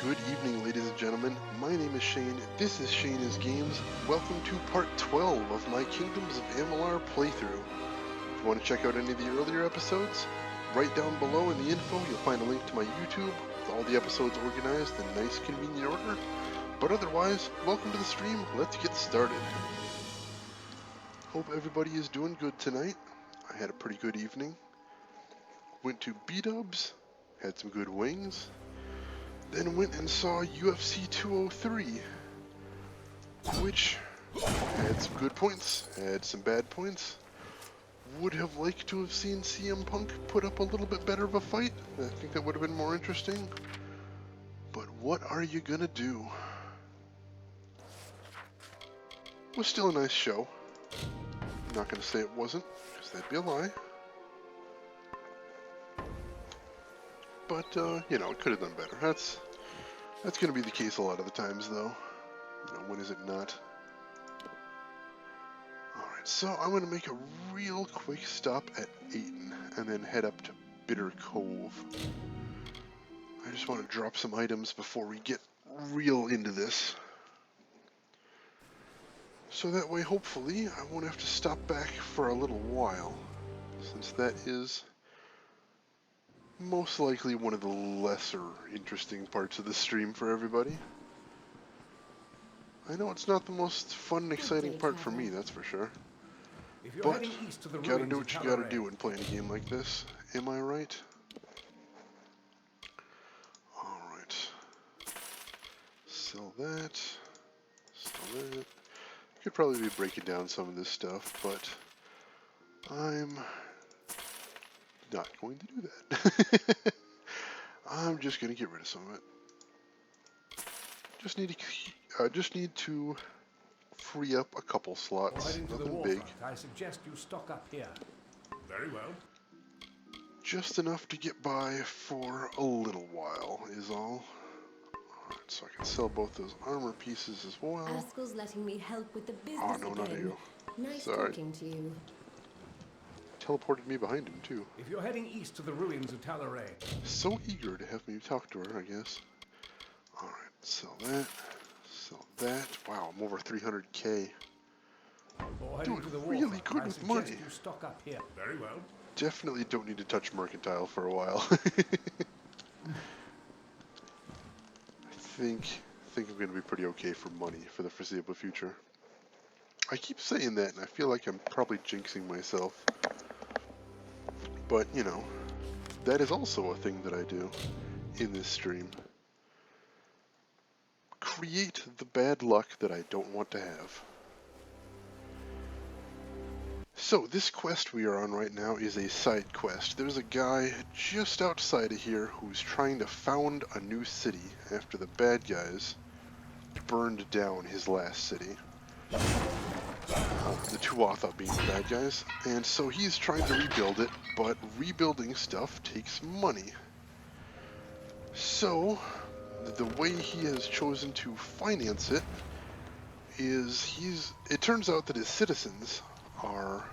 Good evening, ladies and gentlemen. My name is Shane. This is Shane is Games. Welcome to part 12 of my Kingdoms of Amalur playthrough. If you want to check out any of the earlier episodes, right down below in the info you'll find a link to my YouTube with all the episodes organized in nice convenient order. But otherwise, welcome to the stream. Let's get started. Hope everybody is doing good tonight. I had a pretty good evening. Went to B-dubs, had some good wings. Then went and saw UFC 203, which had some good points, had some bad points. Would have liked to have seen CM Punk put up a little bit better of a fight. I think that would have been more interesting. But what are you gonna do? It was still a nice show. I'm not gonna say it wasn't, because that'd be a lie. But, you know, it could have done better. That's going to be the case a lot of the times, though. You know, when is it not? Alright, so I'm going to make a real quick stop at Ayton, and then head up to Bitter Cove. I just want to drop some items before we get real into this. So that way, hopefully, I won't have to stop back for a little while, since that is most likely one of the lesser interesting parts of the stream for everybody. I know it's not the most fun and exciting part for me, that's for sure. But you gotta do what you gotta do when playing a game like this. Am I right? Alright. Sell that. Sell that. Could probably be breaking down some of this stuff, but I'm not going to do that. I'm just going to get rid of some of it. Just need to free up a couple slots. Nothing big. I suggest you stock up here. Very well. Just enough to get by for a little while is all. Alright, so I can sell both those armor pieces as well. Askell's letting me help with the business Oh no, again. not you. Nice Sorry. talking to you. Teleported me behind him too. If you're heading east to the ruins of Talaray. So eager to have me talk to her, I guess. Alright, sell that. Sell that. Wow, I'm over 300k. Doing really good with money. You stock up here. Very well. Definitely don't need to touch mercantile for a while. I think I'm going to be pretty okay for money for the foreseeable future. I keep saying that, and I feel like I'm probably jinxing myself. But, you know, that is also a thing that I do in this stream. Create the bad luck that I don't want to have. So, this quest we are on right now is a side quest. There's a guy just outside of here who's trying to found a new city after the bad guys burned down his last city. The Tuatha being the bad guys. And so he's trying to rebuild it, but rebuilding stuff takes money. So, the way he has chosen to finance it is it turns out that his citizens are,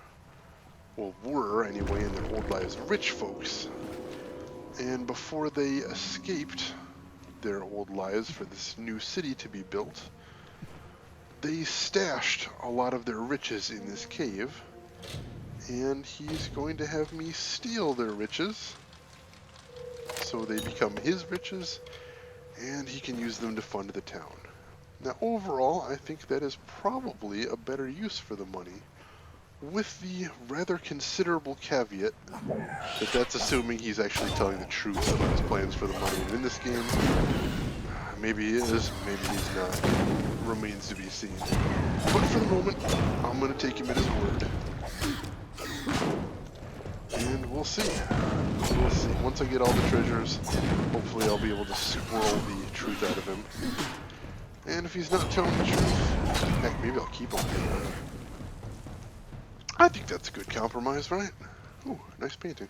well, were anyway in their old lives, rich folks. And before they escaped their old lives for this new city to be built, they stashed a lot of their riches in this cave, and he's going to have me steal their riches so they become his riches, and he can use them to fund the town. Now overall, I think that is probably a better use for the money, with the rather considerable caveat that that's assuming he's actually telling the truth about his plans for the money. And in this game, maybe he is, maybe he's not. Remains to be seen. But for the moment, I'm going to take him at his word. And we'll see. We'll see. Once I get all the treasures, hopefully I'll be able to swirl the truth out of him. And if he's not telling the truth, heck, maybe I'll keep him. I think that's a good compromise, right? Ooh, nice painting.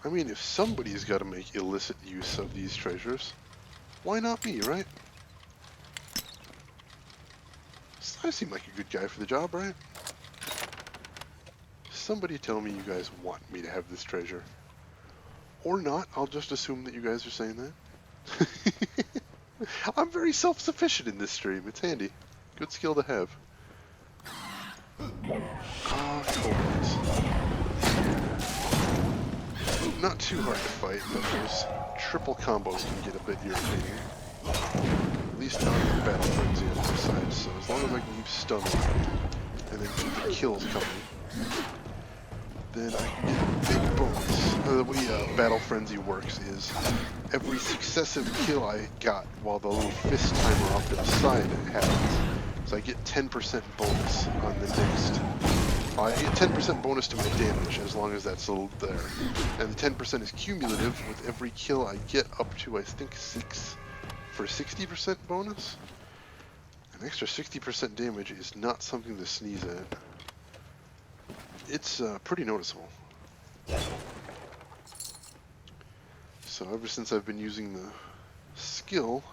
I mean, if somebody's got to make illicit use of these treasures, why not me, right? I seem like a good guy for the job, right? Somebody tell me you guys want me to have this treasure. Or not, I'll just assume that you guys are saying that. I'm very self-sufficient in this stream. It's handy. Good skill to have. Kobolds. Not too hard to fight, but those triple combos can get a bit irritating. At least not in the battle frenzy on this side, so as long as I can keep stunning and then keep the kills coming, then I can get a big bonus. The way battle frenzy works is every successive kill I got while the little fist timer off to the side happens. So I get 10% bonus on the next. I get 10% bonus to my damage as long as that's still there. And the 10% is cumulative with every kill I get up to, I think, 6 for 60% bonus. An extra 60% damage is not something to sneeze at. It's pretty noticeable. So ever since I've been using the skill,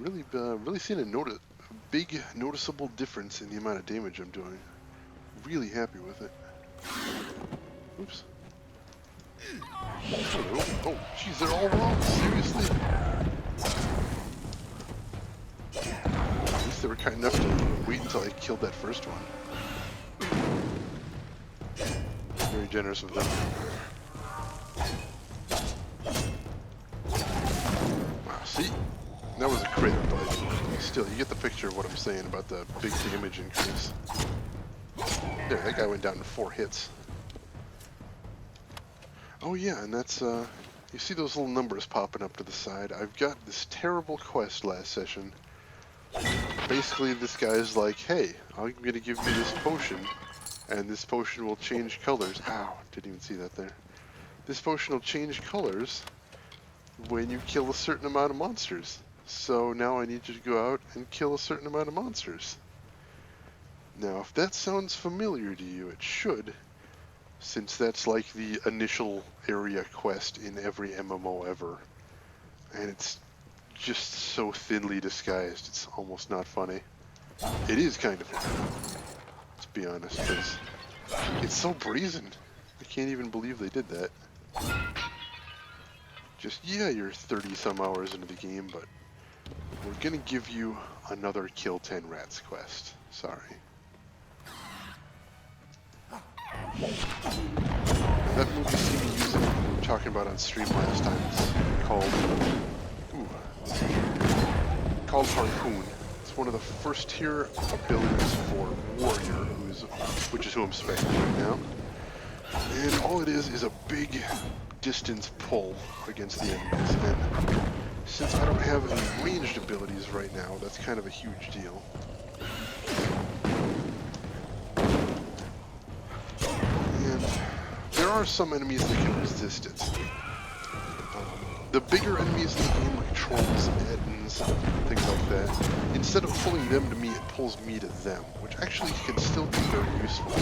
I've really seen a big noticeable difference in the amount of damage I'm doing. Really happy with it. Oops. Hello. Oh, jeez, they're all wrong. Seriously? At least they were kind enough to wait until I killed that first one. Very generous of them. See? That was a crit, but still, you get the picture of what I'm saying about the big damage increase. There, that guy went down in 4 hits. Oh yeah, and that's, you see those little numbers popping up to the side. I've got this terrible quest last session. Basically, this guy's like, hey, I'm gonna give you this potion, and this potion will change colors. Ow, didn't even see that there. This potion will change colors when you kill a certain amount of monsters. So now I need you to go out and kill a certain amount of monsters. Now, if that sounds familiar to you, it should, since that's like the initial area quest in every MMO ever. And it's just so thinly disguised, it's almost not funny. It is kind of funny, let's be honest, because it's so brazen. I can't even believe they did that. Just, yeah, you're 30 some hours into the game, but we're gonna give you another kill 10 rats quest. Sorry. That movie you see me using, we were talking about on stream last time, it's called Harpoon. It's one of the first tier abilities for Warrior, which is who I'm specing right now. And all it is a big distance pull against the enemies. And since I don't have any ranged abilities right now, that's kind of a huge deal. And there are some enemies that can resist it. The bigger enemies in the game, like trolls and Edens, things like that, instead of pulling them to me, it pulls me to them, which actually can still be very useful.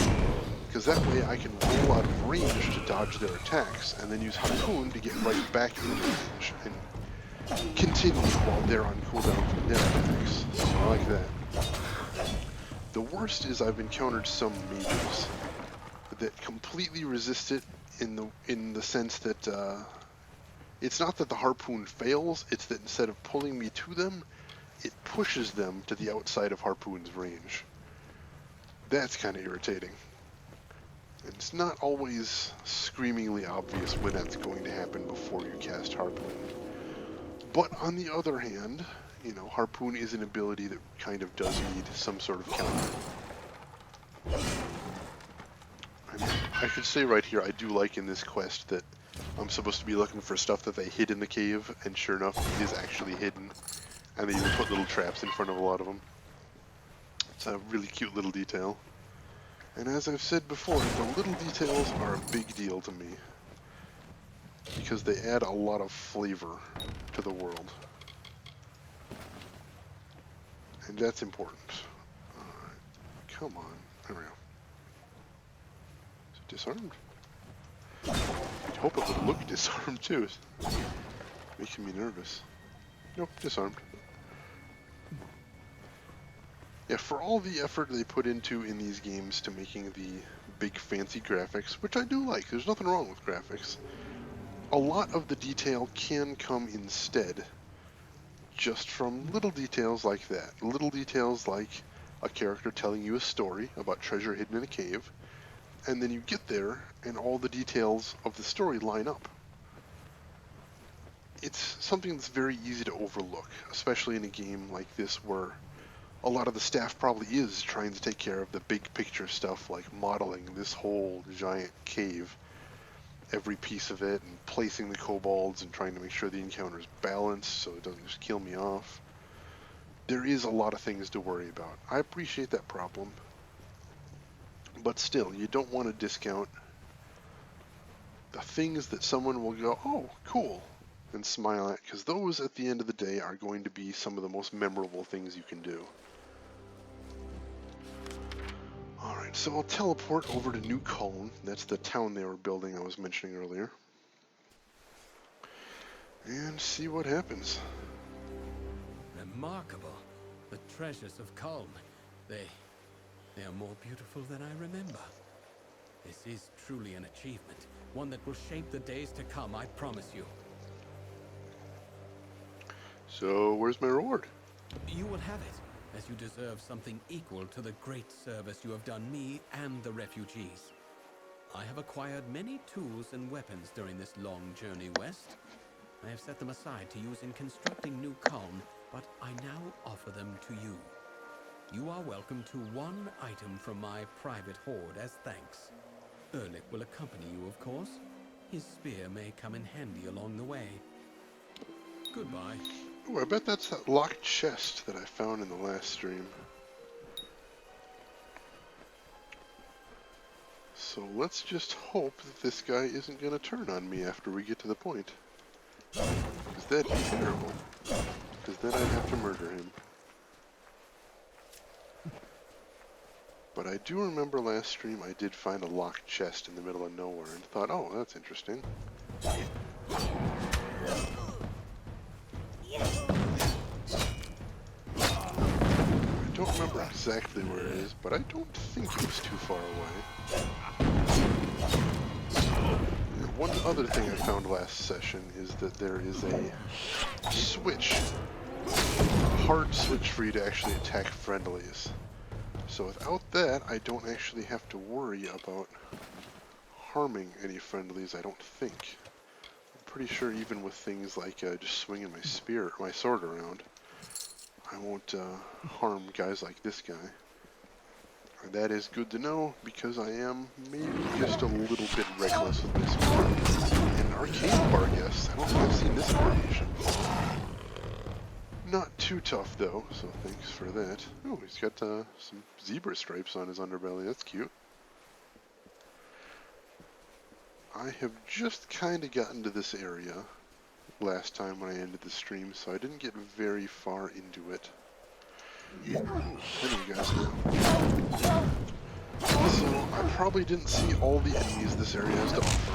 Because that way I can roll out of range to dodge their attacks, and then use Harpoon to get right back into range, and continue while they're on cooldown from their attacks. So I like that. The worst is I've encountered some mages that completely resist it in the sense that it's not that the Harpoon fails, it's that instead of pulling me to them, it pushes them to the outside of Harpoon's range. That's kind of irritating. And it's not always screamingly obvious when that's going to happen before you cast Harpoon. But on the other hand, you know, Harpoon is an ability that kind of does need some sort of counter. I mean, I should say right here, I do like in this quest that I'm supposed to be looking for stuff that they hid in the cave, and sure enough, it is actually hidden. And they even put little traps in front of a lot of them. It's a really cute little detail. And as I've said before, the little details are a big deal to me, because they add a lot of flavor to the world. And that's important. Alright, come on. There we go. Is it disarmed? I'd hope it would look disarmed too. It's making me nervous. Nope, disarmed. Yeah, for all the effort they put into in these games to making the big fancy graphics, which I do like, there's nothing wrong with graphics, a lot of the detail can come instead just from little details like that. Little details like a character telling you a story about treasure hidden in a cave, and then you get there and all the details of the story line up. It's something that's very easy to overlook, especially in a game like this where a lot of the staff probably is trying to take care of the big picture stuff like modeling this whole giant cave, every piece of it, and placing the kobolds and trying to make sure the encounter is balanced so it doesn't just kill me off. There is a lot of things to worry about. I appreciate that problem, but still, you don't want to discount the things that someone will go, oh, cool, and smile at, because those at the end of the day are going to be some of the most memorable things you can do. Alright, so I'll teleport over to New Culm. That's the town they were building I was mentioning earlier. And see what happens. Remarkable. The treasures of Culm. They are more beautiful than I remember. This is truly an achievement. One that will shape the days to come, I promise you. So, where's my reward? You will have it, as you deserve something equal to the great service you have done me and the refugees. I have acquired many tools and weapons during this long journey west. I have set them aside to use in constructing New Culm, but I now offer them to you. You are welcome to one item from my private hoard as thanks. Erlich will accompany you, of course. His spear may come in handy along the way. Goodbye. Ooh, I bet that's that locked chest that I found in the last stream. So let's just hope that this guy isn't going to turn on me after we get to the point. Because that'd be terrible. Because then I'd have to murder him. But I do remember last stream I did find a locked chest in the middle of nowhere and thought, oh, that's interesting. I don't remember exactly where it is, but I don't think it was too far away. And one other thing I found last session is that there is a switch, a hard switch for you to actually attack friendlies. So without that, I don't actually have to worry about harming any friendlies, I don't think. I'm pretty sure even with things like just swinging my sword around, I won't harm guys like this guy. And that is good to know, because I am maybe just a little bit reckless with this one. An arcade bar guest. I don't think I've seen this variation. Not too tough though, so thanks for that. Oh, he's got some zebra stripes on his underbelly. That's cute. I have just kind of gotten to this area last time when I ended the stream, so I didn't get very far into it. Ooh, plenty of guys now. So I probably didn't see all the enemies this area has to offer,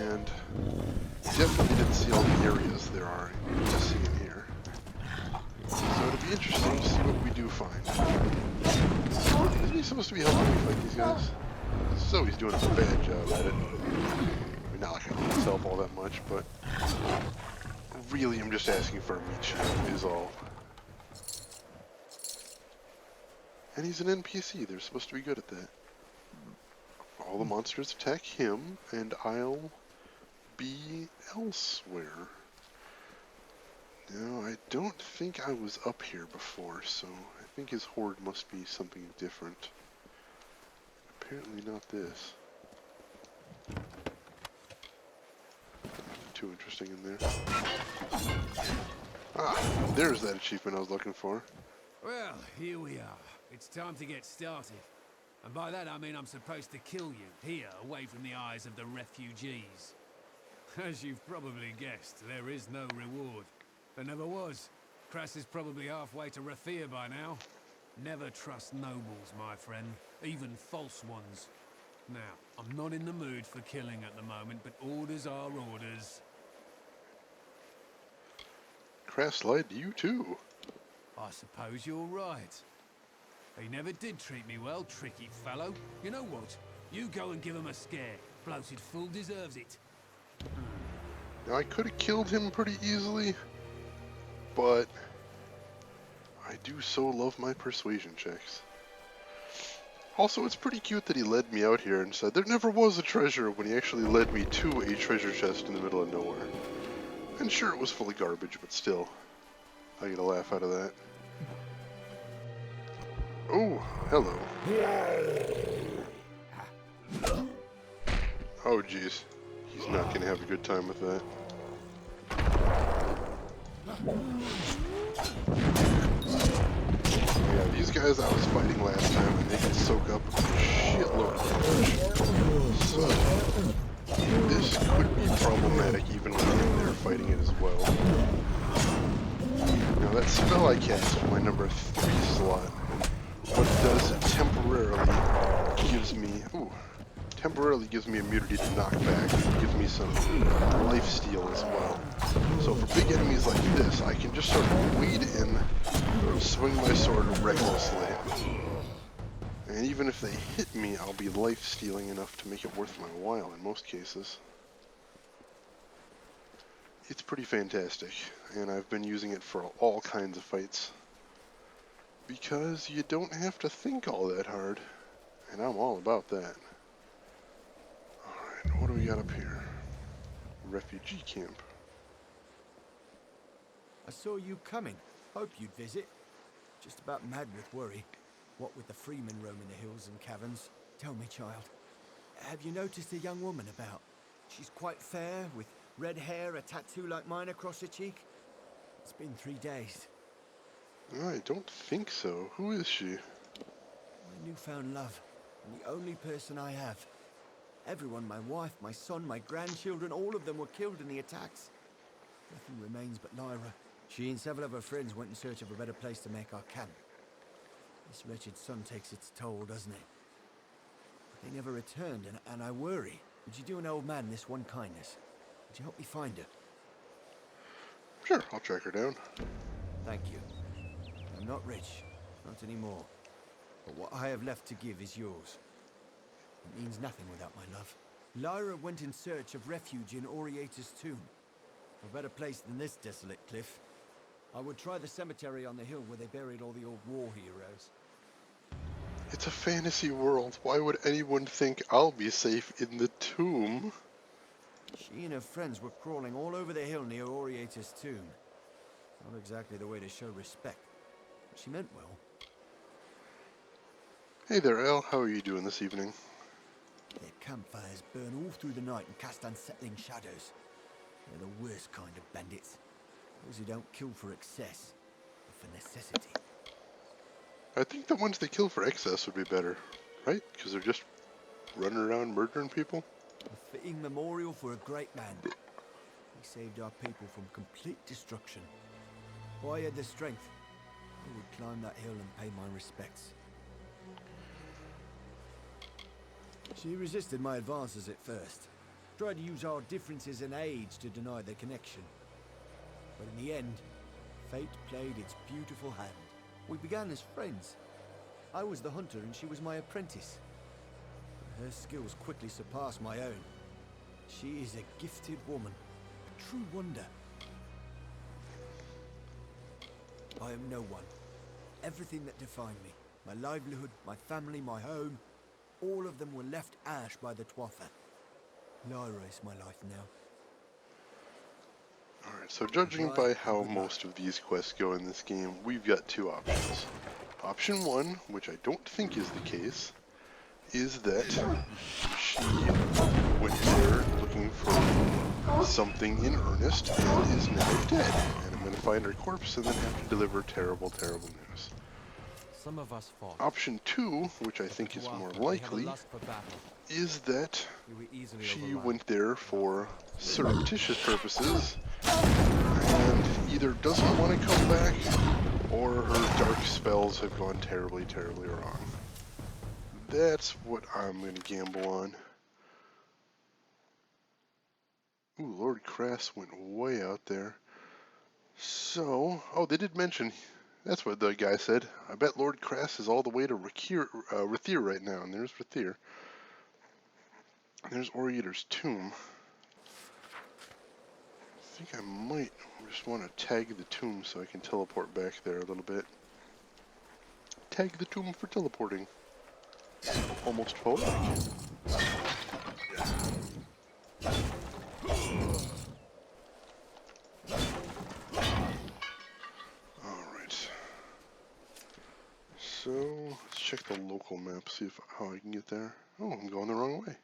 and definitely didn't see all the areas there are to see in here. So it'll be interesting to see what we do find. Isn't he supposed to be helping me fight these guys? So he's doing a bad job at it. I mean, not like I can myself all that much, but really I'm just asking for a meat shield is all. And he's an NPC, they're supposed to be good at that. All the monsters attack him, and I'll be elsewhere. No, I don't think I was up here before, so I think his horde must be something different. Apparently not this. Nothing too interesting in there. Ah, there's that achievement I was looking for. Well, here we are. It's time to get started. And by that I mean I'm supposed to kill you, here, away from the eyes of the refugees. As you've probably guessed, there is no reward. There never was. Kras is probably halfway to Rathir by now. Never trust nobles, my friend. Even false ones. Now, I'm not in the mood for killing at the moment, but orders are orders. Kras lied to you too. I suppose you're right. He never did treat me well, tricky fellow. You know what? You go and give him a scare. Bloated fool deserves it. Now, I could have killed him pretty easily, but I do so love my persuasion checks. Also, it's pretty cute that he led me out here and said there never was a treasure when he actually led me to a treasure chest in the middle of nowhere. And sure, it was full of garbage, but still, I get a laugh out of that. Oh, hello. Oh, jeez. He's not gonna have a good time with that. Yeah, these guys I was fighting last time, and they can soak up a shitload of damage. So, this could be problematic even when I'm there fighting it as well. Now that spell I cast for my number 3 slot, what it does, it temporarily gives me immunity to knockback, and gives me some lifesteal as well. So for big enemies like this, I can just sort of wade in, swing my sword recklessly. And even if they hit me, I'll be lifestealing enough to make it worth my while in most cases. It's pretty fantastic, and I've been using it for all kinds of fights. Because you don't have to think all that hard, and I'm all about that. Alright, what do we got up here? Refugee camp. I saw you coming. Hope you'd visit. Just about mad with worry. What with the freemen roaming the hills and caverns. Tell me, child, have you noticed a young woman about? She's quite fair, with red hair, a tattoo like mine across her cheek. It's been 3 days. I don't think so. Who is she? My newfound love, and the only person I have. Everyone, my wife, my son, my grandchildren, all of them were killed in the attacks. Nothing remains but Lyra. She and several of her friends went in search of a better place to make our camp. This wretched sun takes its toll, doesn't it? But they never returned, and I worry. Would you do an old man this one kindness? Would you help me find her? Sure, I'll track her down. Thank you. I'm not rich, not anymore. But what I have left to give is yours. It means nothing without my love. Lyra went in search of refuge in Oriata's tomb. A better place than this desolate cliff. I would try the cemetery on the hill where they buried all the old war heroes. It's a fantasy world. Why would anyone think I'll be safe in the tomb? She and her friends were crawling all over the hill near Oriata's tomb. Not exactly the way to show respect, but she meant well. Hey there, Al. How are you doing this evening? Their campfires burn all through the night and cast unsettling shadows. They're the worst kind of bandits. Those who don't kill for excess, but for necessity. I think the ones they kill for excess would be better, right? Because they're just running around murdering people? A fitting memorial for a great man. He saved our people from complete destruction. If I had the strength, I would climb that hill and pay my respects. She resisted my advances at first. Tried to use our differences in age to deny their connection. But in the end, fate played its beautiful hand. We began as friends. I was the hunter and she was my apprentice. But her skills quickly surpassed my own. She is a gifted woman, a true wonder. I am no one. Everything that defined me, my livelihood, my family, my home, all of them were left ash by the Twatha. Lyra is my life now. Alright, so judging by how most of these quests go in this game, we've got two options. Option one, which I don't think is the case, is that she went there looking for something in earnest and is now dead. And I'm going to find her corpse and then have to deliver terrible, terrible news. Some of us fought. Option two, which I think is more likely, is that she went there for surreptitious purposes and either doesn't want to come back or her dark spells have gone terribly, terribly wrong. That's what I'm going to gamble on. Ooh, Lord Crass went way out there. So, oh, they did mention, that's what the guy said. I bet Lord Crass is all the way to Rathir right now, and there's Rathir. There's Oriator's tomb. think I might just want to tag the tomb so I can teleport back there a little bit. Tag the tomb for teleporting. Almost full. Alright. So, let's check the local map, see if how I can get there. Oh, I'm going the wrong way.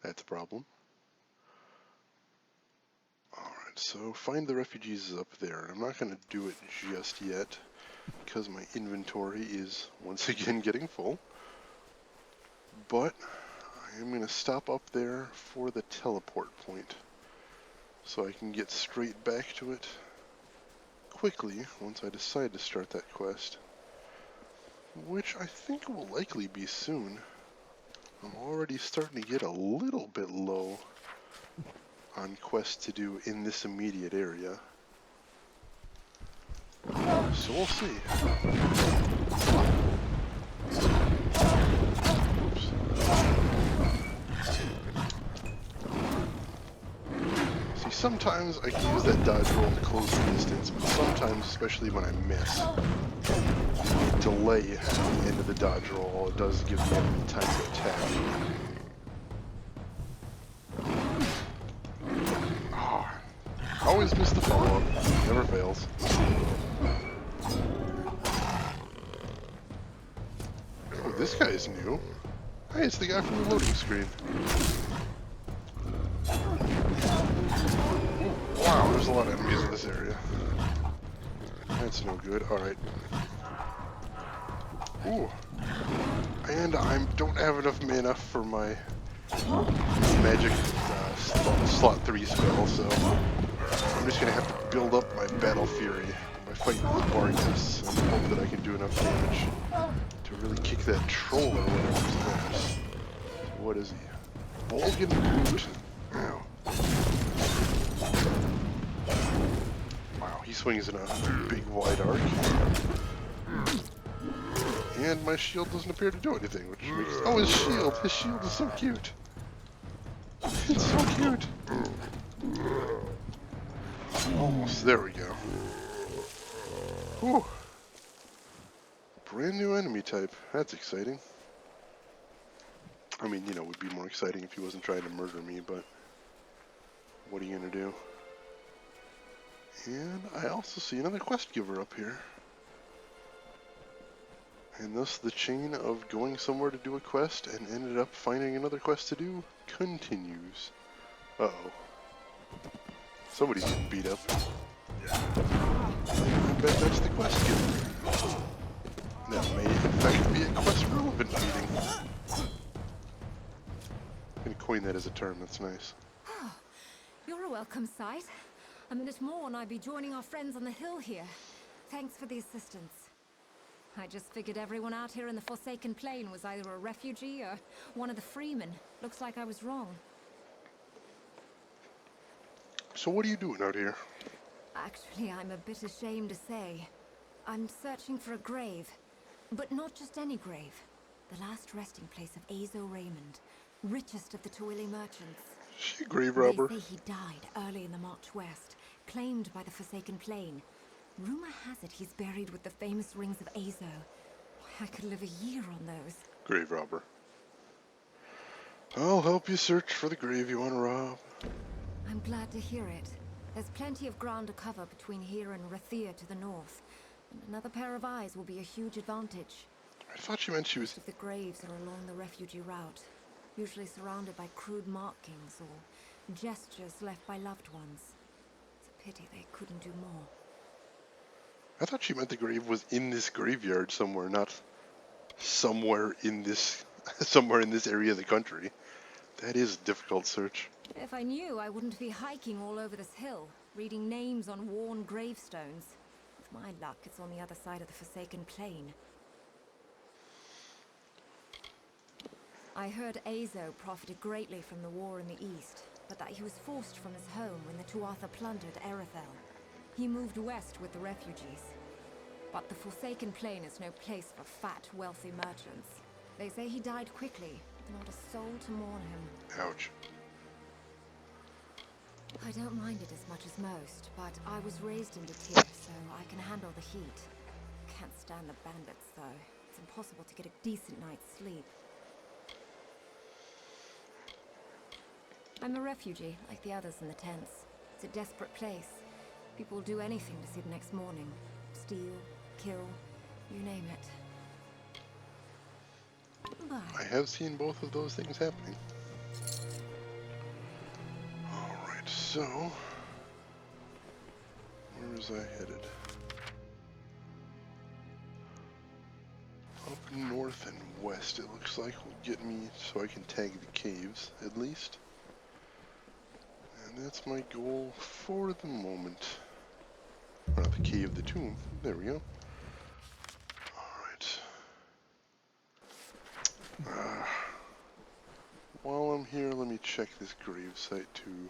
That's a problem. Alright, so find the refugees is up there. I'm not going to do it just yet, because my inventory is once again getting full. But I am going to stop up there for the teleport point, so I can get straight back to it quickly once I decide to start that quest, which I think will likely be soon. I'm already starting to get a little bit low on quests to do in this immediate area, so we'll see. Oops. See, sometimes I can use that dodge roll to close the distance, but sometimes, especially when I miss, delay at the end of the dodge roll, all it does is give the enemy time to attack. Always miss the follow-up. Never fails. Oh, this guy's new. Hey, it's the guy from the loading screen. Ooh, wow, there's a lot of enemies in this area. That's no good. Alright. Ooh. And I don't have enough mana for my magic slot 3 spell, so I'm just gonna have to build up my battle fury by fighting these Bargas and hope that I can do enough damage to really kick that troll or whatever's there. What is he? Bolgan Boot. Ow. Wow, he swings in a big wide arc. And my shield doesn't appear to do anything, which makes... Oh, his shield! His shield is so cute! It's so cute! Almost, there we go. Whew. Brand new enemy type. That's exciting. I mean, you know, it would be more exciting if he wasn't trying to murder me, but what are you gonna do? And I also see another quest giver up here. And thus the chain of going somewhere to do a quest and ended up finding another quest to do continues. Uh-oh. Somebody's getting beat up. I bet that's the quest giver. That may in fact be a quest relevant meeting. I'm gonna coin that as a term, that's nice. You're a welcome sight. A minute more and I'd be joining our friends on the hill here. Thanks for the assistance. I just figured everyone out here in the Forsaken Plain was either a refugee or one of the freemen. Looks like I was wrong. So what are you doing out here? Actually, I'm a bit ashamed to say. I'm searching for a grave. But not just any grave. The last resting place of Azo Raymond, richest of the Tawili merchants. Is she a grave robber? They say he died early in the march west, claimed by the Forsaken Plain. Rumor has it he's buried with the famous rings of Azo. I could live a year on those. Grave robber. I'll help you search for the grave you want to rob. I'm glad to hear it. There's plenty of ground to cover between here and Rathia to the north. And another pair of eyes will be a huge advantage. I thought you meant she was... The graves are along the refugee route, usually surrounded by crude markings or gestures left by loved ones. It's a pity they couldn't do more. I thought she meant the grave was in this graveyard somewhere, not somewhere in this area of the country. That is a difficult search. If I knew, I wouldn't be hiking all over this hill, reading names on worn gravestones. With my luck, it's on the other side of the Forsaken Plain. I heard Azo profited greatly from the war in the east, but that he was forced from his home when the Tuatha plundered Erethel. He moved west with the refugees. But the Forsaken Plain is no place for fat, wealthy merchants. They say he died quickly, with not a soul to mourn him. Ouch. I don't mind it as much as most, but I was raised in Detir, so I can handle the heat. Can't stand the bandits, though. It's impossible to get a decent night's sleep. I'm a refugee, like the others in the tents. It's a desperate place. People will do anything to see the next morning. Steal, kill, you name it. I have seen both of those things happening. Alright, so... where was I headed? Up north and west, it looks like, will get me so I can tag the caves, at least. And that's my goal for the moment. Or not the cave, the tomb. There we go. Alright. While I'm here, let me check this gravesite too.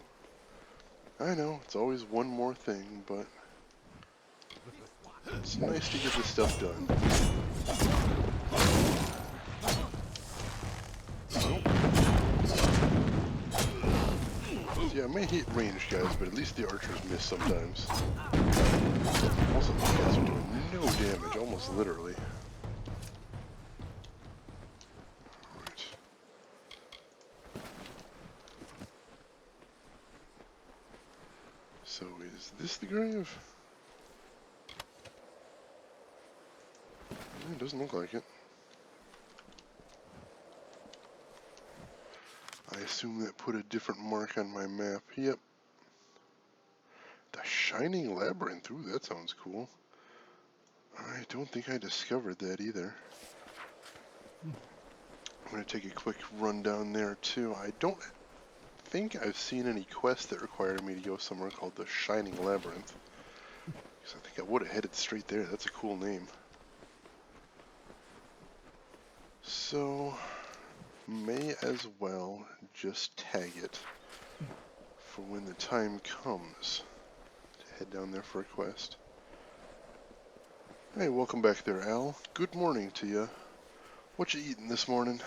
I know, it's always one more thing, but it's nice to get this stuff done. Yeah, I may hit range guys, but at least the archers miss sometimes. Also, these guys are doing no damage, almost literally. Alright. So is this the grave? It doesn't look like it. I assume that put a different mark on my map. Yep. The Shining Labyrinth. Ooh, that sounds cool. I don't think I discovered that either. I'm going to take a quick run down there too. I don't think I've seen any quests that require me to go somewhere called the Shining Labyrinth. Because I think I would have headed straight there. That's a cool name. So, may as well just tag it for when the time comes to head down there for a quest. Hey, welcome back there, Al. Good morning to you. What you eating this morning?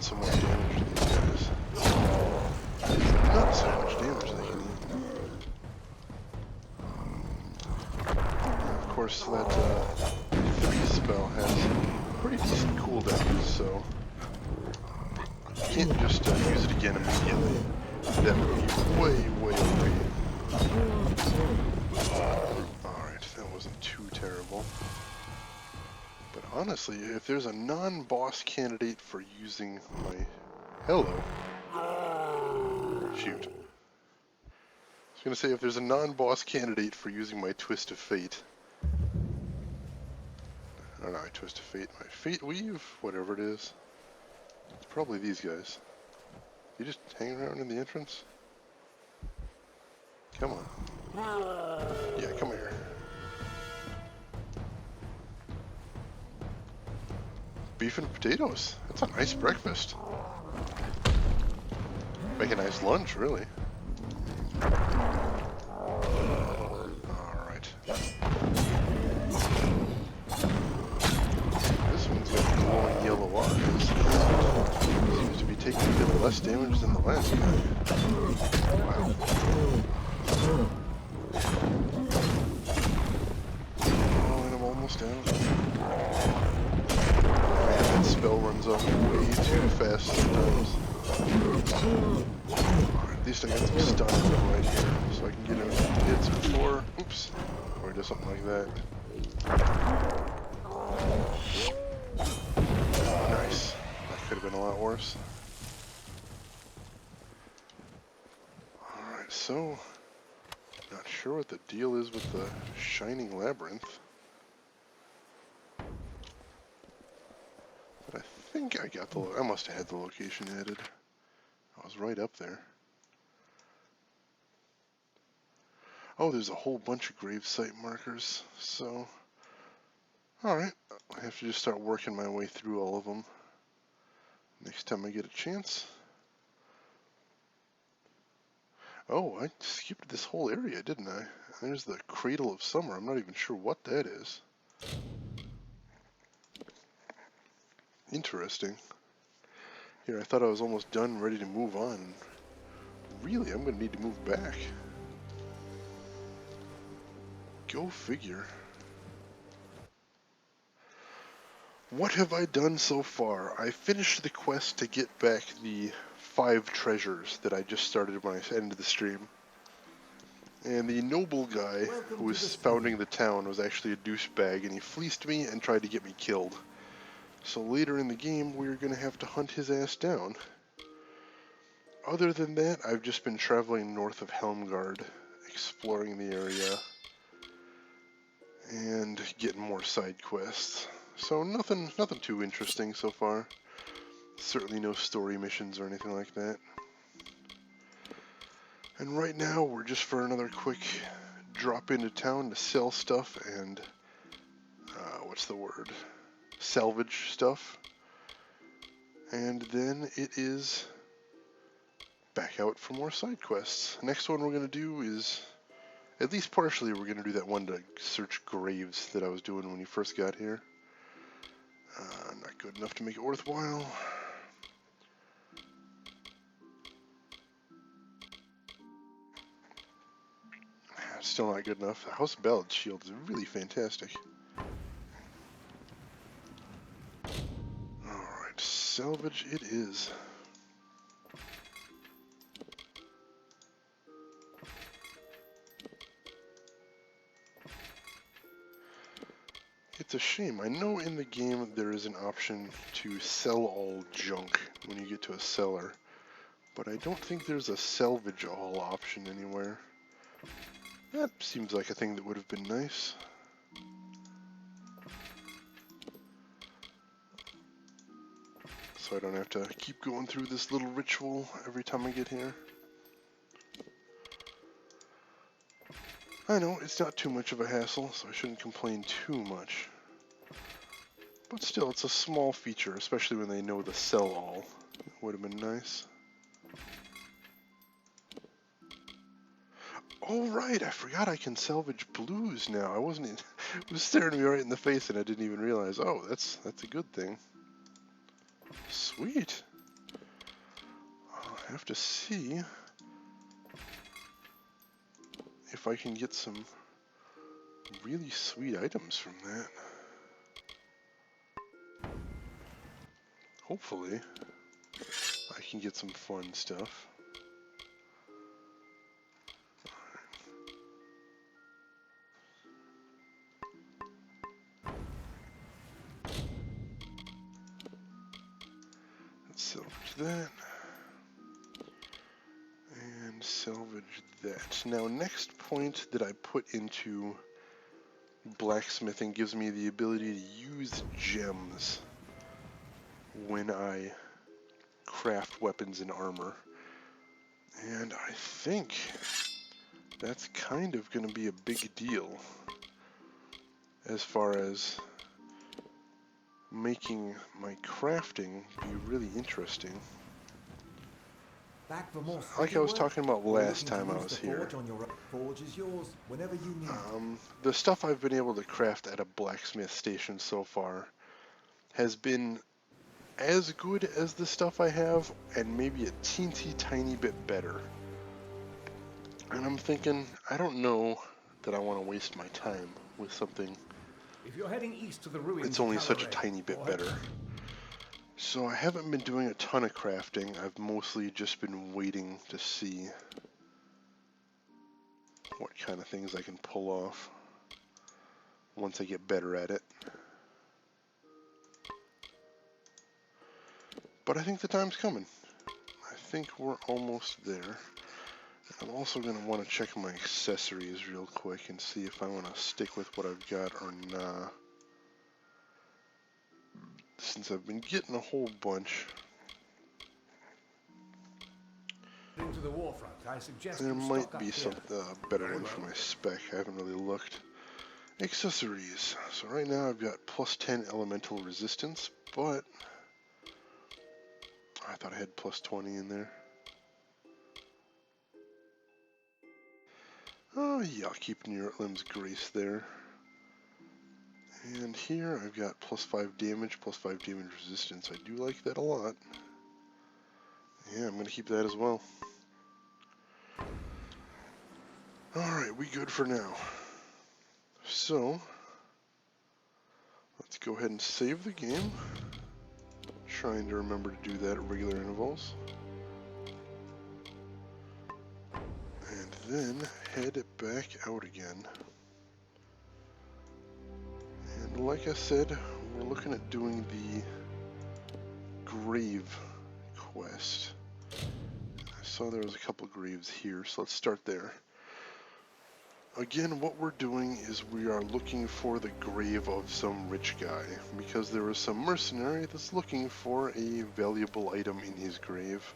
So much damage to these guys. Not so much damage they can eat. Of course, that 3 spell has pretty decent cooldown, so you can't just use it again immediately. That would be way, way OP. Alright, that wasn't too terrible. But honestly, if there's a non-boss candidate for using my... Hello. Shoot. I was gonna say, if there's a non-boss candidate for using my Twist of Fate... Or not my Twist of Fate, my Fate Weave? Whatever it is. It's probably these guys. You just hang around in the entrance? Come on. Yeah, come here. Beef and potatoes. That's a nice breakfast. Make a nice lunch, really. Alright. This one's got glowing yellow eyes. Seems to be taking a bit less damage than the last guy. Wow. Oh, and I'm almost down. That spell runs off way too fast sometimes. At least I got some stun right here, so I can get him hits before, oops, or he does something like that. Nice. That could have been a lot worse. Alright, so, not sure what the deal is with the Shining Labyrinth. I think I got I must have had the location added. I was right up there. Oh, there's a whole bunch of gravesite markers, so... Alright, I have to just start working my way through all of them next time I get a chance. Oh, I skipped this whole area, didn't I? There's the Cradle of Summer. I'm not even sure what that is. Interesting. Here, I thought I was almost done, ready to move on. Really, I'm going to need to move back. Go figure. What have I done so far? I finished the quest to get back the 5 treasures that I just started when I ended the stream. And the noble guy who was founding the town was actually a douchebag, and he fleeced me and tried to get me killed. So later in the game, we're going to have to hunt his ass down. Other than that, I've just been traveling north of Helmgard, exploring the area, and getting more side quests. So nothing too interesting so far. Certainly no story missions or anything like that. And right now, we're just for another quick drop into town to sell stuff and, what's the word? Salvage stuff. And then it is back out for more side quests. Next one we're going to do is, at least partially, we're going to do that one to search graves that I was doing when you first got here. Not good enough to make it worthwhile. Still not good enough. The House of Ballad shield is really fantastic. Alright, salvage it is. It's a shame. I know in the game there is an option to sell all junk when you get to a cellar, but I don't think there's a salvage all option anywhere. That seems like a thing that would have been nice. So I don't have to keep going through this little ritual every time I get here. I know, it's not too much of a hassle, so I shouldn't complain too much. But still, it's a small feature, especially when they know the sell all. It would have been nice. Oh right, I forgot I can salvage blues now. I wasn't even, it was staring me right in the face and I didn't even realize. Oh, that's a good thing. Sweet. I'll have to see if I can get some really sweet items from that. Hopefully, I can get some fun stuff. Let's salvage that. And salvage that. Now, next point that I put into blacksmithing gives me the ability to use gems when I craft weapons and armor. And I think that's kind of going to be a big deal as far as making my crafting be really interesting. Back for more Like I was work? talking about Or last looking to time I use was the here. forge on your forge is yours whenever you need. The stuff I've been able to craft at a blacksmith station so far has been as good as the stuff I have, and maybe a teensy tiny bit better. And I'm thinking, I don't know that I want to waste my time with something If you're heading east to the ruins it's of only such a Talaray, tiny bit or- better. So I haven't been doing a ton of crafting. I've mostly just been waiting to see what kind of things I can pull off once I get better at it. But I think the time's coming. I think we're almost there. I'm also going to want to check my accessories real quick and see if I want to stick with what I've got or not. Since I've been getting a whole bunch, Into the war front, I suggest There you might stock up be here. some better one for my spec. I haven't really looked. Accessories. So right now I've got plus 10 elemental resistance, but I thought I had plus 20 in there. Oh yeah, I'll keep near limbs grace there. And here I've got plus 5 damage, plus 5 damage resistance. I do like that a lot. Yeah, I'm going to keep that as well. Alright, we good for now. So, let's go ahead and save the game. Trying to remember to do that at regular intervals. And then head back out again. And like I said, we're looking at doing the grave quest. I saw there was a couple graves here, so let's start there. Again, what we're doing is we are looking for the grave of some rich guy, because there is some mercenary that's looking for a valuable item in his grave.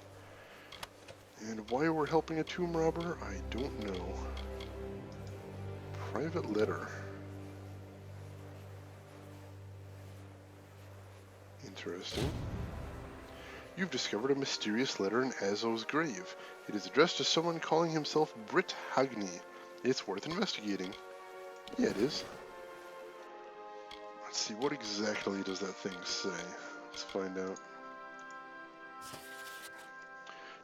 And why we're helping a tomb robber, I don't know. Private letter. Interesting. You've discovered a mysterious letter in Azo's grave. It is addressed to someone calling himself Britt Hagni. It's worth investigating. Yeah, it is. Let's see, what exactly does that thing say? Let's find out.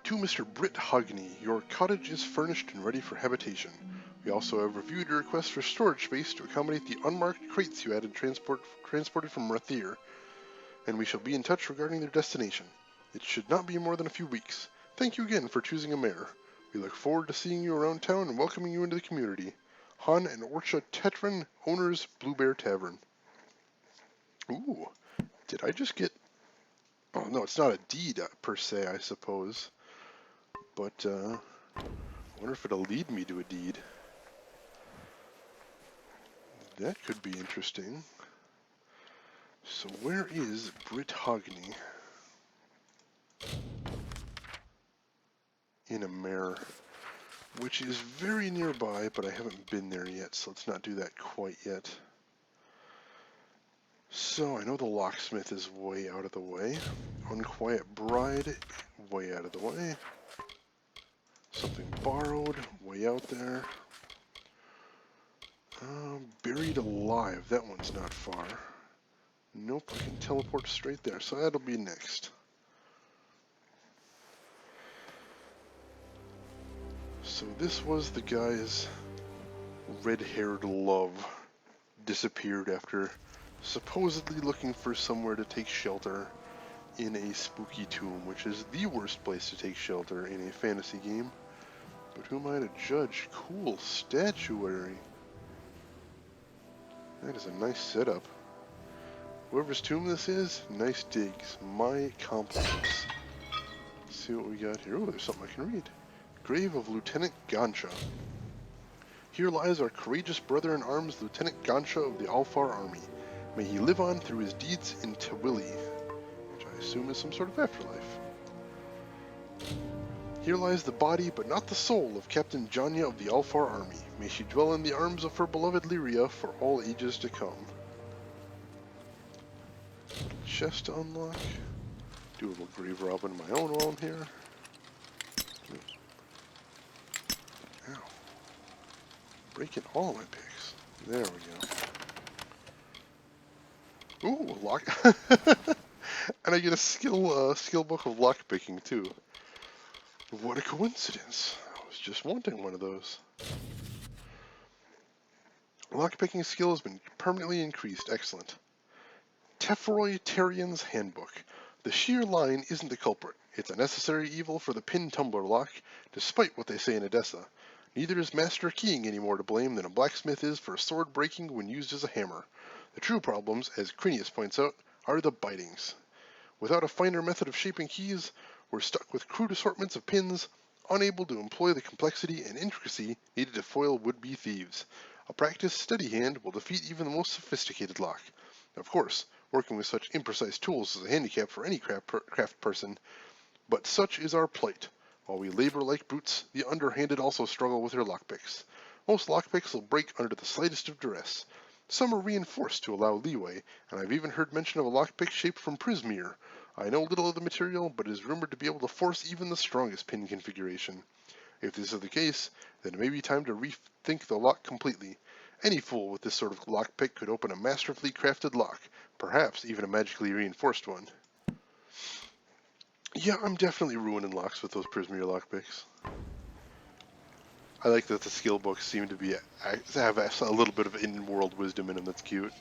To Mr. Britt Hagni, your cottage is furnished and ready for habitation. We also have reviewed your request for storage space to accommodate the unmarked crates you had transported from Rathir, and we shall be in touch regarding their destination. It should not be more than a few weeks. Thank you again for choosing a mayor. We look forward to seeing you around town and welcoming you into the community. Han and Orcha Tetran, owners, Blue Bear Tavern. Ooh, did I just get... Oh, no, it's not a deed per se, I suppose. But, I wonder if it'll lead me to a deed. That could be interesting. So where is Britt Hagni? In a mare, which is very nearby, but I haven't been there yet, so let's not do that quite yet. So I know the locksmith is way out of the way. Unquiet bride, way out of the way. Something borrowed, way out there. Buried alive, that one's not far. Nope, I can teleport straight there, so that'll be next. So this was the guy's red-haired love. Disappeared after supposedly looking for somewhere to take shelter in a spooky tomb, which is the worst place to take shelter in a fantasy game. But who am I to judge? Cool statuary. That is a nice setup. Whoever's tomb this is, nice digs. My compliments. Let's see what we got here. Oh, there's something I can read. Grave of Lieutenant Gansha. Here lies our courageous brother-in-arms, Lieutenant Gansha of the Alfar Army. May he live on through his deeds in Tawili, which I assume is some sort of afterlife. Here lies the body, but not the soul, of Captain Janya of the Alfar Army. May she dwell in the arms of her beloved Lyria for all ages to come. Chest to unlock. Do a little grave robbing of my own while I'm here. Ow. Breaking all my picks. There we go. Ooh, lock. And I get a skill book of lock picking too. What a coincidence. I was just wanting one of those. Lockpicking skill has been permanently increased. Excellent. Tefroy Terrian's Handbook. The sheer line isn't the culprit. It's a necessary evil for the pin tumbler lock, despite what they say in Edessa. Neither is master keying any more to blame than a blacksmith is for sword breaking when used as a hammer. The true problems, as Crinius points out, are the bitings. Without a finer method of shaping keys, we're stuck with crude assortments of pins, unable to employ the complexity and intricacy needed to foil would-be thieves. A practiced, steady hand will defeat even the most sophisticated lock. Of course, working with such imprecise tools is a handicap for any craft person, but such is our plight. While we labor like brutes, the underhanded also struggle with their lockpicks. Most lockpicks will break under the slightest of duress. Some are reinforced to allow leeway, and I've even heard mention of a lockpick shaped from prismere. I know little of the material, but it is rumored to be able to force even the strongest pin configuration. If this is the case, then it may be time to rethink the lock completely. Any fool with this sort of lockpick could open a masterfully crafted lock, perhaps even a magically reinforced one. Yeah, I'm definitely ruining locks with those prismere lockpicks. I like that the skill books seem to have a little bit of in-world wisdom in them. That's cute.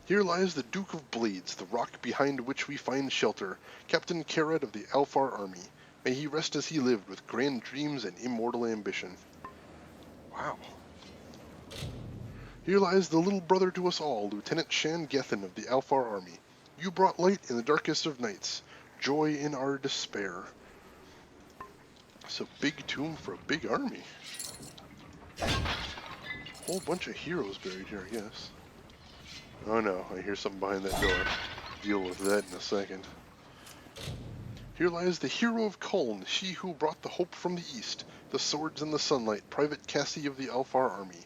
Here lies the Duke of Blades, the rock behind which we find shelter, Captain Kared of the Alfar army. May he rest as he lived, with grand dreams and immortal ambition. Wow. Here lies the little brother to us all, Lieutenant Shan Gethin of the Alfar army. You brought light in the darkest of nights, joy in our despair. It's a big tomb for a big army. Whole bunch of heroes buried here, I guess. Oh no, I hear something behind that door. Deal with that in a second. Here lies the hero of Kuln, she who brought the hope from the east, the swords and the sunlight, Private Cassie of the Alfar army.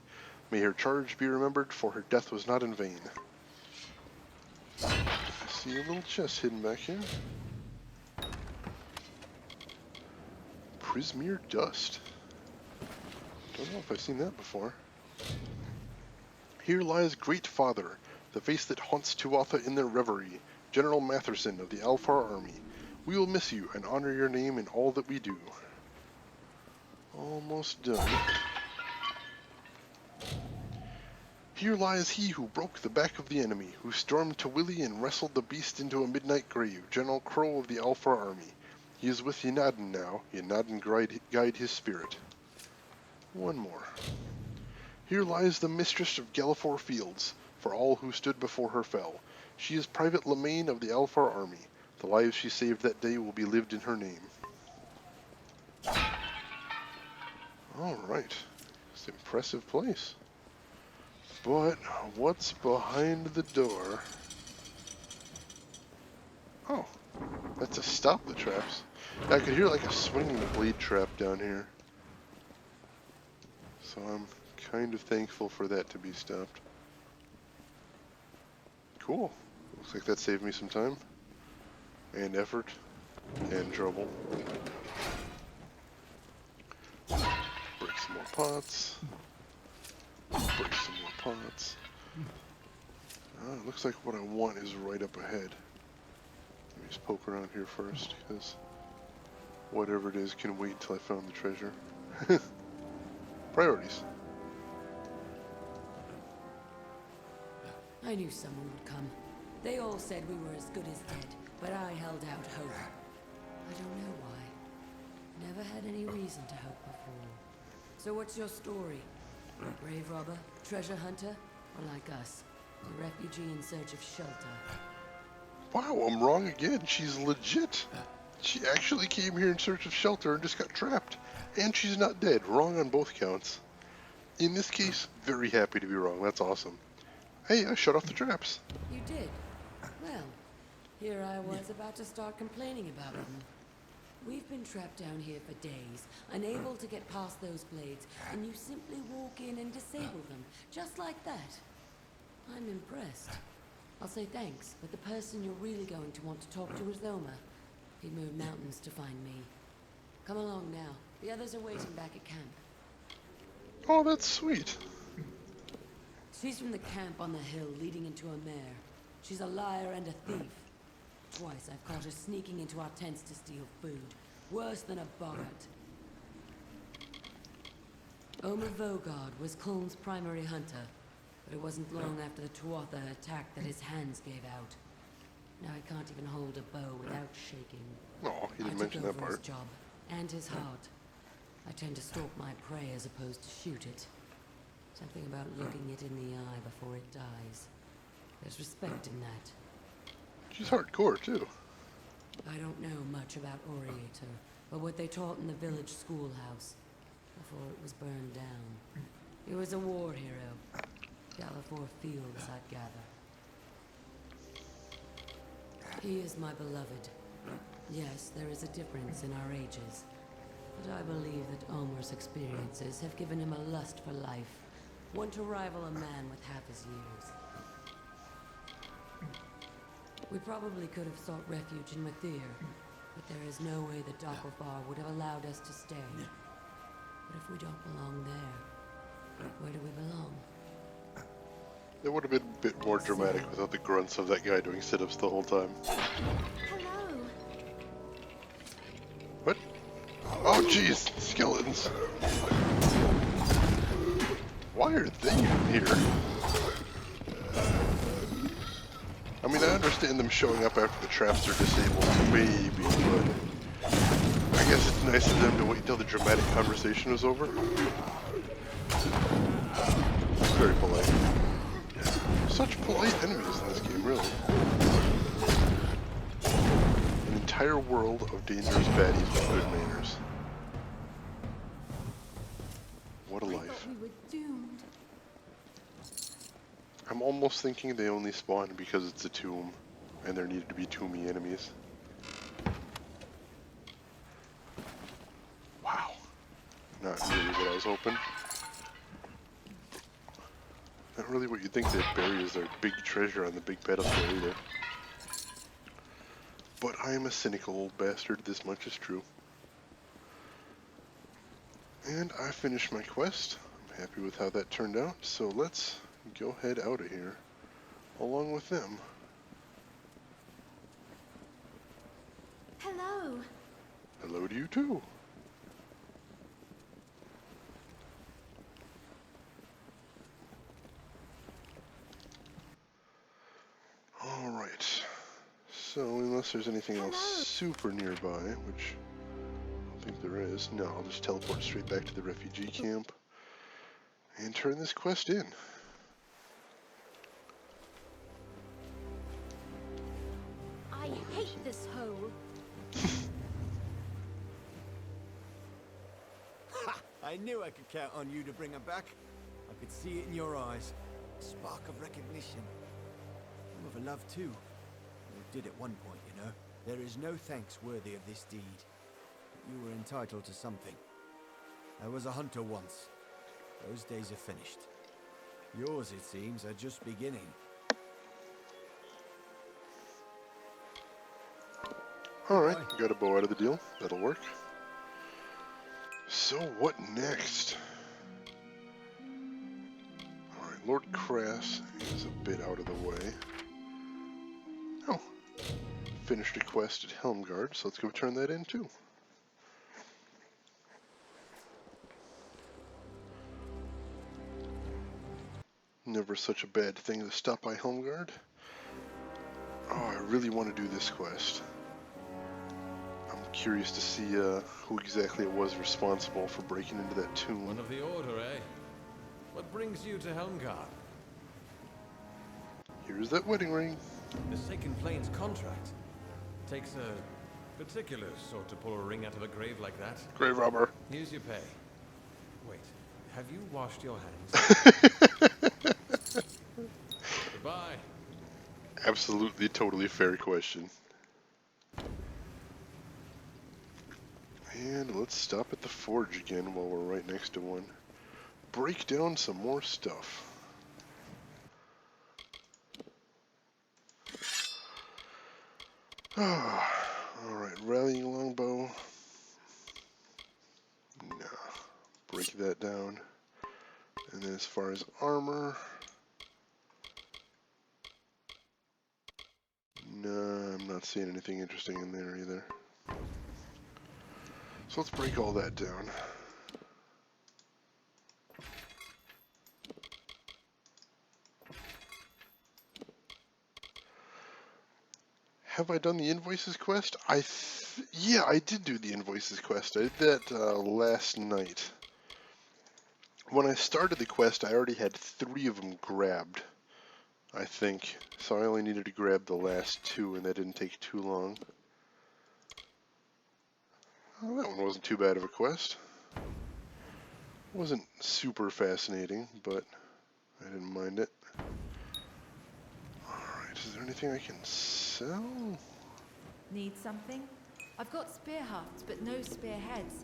May her charge be remembered, for her death was not in vain. I see a little chest hidden back here. Prismere dust. Don't know if I've seen that before. Here lies Great Father, the face that haunts Tuatha in their reverie, General Matherson of the Alfar army. We will miss you and honor your name in all that we do. Almost done. Here lies he who broke the back of the enemy, who stormed to Willy and wrestled the beast into a midnight grave, General Crow of the Alfar army. He is with Ynaden now. Ynaden guide his spirit. One more. Here lies the mistress of Gallifore Fields, for all who stood before her fell. She is Private Lemaine of the Alfar army. The lives she saved that day will be lived in her name. Alright. It's an impressive place. But what's behind the door? Oh, that's to stop the traps. I could hear like a swinging blade trap down here. So I'm kind of thankful for that to be stopped. Cool. Looks like that saved me some time. And effort. And trouble. Break some more pots. Break some more pots. Looks like what I want is right up ahead. Let me just poke around here first, because whatever it is can wait until I found the treasure. Priorities. I knew someone would come. They all said we were as good as dead, but I held out hope. I don't know why. Never had any reason to hope before. So what's your story? Grave robber, treasure hunter, or like us, a refugee in search of shelter? Wow, I'm wrong again. She's legit. She actually came here in search of shelter and just got trapped. And she's not dead. Wrong on both counts. In this case, very happy to be wrong. That's awesome. Hey, I shut off the traps. You did? Well, here I was about to start complaining about them. We've been trapped down here for days, unable to get past those blades, and you simply walk in and disable them, just like that. I'm impressed. I'll say thanks, but the person you're really going to want to talk to is Oma. He moved mountains to find me. Come along now. The others are waiting back at camp. Oh, that's sweet. She's from the camp on the hill leading into a mare. She's a liar and a thief. Twice I've caught her sneaking into our tents to steal food. Worse than a boggart. Oma Vogard was Kulm's primary hunter, but it wasn't long after the Tuatha attack that his hands gave out. Now I can't even hold a bow without shaking. Oh, he didn't I took mention that over his part. job, and his heart. I tend to stalk my prey as opposed to shoot it. Something about looking it in the eye before it dies. There's respect in that. She's hardcore, too. I don't know much about Oriator, but what they taught in the village schoolhouse before it was burned down. He was a war hero. Gallifore Fields, I'd gather. He is my beloved. Yes, there is a difference in our ages, But I believe that Omer's experiences have given him a lust for life, one to rival a man with half his years. We probably could have sought refuge in Mathir, but there is no way that Doppelbar would have allowed us to stay. But if we don't belong there, where do we belong? It would have been a bit more dramatic without the grunts of that guy doing sit-ups the whole time. Hello. What? Oh jeez, skeletons. Why are they even here? I mean, I understand them showing up after the traps are disabled, maybe, but I guess it's nice of them to wait until the dramatic conversation is over. Very polite. Such polite enemies in this game, really. An entire world of dangerous baddies with good manners. What a life. We were doomed. I'm almost thinking they only spawned because it's a tomb, and there needed to be tomby enemies. Wow. Not really what I was hoping. Not really what you'd think they'd bury as their big treasure on the big pedestal either. But I am a cynical old bastard, this much is true. And I finished my quest. I'm happy with how that turned out, so let's go head out of here along with them. Hello. Hello to you too. Alright, so unless there's anything else super nearby, which I don't think there is, no, I'll just teleport straight back to the refugee camp and turn this quest in. I hate this hole. Ha! I knew I could count on you to bring her back. I could see it in your eyes. A spark of recognition. And of a love too. You did at one point, you know. There is no thanks worthy of this deed. You were entitled to something. I was a hunter once. Those days are finished. Yours, it seems, are just beginning. Alright, got a bow out of the deal. That'll work. So what next? Alright, Lord Crass is a bit out of the way. Oh, finished a quest at Helmgard, so let's go turn that in too. Never such a bad thing to stop by Helmgard. Oh, I really want to do this quest. I'm curious to see who exactly it was responsible for breaking into that tomb. One of the Order, eh? What brings you to Helmgard? Here's that wedding ring. The Sacred Plains contract. Takes a particular sort to pull a ring out of a grave like that. Grave robber. Here's your pay. Wait, have you washed your hands? Goodbye. Absolutely, totally fair question. And let's stop at the forge again while we're right next to one. Break down some more stuff. Alright, rallying longbow. Nah, break that down. And then as far as armor, no, I'm not seeing anything interesting in there either. So let's break all that down. Have I done the invoices quest? Yeah, I did do the invoices quest. I did that last night. When I started the quest, I already had 3 of them grabbed, I think. So I only needed to grab the last 2, and that didn't take too long. Oh, that one wasn't too bad of a quest. Wasn't super fascinating, but I didn't mind it. Alright, is there anything I can sell? Need something? I've got spear hafts, but no spearheads.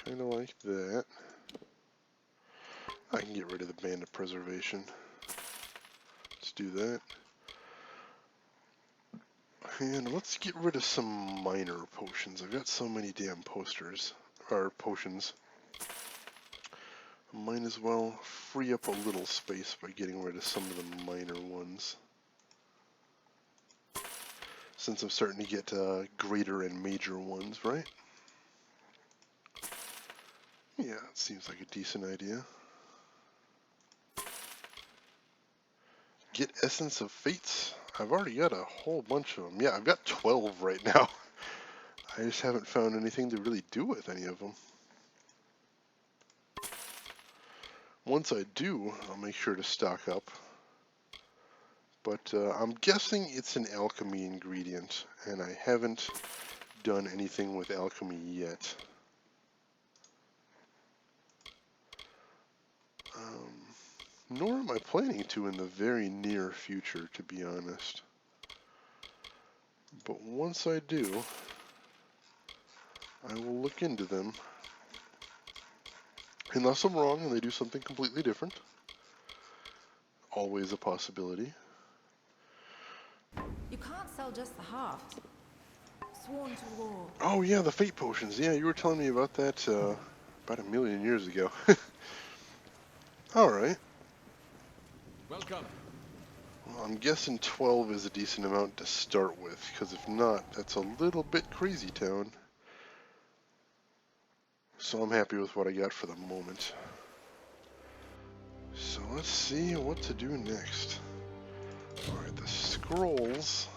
Kind of like that. I can get rid of the band of preservation. Let's do that. And let's get rid of some minor potions. I've got so many damn potions. Might as well free up a little space by getting rid of some of the minor ones. Since I'm starting to get greater and major ones, right? Yeah, it seems like a decent idea. Get Essence of Fates. I've already got a whole bunch of them. Yeah, I've got 12 right now. I just haven't found anything to really do with any of them. Once I do, I'll make sure to stock up. But I'm guessing it's an alchemy ingredient, and I haven't done anything with alchemy yet. Nor am I planning to in the very near future, to be honest. But once I do, I will look into them. Unless I'm wrong and they do something completely different. Always a possibility. You can't sell just the halves. Sworn to war. Oh yeah, the fate potions. Yeah, you were telling me about that about 1,000,000 years ago. Alright. Welcome. Well, I'm guessing 12 is a decent amount to start with, because if not, that's a little bit crazy town. So I'm happy with what I got for the moment. So let's see what to do next. Alright, the scrolls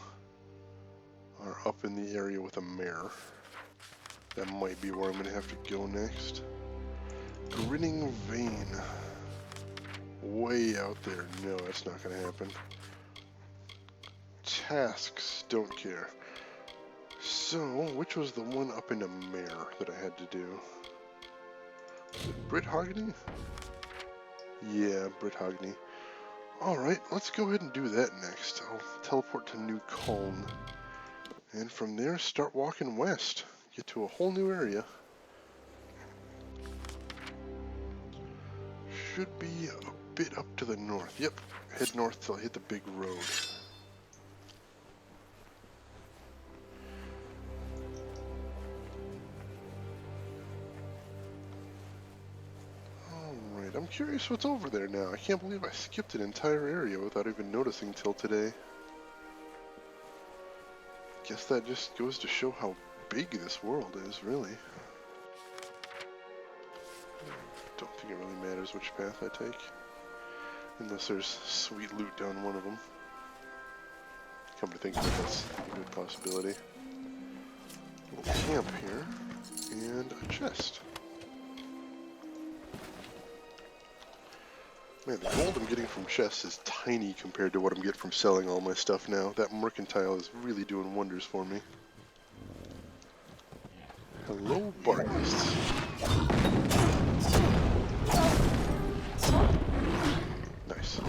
are up in the area with a mare. That might be where I'm going to have to go next. Grinning Vein. Way out there. No, that's not going to happen. Tasks, don't care. So, which was the one up in a mare that I had to do? Brithogony? Yeah, Brithogony. Alright, let's go ahead and do that next. I'll teleport to New Colne. And from there, start walking west. Get to a whole new area. Should be a bit up to the north. Yep, head north till I hit the big road. Alright, I'm curious what's over there now. I can't believe I skipped an entire area without even noticing till today. Guess that just goes to show how big this world is, really. Don't think it really matters which path I take. Unless there's sweet loot down one of them. Come to think of it, that's a good possibility. A little camp here, and a chest. Man, the gold I'm getting from chests is tiny compared to what I'm getting from selling all my stuff now. That mercantile is really doing wonders for me. Hello, Bartonists. Nice.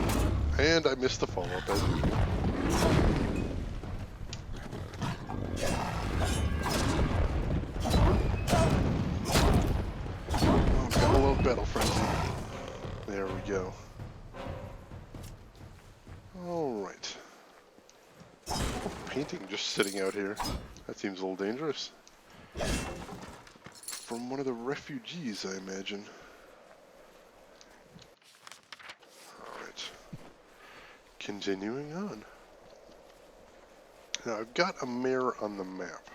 And I missed the follow-up as usual. Oh, gotta love Battle Frenzy. There we go. Alright. Painting just sitting out here. That seems a little dangerous. From one of the refugees, I imagine. Alright. Continuing on. Now, I've got a mare on the map.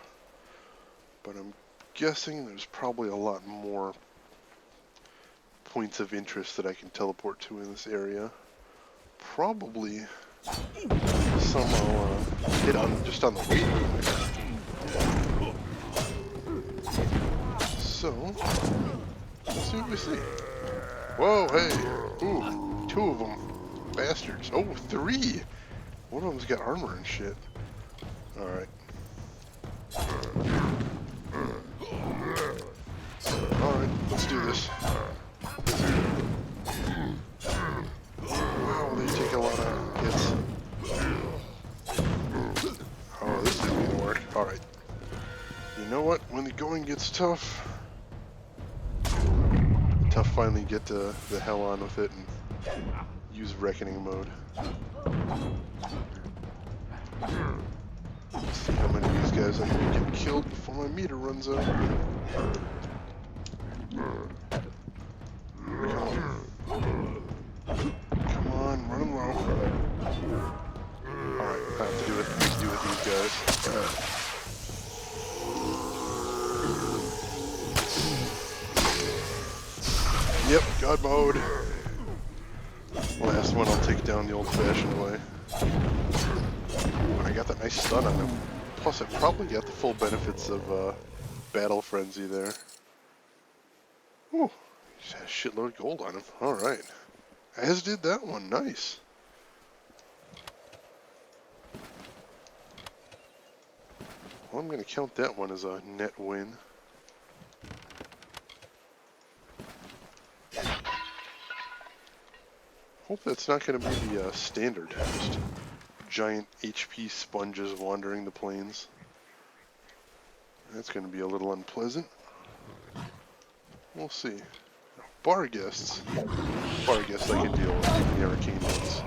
But I'm guessing there's probably a lot more points of interest that I can teleport to in this area. Probably some I'll hit on just on the way through. So, let's see what we see. Whoa, hey! Ooh, 2 of them. Bastards. Oh, 3! One of them's got armor and shit. Alright. Alright, let's do this. Wow, they take a lot of hits. Oh, this isn't gonna work. Alright. You know what? When the going gets tough, to finally get the hell on with it and use Reckoning mode. See how many of these guys I can get killed before my meter runs out. Come on, run 'em low. Alright, I have to do what I do with these guys. Yep, God mode. Last one, I'll take down the old-fashioned way. I got that nice stun on him. Plus, I probably got the full benefits of Battle Frenzy there. Ooh, he has a shitload of gold on him. Alright. As did that one. Nice. Well, I'm going to count that one as a net win. Hope that's not going to be the standard. Just giant HP sponges wandering the plains. That's going to be a little unpleasant. We'll see. Bar guests. Bar guests I can deal with, even the arcane ones.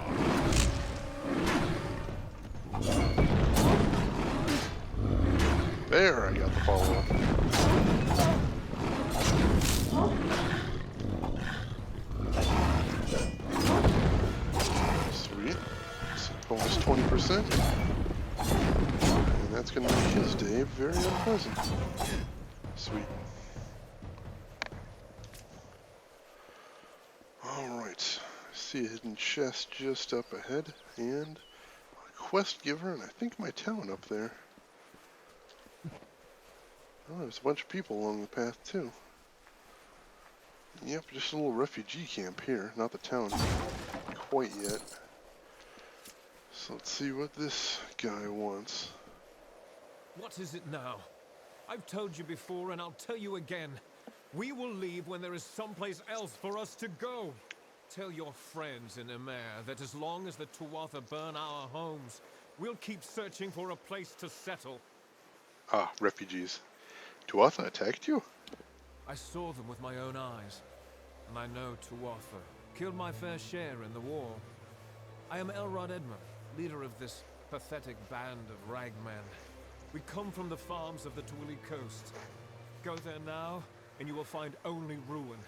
There, I got the follow-up. Sweet. Bonus 20%. And that's going to make his day very unpleasant. Sweet. Alright. I see a hidden chest just up ahead, and a quest giver, and I think my town up there. Oh, there's a bunch of people along the path, too. Yep, just a little refugee camp here, not the town quite yet. So let's see what this guy wants. What is it now? I've told you before and I'll tell you again. We will leave when there is someplace else for us to go. Tell your friends in Emer that as long as the Tuatha burn our homes, we'll keep searching for a place to settle. Ah, refugees. Tuatha attacked you? I saw them with my own eyes, and I know Tuatha killed my fair share in the war. I am Elrod Edmund, leader of this pathetic band of ragmen. We come from the farms of the Twili coast. Go there now, and you will find only ruin.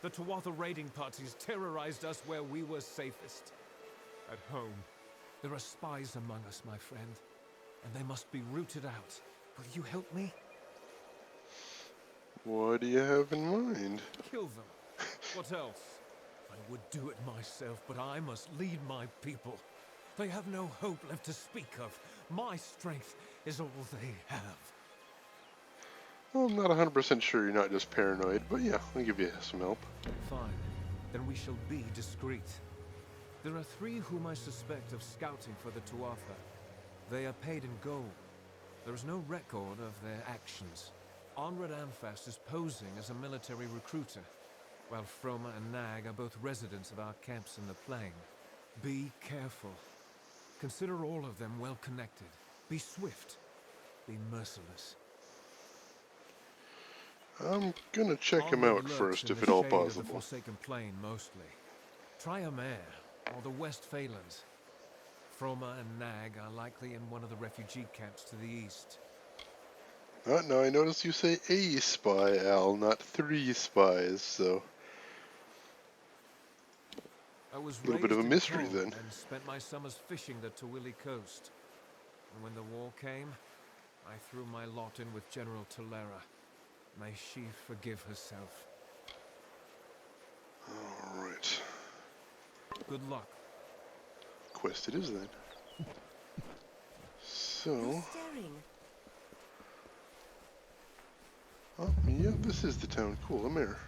The Tuatha raiding parties terrorized us where we were safest. At home, there are spies among us, my friend, and they must be rooted out. Will you help me? What do you have in mind? Kill them. What else? I would do it myself, but I must lead my people. They have no hope left to speak of. My strength is all they have. Well, I'm not 100% sure you're not just paranoid, but yeah, I'll give you some help. Fine. Then we shall be discreet. There are 3 whom I suspect of scouting for the Tuatha. They are paid in gold. There is no record of their actions. Onred Anfast is posing as a military recruiter, while Froma and Nag are both residents of our camps in the plain. Be careful. Consider all of them well connected. Be swift. Be merciless. I'm gonna check him Onred out lurks first, in if the at all shade of the possible. Forsaken Plain mostly. Try Emer, or the West Phalanx. Froma and Nag are likely in one of the refugee camps to the east. No, I noticed you say a spy, Al, not 3 spies, so... I was A little bit of a raised in mystery, Tol then. and spent my summers fishing the Twili coast. And when the war came, I threw my lot in with General Tolera. May she forgive herself. Alright. Good luck. Quest it is, then. So... Who's staring? Oh, yeah, this is the town. Cool, Emer.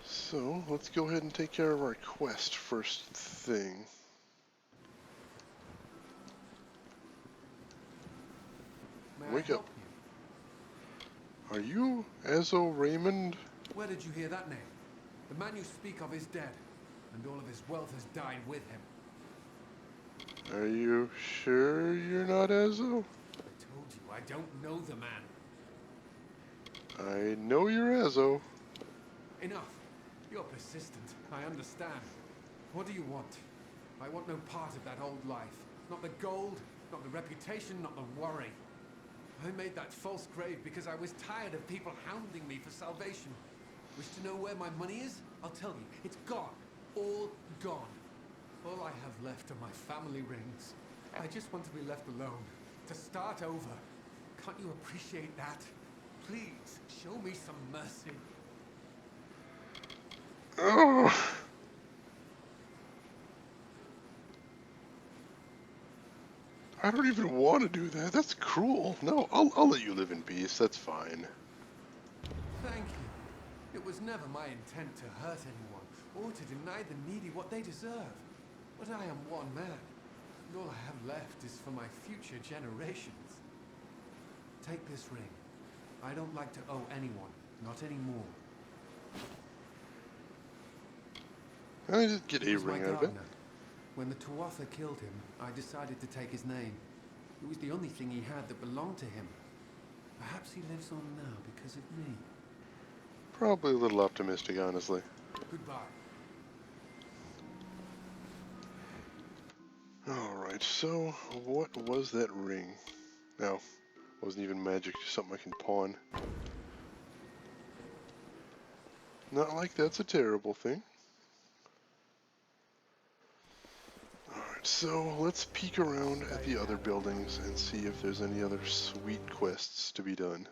So, let's go ahead and take care of our quest first thing. May Wake I up. help you? Are you Azo Raymond? Where did you hear that name? The man you speak of is dead, and all of his wealth has died with him. Are you sure you're not Azo? I told you, I don't know the man. I know you're Azo. Enough. You're persistent. I understand. What do you want? I want no part of that old life. Not the gold, not the reputation, not the worry. I made that false grave because I was tired of people hounding me for salvation. Wish to know where my money is? I'll tell you. It's gone. All gone. All I have left are my family rings. I just want to be left alone. To start over. Can't you appreciate that? Please, show me some mercy. Oh. I don't even want to do that. That's cruel. No, I'll let you live in peace. That's fine. Thank you. It was never my intent to hurt anyone, or to deny the needy what they deserve. But I am one man, and all I have left is for my future generations. Take this ring. I don't like to owe anyone, not anymore. I did get He a was my ring out of it. gardener. When the Tuatha killed him, I decided to take his name. It was the only thing he had that belonged to him. Perhaps he lives on now because of me. Probably a little optimistic, honestly. Goodbye. Alright, so what was that ring? No, wasn't even magic, just something I can pawn. Not like that's a terrible thing. Alright, so let's peek around at the other buildings and see if there's any other sweet quests to be done.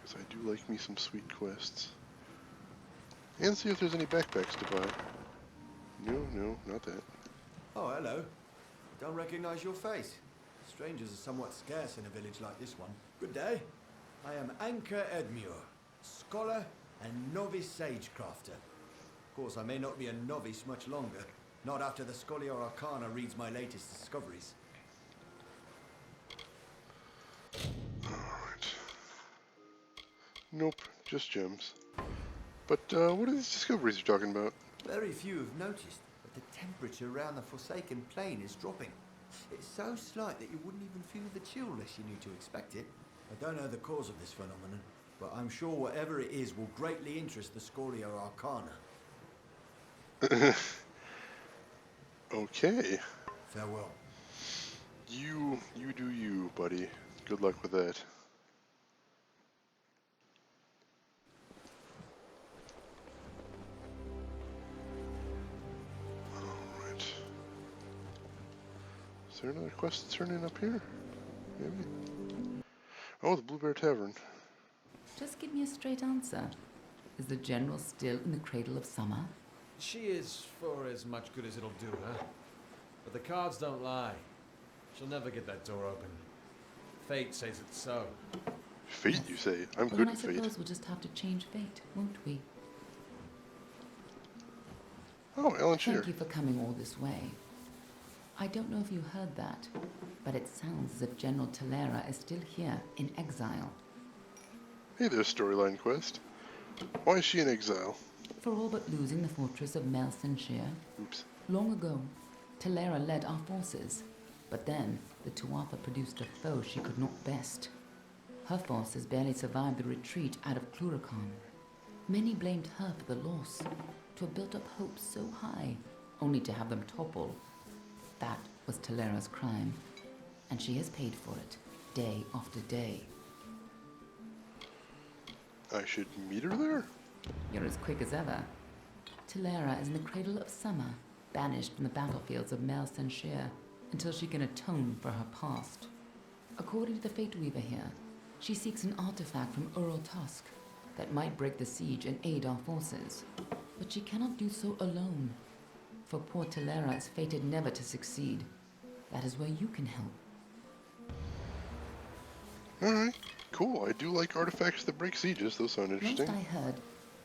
Because I do like me some sweet quests. And see if there's any backpacks to buy. No, not that. Oh, hello. Don't recognize your face. Strangers are somewhat scarce in a village like this one. Good day. I am Anchor Edmure, scholar and novice sagecrafter. Of course, I may not be a novice much longer. Not after the Scholia Arcana reads my latest discoveries. Alright. Nope, just gems. But what are these discoveries you're talking about? Very few have noticed, but the temperature around the Forsaken Plain is dropping. It's so slight that you wouldn't even feel the chill unless you knew to expect it. I don't know the cause of this phenomenon, but I'm sure whatever it is will greatly interest the Scholia Arcana. Okay. Farewell. You do you, buddy. Good luck with that. Alright. Is there another quest turning up here? Maybe. Oh, the Blue Bear Tavern. Just give me a straight answer. Is the General still in the cradle of summer? She is for as much good as it'll do her. But the cards don't lie. She'll never get that door open. Fate says it's so. Fate, you say? I'm Well, good then I at fate. suppose we'll just have to change fate, won't we? Oh, Alan Shear. Thank you for coming all this way. I don't know if you heard that, but it sounds as if General Talera is still here in exile. Hey there, storyline quest. Why is she in exile? For all but losing the fortress of Melsenshire. Oops. Long ago, Talera led our forces, but then the Tuatha produced a foe she could not best. Her forces barely survived the retreat out of Cluracan. Many blamed her for the loss, to have built up hopes so high, only to have them topple. That was Talera's crime, and she has paid for it, day after day. I should meet her there? You're as quick as ever. Talera is in the cradle of summer, banished from the battlefields of Melsenshire, until she can atone for her past. According to the Fate Weaver here, she seeks an artifact from Ural Tusk that might break the siege and aid our forces. But she cannot do so alone, for poor Talera is fated never to succeed. That is where you can help. Alright, cool. I do like artifacts that break sieges. Those sound interesting. Last I heard,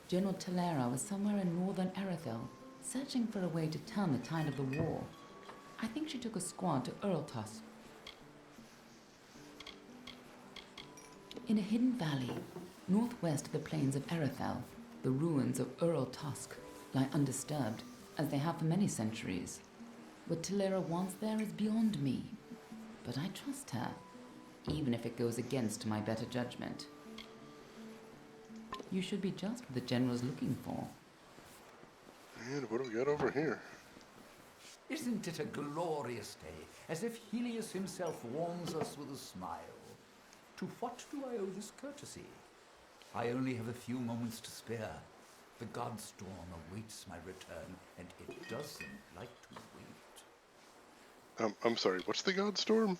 General Talera was somewhere in northern Arethel, searching for a way to turn the tide of the war. I think she took a squad to Uraltus. In a hidden valley, northwest of the plains of Arethel, the ruins of Uraltusk lie undisturbed, as they have for many centuries. What Talera wants there is beyond me, but I trust her, even if it goes against my better judgment. You should be just what the General's looking for. And what do we got over here? Isn't it a glorious day, as if Helios himself warms us with a smile? To what do I owe this courtesy? I only have a few moments to spare. The god storm awaits my return, and it doesn't like to wait. I'm sorry, what's the God Storm?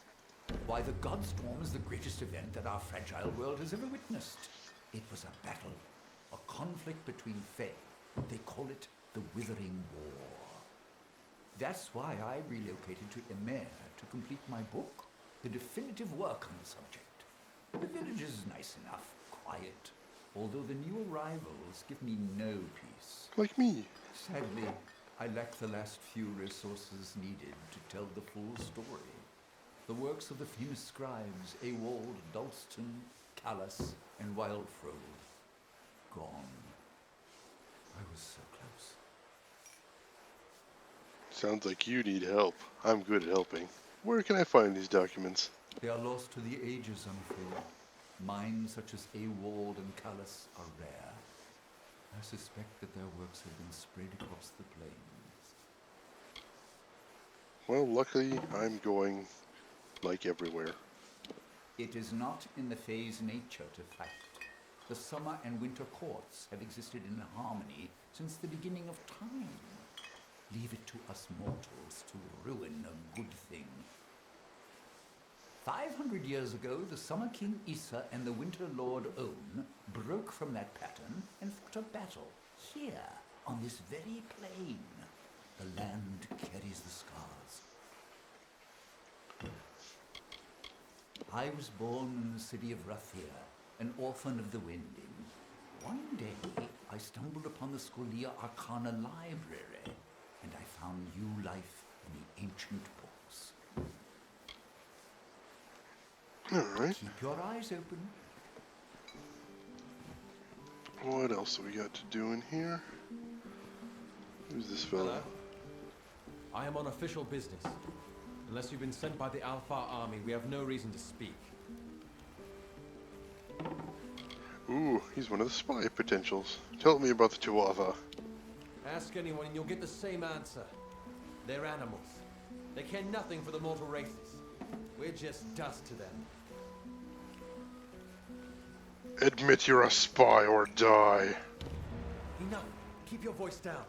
Why, the god storm is the greatest event that our fragile world has ever witnessed. It was a battle, a conflict between Fae. They call it the Withering War. That's why I relocated to Emir to complete my book, the definitive work on the subject. The village is nice enough, quiet, although the new arrivals give me no peace. Like me. Sadly, I lack the last few resources needed to tell the full story. The works of the famous scribes Ewald, Dalston, Callus, and Wildfro. Gone. I was so close. Sounds like you need help. I'm good at helping. Where can I find these documents? They are lost to the ages, I'm afraid. Minds such as Ewald and Callus are rare. I suspect that their works have been spread across the plains. Well, luckily, I'm going, like, everywhere. It is not in the Fae's nature to fight. The summer and winter courts have existed in harmony since the beginning of time. Leave it to us mortals to ruin a good thing. 500 years ago, the Summer King Issa and the Winter Lord On broke from that pattern and fought a battle here, on this very plain. The land carries the scars. I was born in the city of Rathir, an orphan of the Winding. One day, I stumbled upon the Scholia Arcana library, and I found new life in the ancient books. Alright. Keep your eyes open. What else do we got to do in here? Who's this fellow? Hello. I am on official business. Unless you've been sent by the Alpha army, we have no reason to speak. Ooh, he's one of the spy potentials. Tell me about the Tuatha. Ask anyone and you'll get the same answer. They're animals. They care nothing for the mortal races. We're just dust to them. Admit you're a spy or die. Enough! Keep your voice down.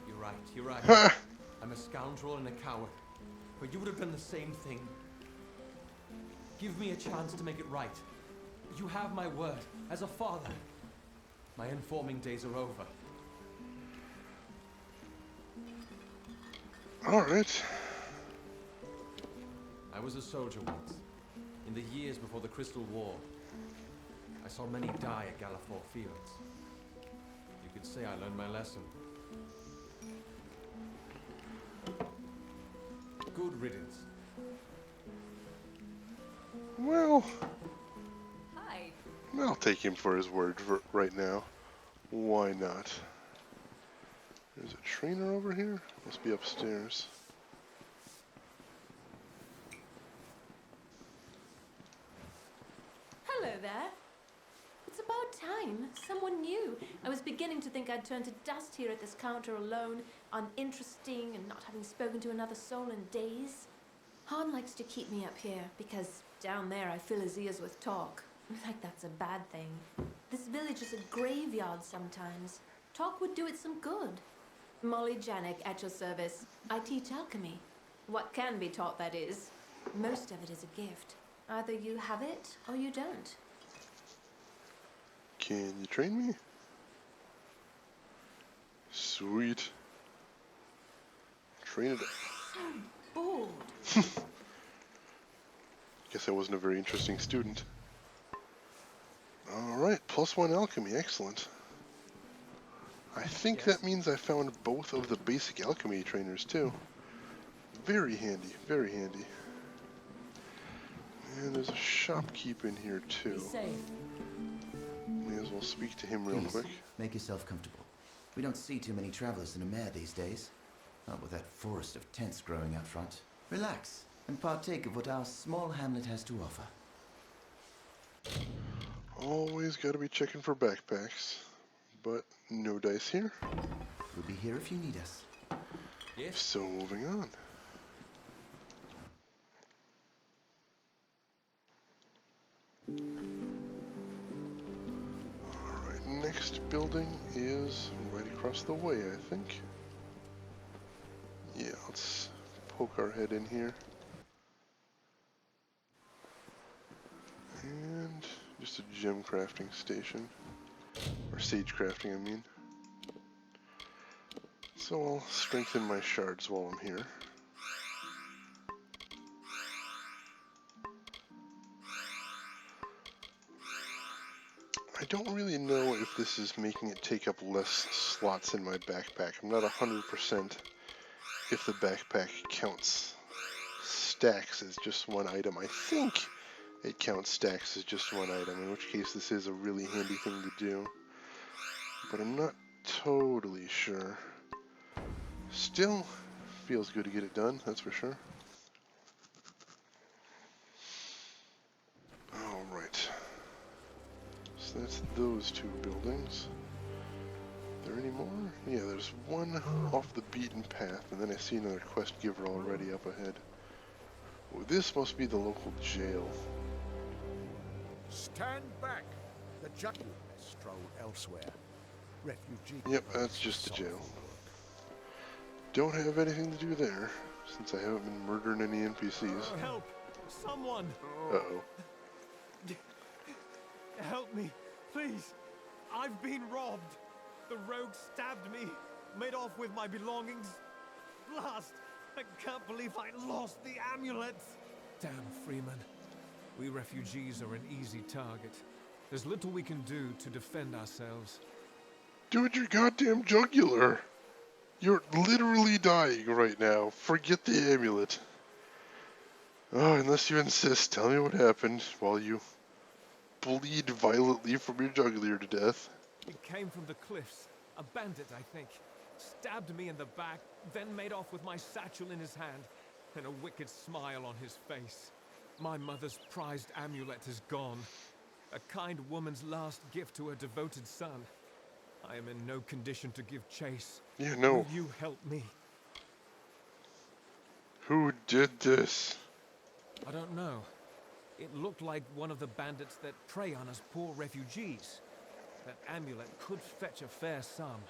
You're right. Ha! I'm a scoundrel and a coward. But you would have done the same thing. Give me a chance to make it right. You have my word as a father. My informing days are over. Alright. I was a soldier once, in the years before the Crystal War. I saw many die at Gallifore Fields. You could say I learned my lesson. Good riddance. Well, Hi. I'll take him for his word right now. Why not? There's a trainer over here? Must be upstairs. Hello there. It's about time. Someone new. I was beginning to think I'd turned to dust here at this counter alone, uninteresting and not having spoken to another soul in days. Han likes to keep me up here because down there I fill his ears with talk. Like that's a bad thing. This village is a graveyard sometimes. Talk would do it some good. Molly Janik at your service. I teach alchemy. What can be taught, that is. Most of it is a gift. Either you have it or you don't. Can you train me? Sweet. Train it up. Bored. Guess I wasn't a very interesting student. Alright, +1 alchemy, excellent. I think that means I found both of the basic alchemy trainers too. Very handy, very handy. And there's a shopkeep in here too. Be safe. May as well speak to him real Please, quick. make yourself comfortable. We don't see too many travelers in a mare these days. Not with that forest of tents growing out front. Relax and partake of what our small hamlet has to offer. Always gotta be checking for backpacks, but no dice here. We'll be here if you need us. Yes? So moving on. Alright, next building is right across the way, I think. Yeah, let's poke our head in here. And just a gem crafting station. Or sage crafting, I mean. So I'll strengthen my shards while I'm here. I don't really know if this is making it take up less slots in my backpack. I'm not 100% if the backpack counts stacks as just one item. I think it counts stacks as just one item, in which case this is a really handy thing to do. But I'm not totally sure. Still, feels good to get it done, that's for sure. Alright. So that's those two buildings. Are there any more? Yeah, there's one off the beaten path, and then I see another quest giver already up ahead. Oh, this must be the local jail. Stand back! The judge may stroll elsewhere. Refugee. Yep, that's just the jail. Don't have anything to do there, since I haven't been murdering any NPCs. Help! Someone! Uh-oh. Help me, please! I've been robbed! The rogue stabbed me, made off with my belongings. Blast! I can't believe I lost the amulet! Damn, Freeman. We refugees are an easy target. There's little we can do to defend ourselves. Dude, your goddamn jugular! You're literally dying right now. Forget the amulet. Oh, unless you insist, tell me what happened while you bleed violently from your jugular to death. It came from the cliffs. A bandit, I think. Stabbed me in the back, then made off with my satchel in his hand, and a wicked smile on his face. My mother's prized amulet is gone. A kind woman's last gift to her devoted son. I am in no condition to give chase. Yeah, no. Will you help me? Who did this? I don't know. It looked like one of the bandits that prey on us poor refugees. That amulet could fetch a fair sum.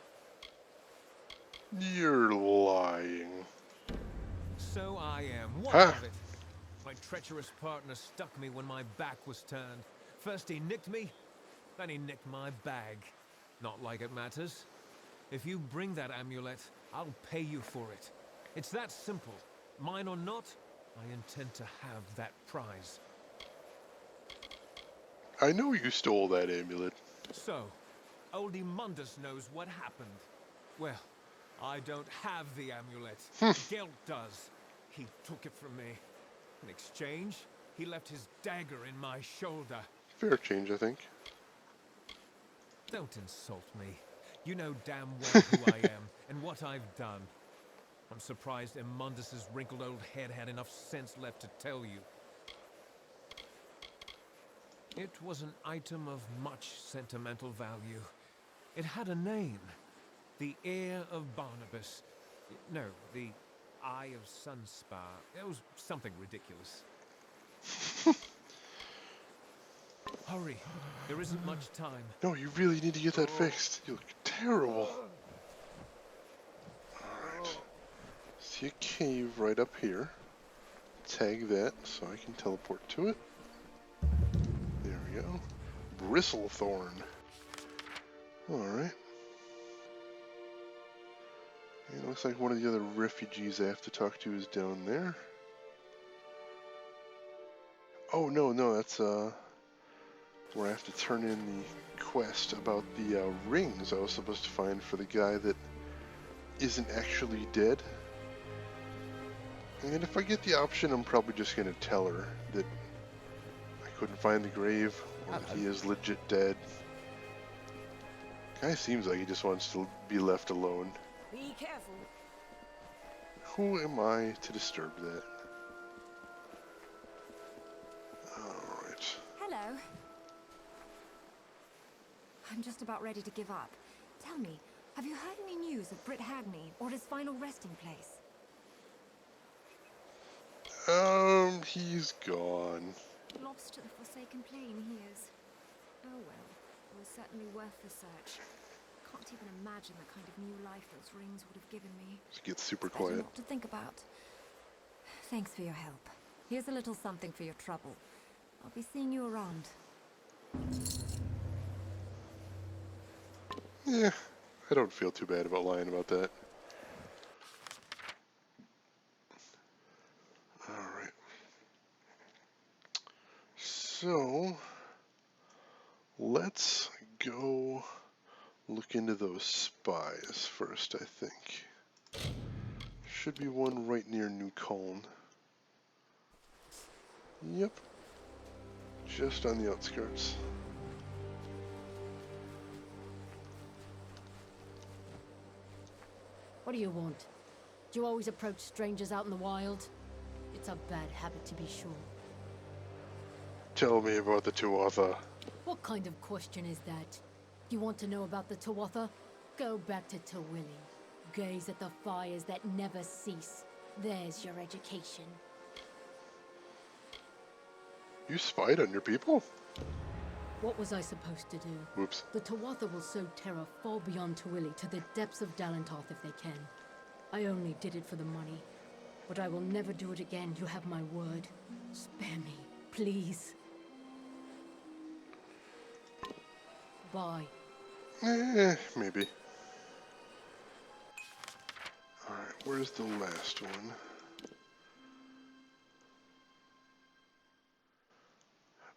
You're lying. So I am. What Huh? of it? My treacherous partner stuck me when my back was turned. First he nicked me, then he nicked my bag. Not like it matters. If you bring that amulet, I'll pay you for it. It's that simple. Mine or not, I intend to have that prize. I know you stole that amulet. So, Oldie Mundus knows what happened. Well, I don't have the amulet. Gelt does. He took it from me. In exchange, he left his dagger in my shoulder. Fair change, I think. Don't insult me. You know damn well who I am and what I've done. I'm surprised Immundus's wrinkled old head had enough sense left to tell you. It was an item of much sentimental value. It had a name. The Heir of Barnabas. No, the Eye of Sunspar. It was something ridiculous. Hurry. There isn't much time. No, you really need to get that fixed. You look terrible. Alright. See a cave right up here. Tag that so I can teleport to it. There we go. Bristlethorn. Alright. It looks like one of the other refugees I have to talk to is down there. Oh, no, that's, where I have to turn in the quest about the rings I was supposed to find for the guy that isn't actually dead. And if I get the option, I'm probably just going to tell her that I couldn't find the grave, or that he is legit dead. Guy seems like he just wants to be left alone. Be careful. Who am I to disturb that? Alright. Hello. I'm just about ready to give up. Tell me, have you heard any news of Britt Hagney or his final resting place? He's gone. Lost to the Forsaken Plain, he is. Oh well, it was certainly worth the search. Can't even imagine the kind of new life those rings would have given me. It gets super It's better quiet. not to think about. Thanks for your help. Here's a little something for your trouble. I'll be seeing you around. Yeah, I don't feel too bad about lying about that. Alright. So, let's go look into those spies first, I think. Should be one right near New Colne. Yep. Just on the outskirts. What do you want? Do you always approach strangers out in the wild? It's a bad habit, to be sure. Tell me about the Tuatha. What kind of question is that? You want to know about the Tuatha? Go back to Tawili. Gaze at the fires that never cease. There's your education. You spied on your people? What was I supposed to do? Whoops. The Tuatha will sow terror far beyond Tawili to the depths of Dalentarth if they can. I only did it for the money. But I will never do it again, you have my word. Spare me, please. Bye. Maybe. Alright, where's the last one?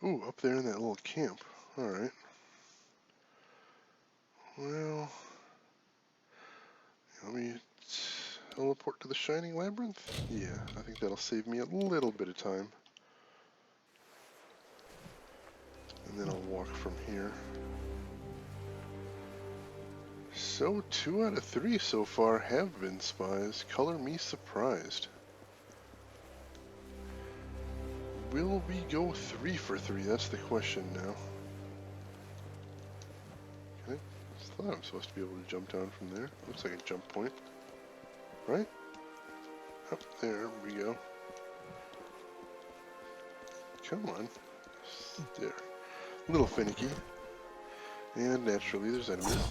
Ooh, up there in that little camp. Alright. Well, let me teleport to the Shining Labyrinth? Yeah, I think that'll save me a little bit of time. And then I'll walk from here. So, 2 out of 3 so far have been spies. Color me surprised. Will we go 3 for 3? That's the question now. Okay, I thought I'm supposed to be able to jump down from there. Looks like a jump point. Right? Up there we go. Come on. There. A little finicky. And naturally there's enemies.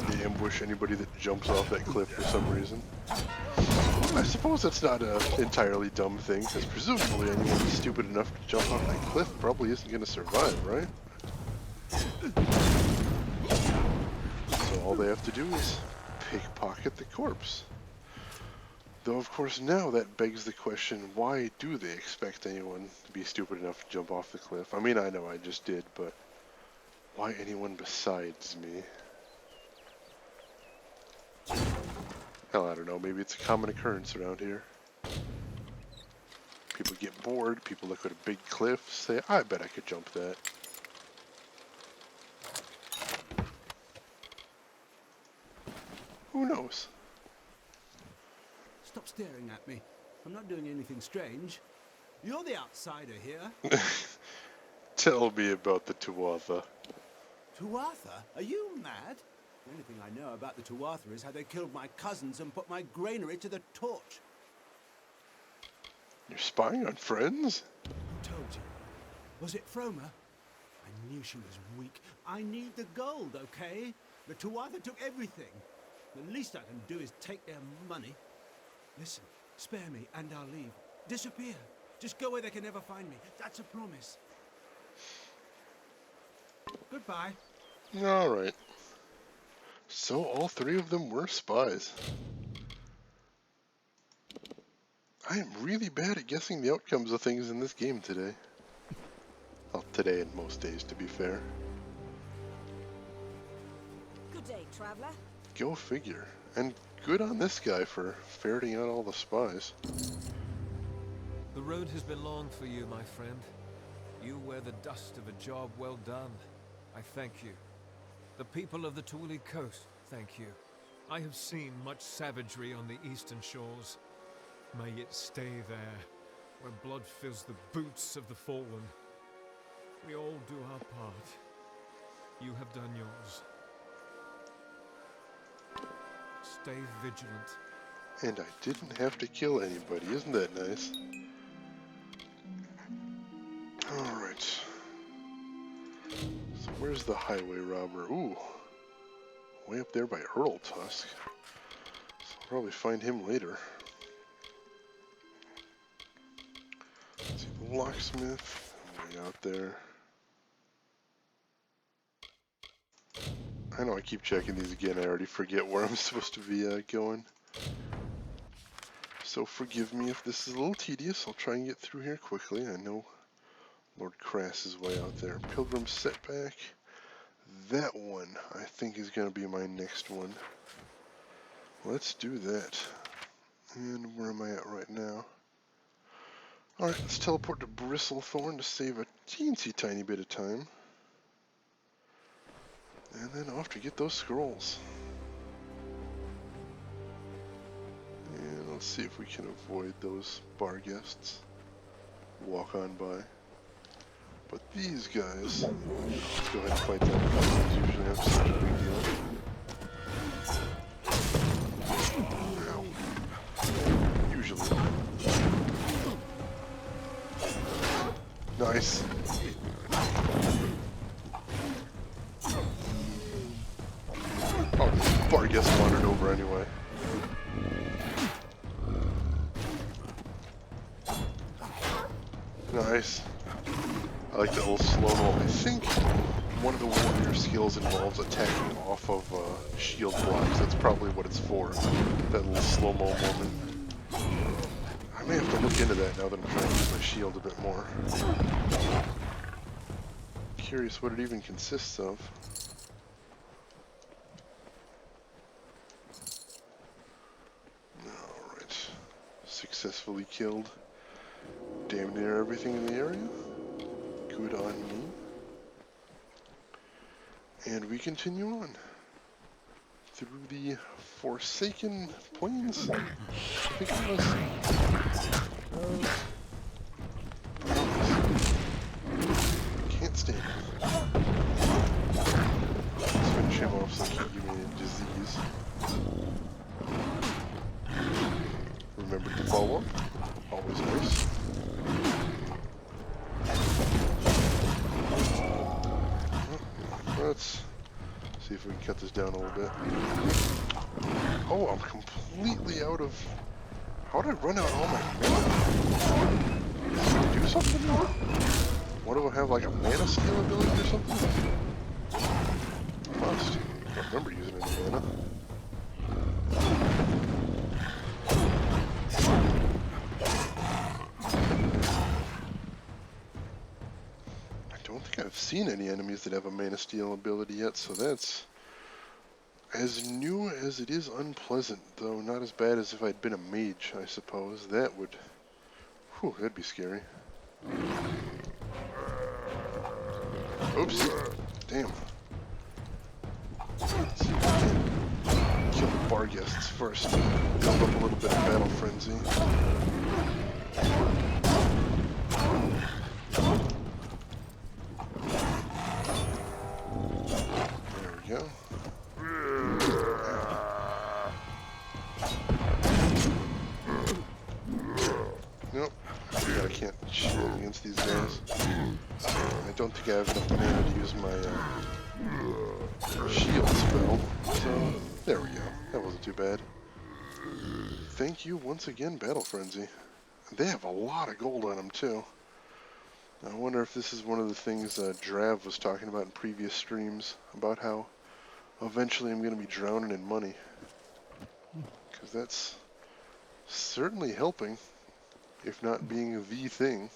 We ambush anybody that jumps off that cliff for some reason. I suppose that's not an entirely dumb thing, because presumably anyone stupid enough to jump off that cliff probably isn't going to survive, right? So all they have to do is pickpocket the corpse. Though of course now that begs the question, why do they expect anyone to be stupid enough to jump off the cliff? I mean, I know I just did, but why anyone besides me? Hell, I don't know, maybe it's a common occurrence around here. People get bored, people look at a big cliff, say, I bet I could jump that. Who knows? Stop staring at me. I'm not doing anything strange. You're the outsider here. Tell me about the Tuatha. Tuatha? Are you mad? The only thing I know about the Tuatha is how they killed my cousins and put my granary to the torch. You're spying on friends? Who told you? Was it Froma? I knew she was weak. I need the gold, okay? The Tuatha took everything. The least I can do is take their money. Listen, spare me and I'll leave. Disappear. Just go where they can never find me. That's a promise. Goodbye. Alright. So all 3 of them were spies. I am really bad at guessing the outcomes of things in this game today. Well, today and most days, to be fair. Good day, traveler. Go figure. And good on this guy for ferreting out all the spies. The road has been long for you, my friend. You wear the dust of a job well done. I thank you. The people of the Tawili coast, thank you. I have seen much savagery on the eastern shores. May it stay there, where blood fills the boots of the fallen. We all do our part. You have done yours. Stay vigilant. And I didn't have to kill anybody. Isn't that nice? Alright. So where's the highway robber? Ooh. Way up there by Earl Tusk. So I'll probably find him later. Let's see, the locksmith. Way out there. I know I keep checking these again. I already forget where I'm supposed to be going. So forgive me if this is a little tedious. I'll try and get through here quickly. I know Lord Crass is way out there. Pilgrim Setback. That one, I think, is going to be my next one. Let's do that. And where am I at right now? Alright, let's teleport to Bristlethorn to save a teensy tiny bit of time. And then off to get those scrolls. And let's see if we can avoid those bar guests. Walk on by. But these guys, let's go ahead and fight them. These usually have such a big deal. Ow. Usually. Nice. Oh, this bar guest wandered over anyway. Nice. I like the little slow-mo. I think one of the warrior skills involves attacking off of shield blocks. That's probably what it's for. That little slow-mo moment. I may have to look into that now that I'm trying to use my shield a bit more. Curious what it even consists of. Alright. Successfully killed damn near everything in the area. Good on me. And we continue on through the Forsaken Plains. I think it was. Can't stand it. Let's finish him off so he can give me a disease. Remember to follow up. Always nice. Let's see if we can cut this down a little bit. Oh, I'm completely out of... How did I run out all my mana? Did I do something now? What do I have, like a mana steal ability or something? Must. I don't remember using any mana. I don't think I've seen any enemies that have a mana steal ability yet, so that's as new as it is unpleasant, though not as bad as if I'd been a mage, I suppose. That would... Whew, that'd be scary. Oops. Damn. Let's see if I can kill the bar guests first. Build up a little bit of battle frenzy. There we go. Nope. I can't shield against these guys. I don't think I have enough mana to use my shield spell. So, there we go. That wasn't too bad. Thank you once again, Battle Frenzy. They have a lot of gold on them, too. I wonder if this is one of the things Drav was talking about in previous streams, about how eventually I'm going to be drowning in money. Because that's certainly helping, if not being the thing.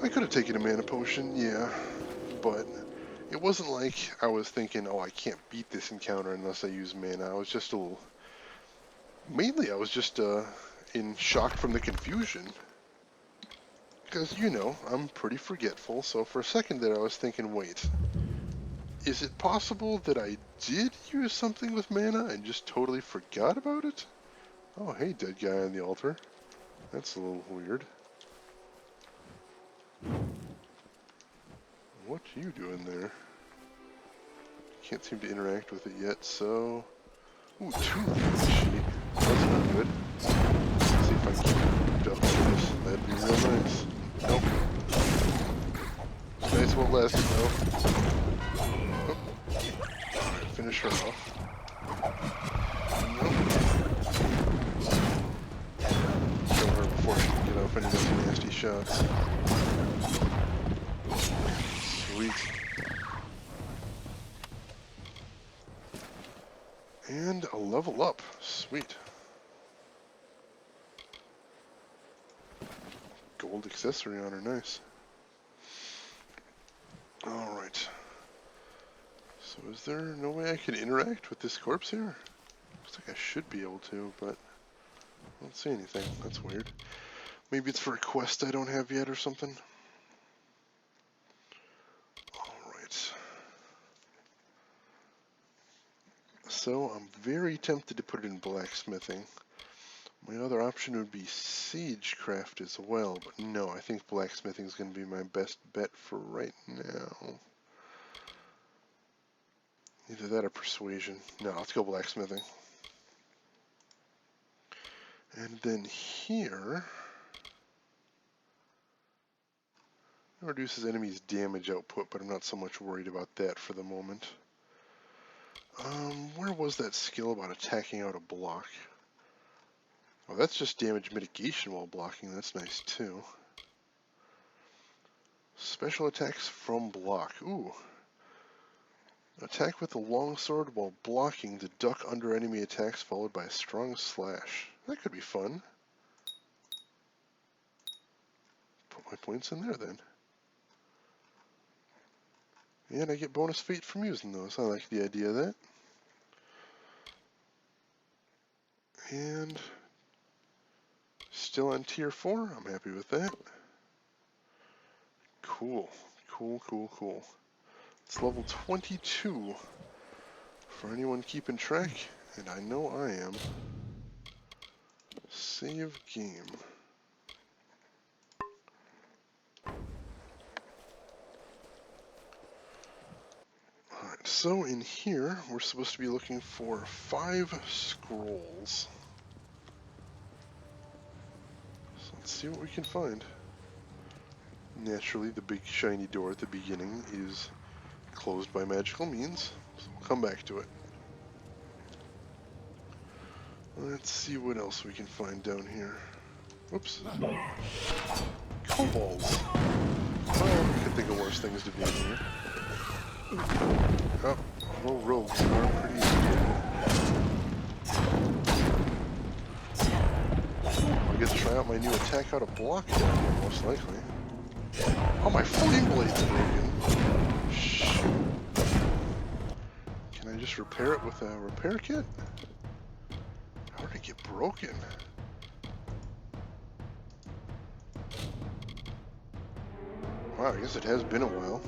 I could have taken a mana potion, yeah, but it wasn't like I was thinking, oh, I can't beat this encounter unless I use mana. I was just a little... Mainly, I was just in shock from the confusion. Because, you know, I'm pretty forgetful, so for a second there I was thinking, wait, is it possible that I did use something with mana and just totally forgot about it? Oh, hey, dead guy on the altar. That's a little weird. what are you doing there? Can't seem to interact with it yet, so... Ooh, 2 leads sheet. That's not good. Let's see if I can keep it up to this. That'd be real nice. Nope. Nice won't last though. Oh. Alright, finish her off. Kill her before she can get off any of those nasty shots. Sweet. And a level up. Sweet. Gold accessory on her. Nice. Alright. So is there no way I can interact with this corpse here? Looks like I should be able to, but I don't see anything. That's weird. Maybe it's for a quest I don't have yet or something. Alright. So I'm very tempted to put it in blacksmithing. My other option would be sagecraft as well, but no, I think blacksmithing is going to be my best bet for right now. Either that or persuasion. No, let's go blacksmithing. And then here... it reduces enemies' damage output, but I'm not so much worried about that for the moment. Where was that skill about attacking out a block? Oh, that's just damage mitigation while blocking. That's nice too. Special attacks from block. Ooh. Attack with a longsword while blocking to duck under enemy attacks followed by a strong slash. That could be fun. Put my points in there then. And I get bonus feat from using those. I like the idea of that. And still on tier 4. I'm happy with that. Cool. Cool, cool, cool. It's level 22 for anyone keeping track, and I know I am. Save game. Alright, so in here, we're supposed to be looking for 5 scrolls. So let's see what we can find. Naturally, the big shiny door at the beginning is closed by magical means, so we'll come back to it. Let's see what else we can find down here. Whoops. Kobolds. Well, I could think of worse things to be in here. Oh, well, rogues are pretty easy. I get to try out my new attack out of block down here, most likely. Oh, my flame blade's broken. Shh. Can I just repair it with a repair kit? How did it get broken? Wow, I guess it has been a while.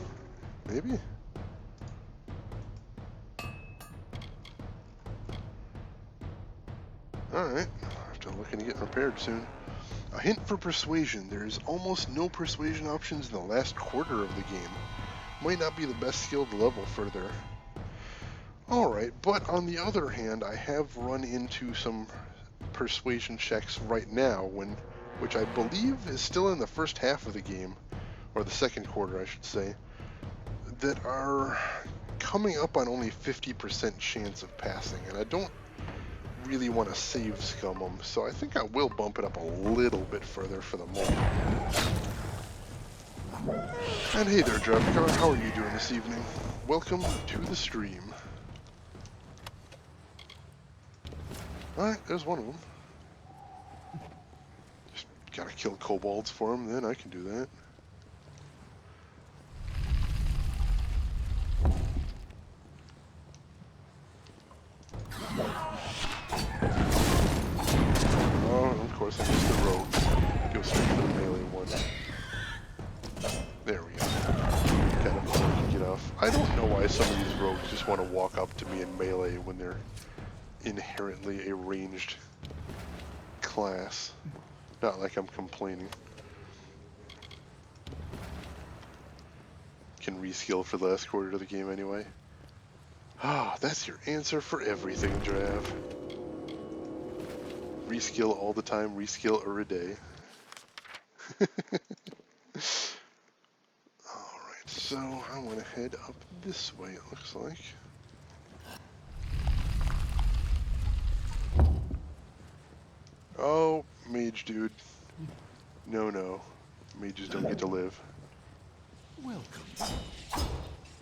Maybe? Alright, I'll have to look into getting repaired soon. A hint for persuasion. There is almost no persuasion options in the last quarter of the game. Might not be the best skill to level further. Alright, but on the other hand, I have run into some persuasion checks right now, which I believe is still in the first half of the game, or the second quarter I should say, that are coming up on only 50% chance of passing, and I don't really want to save scum them, so I think I will bump it up a little bit further for the moment. And hey there, Dravicar, how are you doing this evening? Welcome to the stream. Alright, there's one of them. Just gotta kill kobolds for him, then I can do that. Oh, and of course I missed the rogue. Go straight to the melee one. There we go. Kind of before I can get off. I don't know why some of these rogues just want to walk up to me in melee when they're inherently a ranged class. Not like I'm complaining. can reskill for the last quarter of the game anyway. Ah, that's your answer for everything, Drav. Reskill all the time, reskill a day. Alright, so I want to head up this way, it looks like. Oh, mage dude. No. Mages don't get to live. Welcome.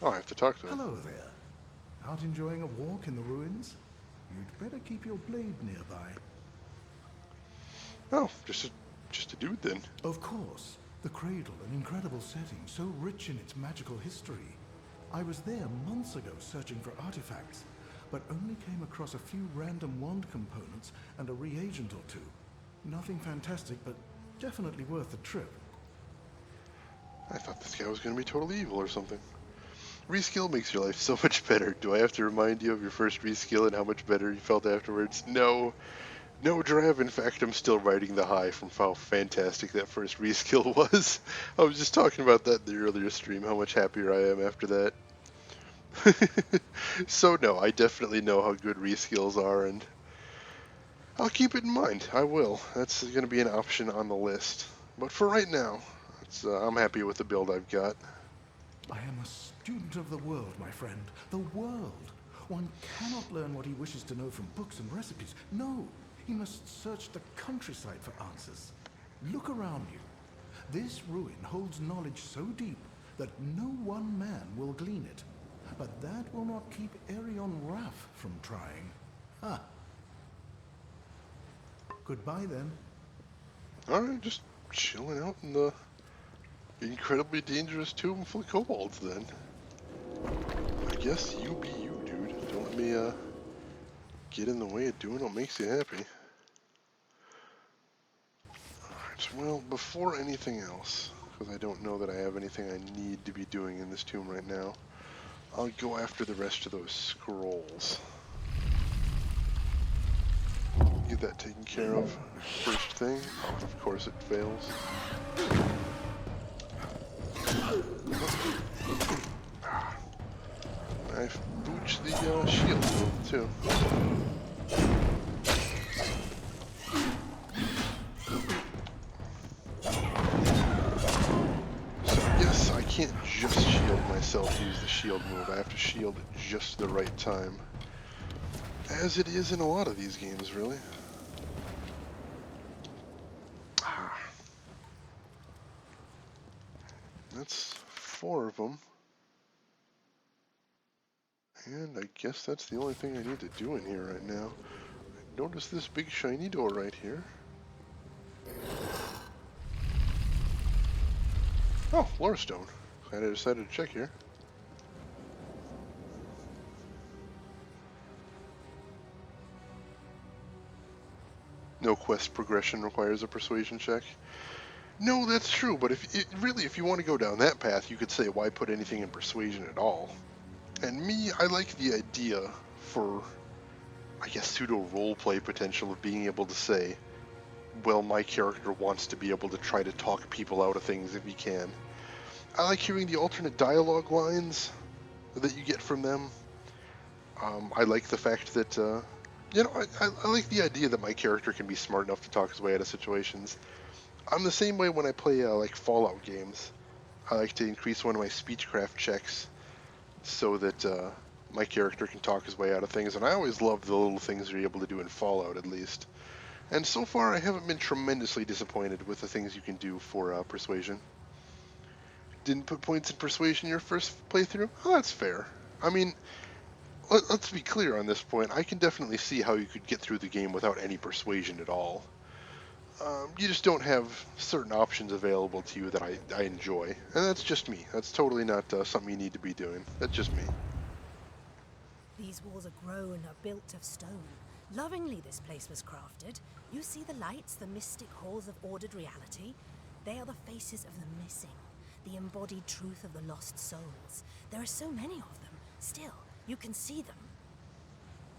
Oh, I have to talk to him. Hello there. Out enjoying a walk in the ruins? You'd better keep your blade nearby. Oh, just a dude then. Of course. The Cradle, an incredible setting, so rich in its magical history. I was there months ago searching for artifacts, but only came across a few random wand components and a reagent or two. Nothing fantastic, but definitely worth the trip. I thought this guy was going to be totally evil or something. Reskill makes your life so much better. Do I have to remind you of your first reskill and how much better you felt afterwards? No, Drav. In fact, I'm still riding the high from how fantastic that first reskill was. I was just talking about that in the earlier stream, how much happier I am after that. So no, I definitely know how good reskills are, and I'll keep it in mind. I will. That's going to be an option on the list. But for right now, I'm happy with the build I've got. I am a student of the world, my friend. The world. One cannot learn what he wishes to know from books and recipes. No, he must search the countryside for answers. Look around you. This ruin holds knowledge so deep that no one man will glean it. But that will not keep Arion Raff from trying. Ah. Goodbye then. Alright, just chilling out in the incredibly dangerous tomb full of kobolds then. I guess you be you, dude. Don't let me get in the way of doing what makes you happy. Alright, well, before anything else, because I don't know that I have anything I need to be doing in this tomb right now, I'll go after the rest of those scrolls. Get that taken care of first thing. Oh, of course it fails. I booched the shield move too. So yes, I can't just shield myself, use the shield move. I have to shield at just the right time. As it is in a lot of these games, really. That's 4 of them. And I guess that's the only thing I need to do in here right now. Notice this big shiny door right here. Oh, Lorestone. Glad I decided to check here. No quest progression requires a persuasion check. No, that's true, but if you want to go down that path, you could say, why put anything in persuasion at all? And me, I like the idea for, I guess, pseudo roleplay potential of being able to say, well, my character wants to be able to try to talk people out of things if he can. I like hearing the alternate dialogue lines that you get from them. I like the fact that, I like the idea that my character can be smart enough to talk his way out of situations. I'm the same way when I play, like, Fallout games. I like to increase one of my speechcraft checks so that my character can talk his way out of things, and I always love the little things you're able to do in Fallout, at least. And so far, I haven't been tremendously disappointed with the things you can do for persuasion. Didn't put points in persuasion your first playthrough? Oh, that's fair. I mean, let's be clear on this point. I can definitely see how you could get through the game without any persuasion at all. You just don't have certain options available to you that I enjoy. And that's just me. That's totally not something you need to be doing. That's just me. These walls are grown, are built of stone. Lovingly this place was crafted. You see the lights, the mystic halls of ordered reality? They are the faces of the missing, the embodied truth of the lost souls. There are so many of them. Still, you can see them.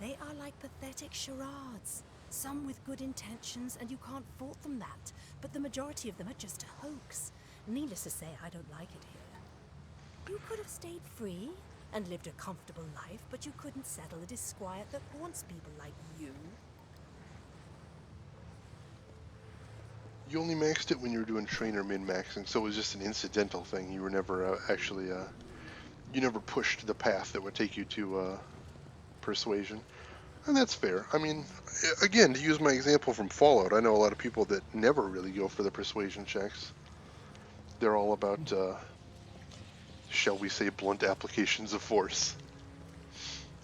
They are like pathetic charades. Some with good intentions, and you can't fault them that. But the majority of them are just a hoax. Needless to say, I don't like it You could have stayed free and lived a comfortable life, but you couldn't settle the disquiet that haunts people like you. You only maxed it when you were doing trainer min-maxing, so it was just an incidental thing. You were never actually, you never pushed the path that would take you to persuasion. And that's fair. I mean, again, to use my example from Fallout, I know a lot of people that never really go for the persuasion checks. They're all about, shall we say, blunt applications of force.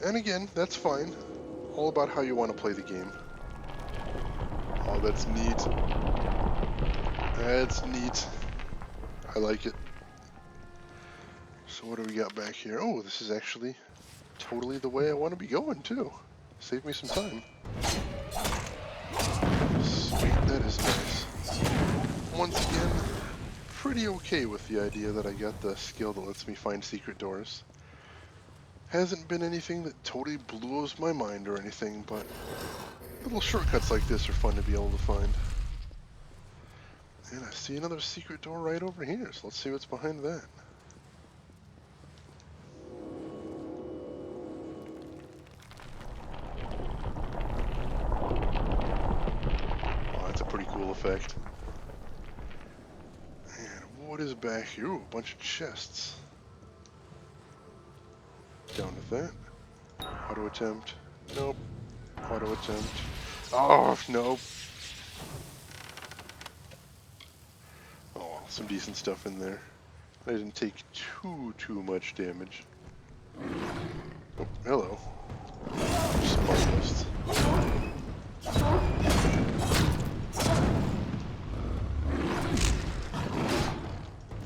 And again, that's fine. All about how you want to play the game. Oh, that's neat. That's neat. I like it. So what do we got back here? Oh, this is actually totally the way I want to be going, too. Save me some time. Sweet, that is nice. Once again, pretty okay with the idea that I got the skill that lets me find secret doors. Hasn't been anything that totally blows my mind or anything, but little shortcuts like this are fun to be able to find. And I see another secret door right over here, so let's see what's behind that. Oh, that's a pretty cool effect. And what is back here? Ooh, a bunch of chests. Down with that. Auto attempt. Nope. Auto attempt. Oh, nope. Oh, some decent stuff in there. I didn't take too much damage. Oh, hello. Smartlist.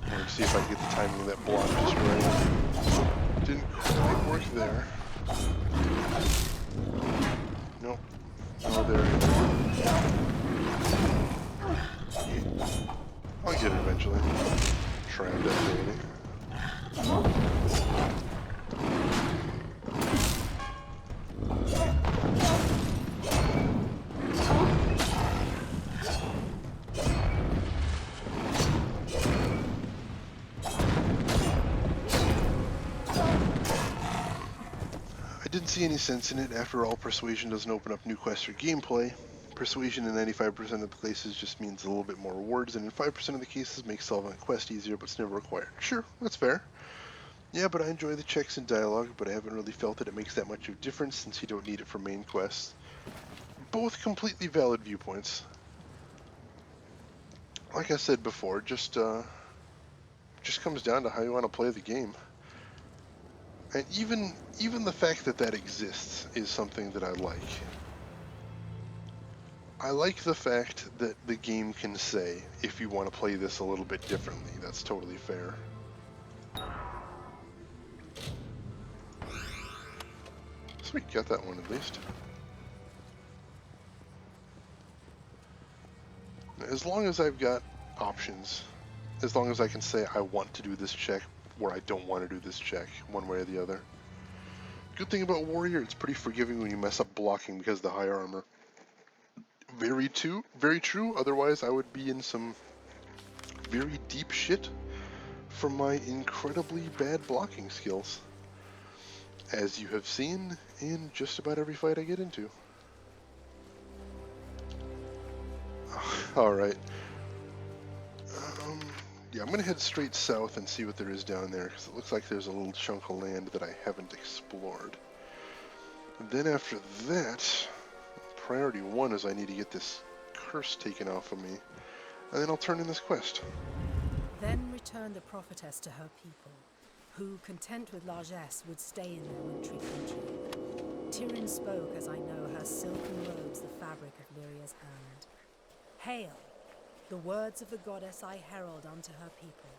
Let's see if I can get the timing of that block just right. Didn't quite work there. Nope. Oh, there it is. I'll get it eventually. Trap activity. I didn't see any sense in it. After all, persuasion doesn't open up new quests or gameplay. Persuasion in 95% of the places just means a little bit more rewards, and in 5% of the cases makes solving a quest easier, but it's never required. Sure, that's fair. Yeah, but I enjoy the checks and dialogue, but I haven't really felt that it makes that much of a difference since you don't need it for main quests. Both completely valid viewpoints. Like I said before, just comes down to how you want to play the game. And even the fact that that exists is something that I like. I like the fact that the game can say, if you want to play this a little bit differently, that's totally fair. Sweet, got that one at least. As long as I've got options, as long as I can say I want to do this check or I don't want to do this check, one way or the other. Good thing about Warrior, it's pretty forgiving when you mess up blocking because of the high armor. Very true, otherwise I would be in some very deep shit from my incredibly bad blocking skills, as you have seen in just about every fight I get into. Alright. Yeah, I'm going to head straight south and see what there is down there, because it looks like there's a little chunk of land that I haven't explored. And then after that, priority one is I need to get this curse taken off of me, and then I'll turn in this quest. Then returned the prophetess to her people, who, content with largesse, would stay in their wintry country. Tyrion spoke, as I know, her silken robes the fabric of Lyria's hand. Hail! The words of the goddess I herald unto her people,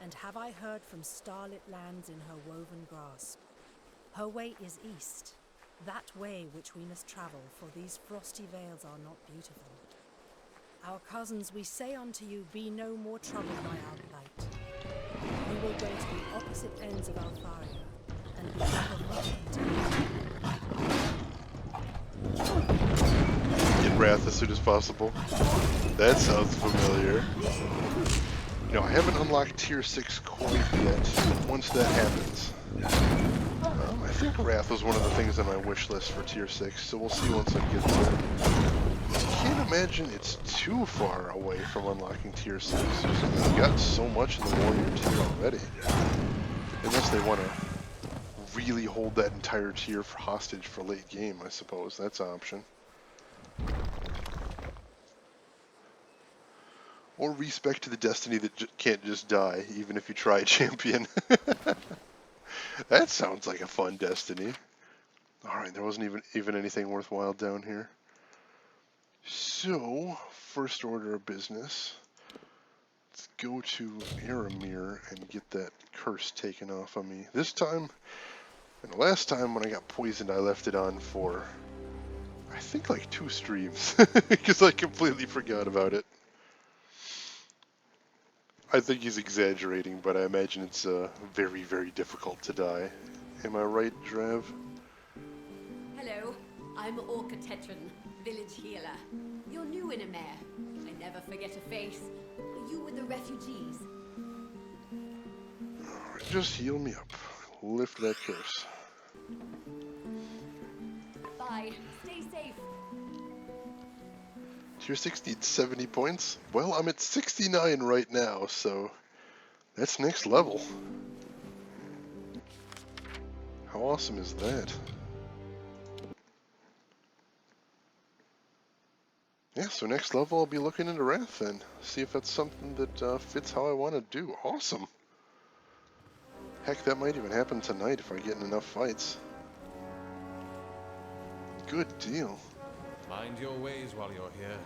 and have I heard from starlit lands in her woven grasp. Her way is east, that way which we must travel, for these frosty vales are not beautiful. Our cousins, we say unto you, be no more troubled by our plight. We will go to the opposite ends of Alfaria, and be Get Wrath as soon as possible. That sounds familiar. You know, I haven't unlocked tier 6 quite yet. Once that happens, I think Wrath was one of the things on my wish list for tier 6, so we'll see once I get there. I can't imagine it's too far away from unlocking tier 6. We've got so much in the warrior tier already. Unless they want to really hold that entire tier for hostage for late game, I suppose. That's an option. Or respect to the destiny that can't just die, even if you try champion. That sounds like a fun destiny. Alright, there wasn't even anything worthwhile down here. So, first order of business. Let's go to Aramir and get that curse taken off of me. This time, and the last time when I got poisoned, I left it on for, I think, like 2 streams. Because I completely forgot about it. I think he's exaggerating, but I imagine it's very, very difficult to die. Am I right, Drav? Hello, I'm Orca Tetran, village healer. You're new in Amer. I never forget a face. Are you with the refugees? Alright, just heal me up. Lift that curse. Bye. Stay safe. Tier 6 needs 70 points? Well, I'm at 69 right now, so that's next level. How awesome is that? Yeah, so next level I'll be looking into Wrath then. See if that's something that fits how I want to do. Awesome! Heck, that might even happen tonight if I get in enough fights. Good deal. Mind your ways while you're here.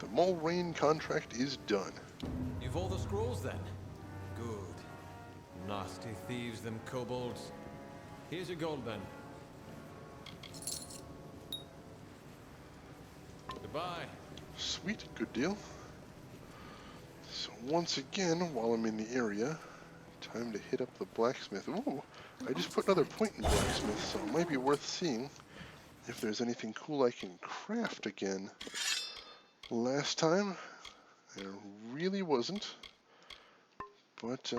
The Mulrain contract is done. You've all the scrolls then? Good. Nasty thieves, them kobolds. Here's your gold then. Goodbye. Sweet, good deal. So once again, while I'm in the area, time to hit up the blacksmith. Ooh, I just put another point in blacksmith, so it might be worth seeing if there's anything cool I can craft again. Last time, there really wasn't. But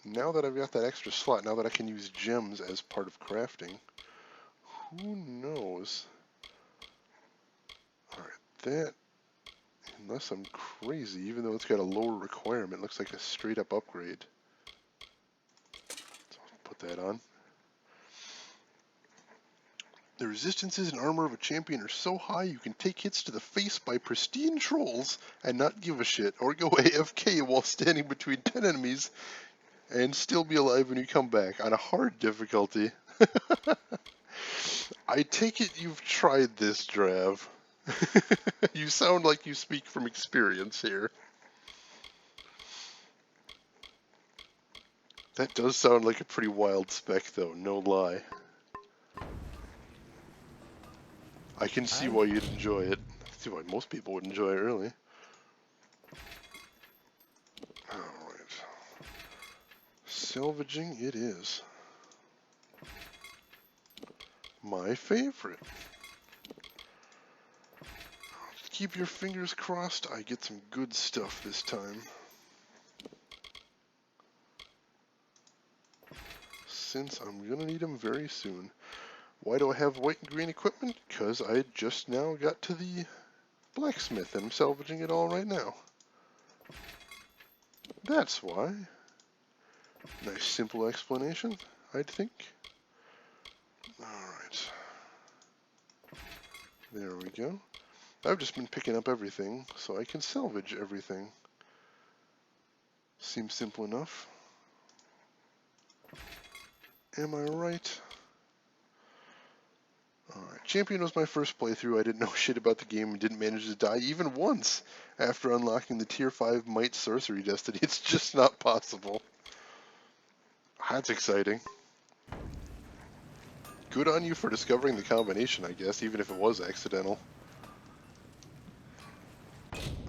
now that I've got that extra slot, now that I can use gems as part of crafting, who knows? Alright, that, unless I'm crazy, even though it's got a lower requirement, looks like a straight up upgrade. So I'll put that on. The resistances and armor of a champion are so high you can take hits to the face by pristine trolls and not give a shit, or go AFK while standing between 10 enemies and still be alive when you come back on a hard difficulty. I take it you've tried this, Drav. You sound like you speak from experience here. That does sound like a pretty wild spec though, no lie. I can see why you'd enjoy it. I can see why most people would enjoy it, really. Alright. Salvaging it is. My favorite. Keep your fingers crossed I get some good stuff this time. Since I'm gonna need them very soon. Why do I have white and green equipment? Because I just now got to the blacksmith and I'm salvaging it all right now. That's why. Nice simple explanation, I'd think. Alright. There we go. I've just been picking up everything, so I can salvage everything. Seems simple enough. Am I right? Alright, Champion was my first playthrough. I didn't know shit about the game and didn't manage to die even once after unlocking the Tier 5 Might Sorcery Destiny. It's just not possible. That's exciting. Good on you for discovering the combination, I guess, even if it was accidental.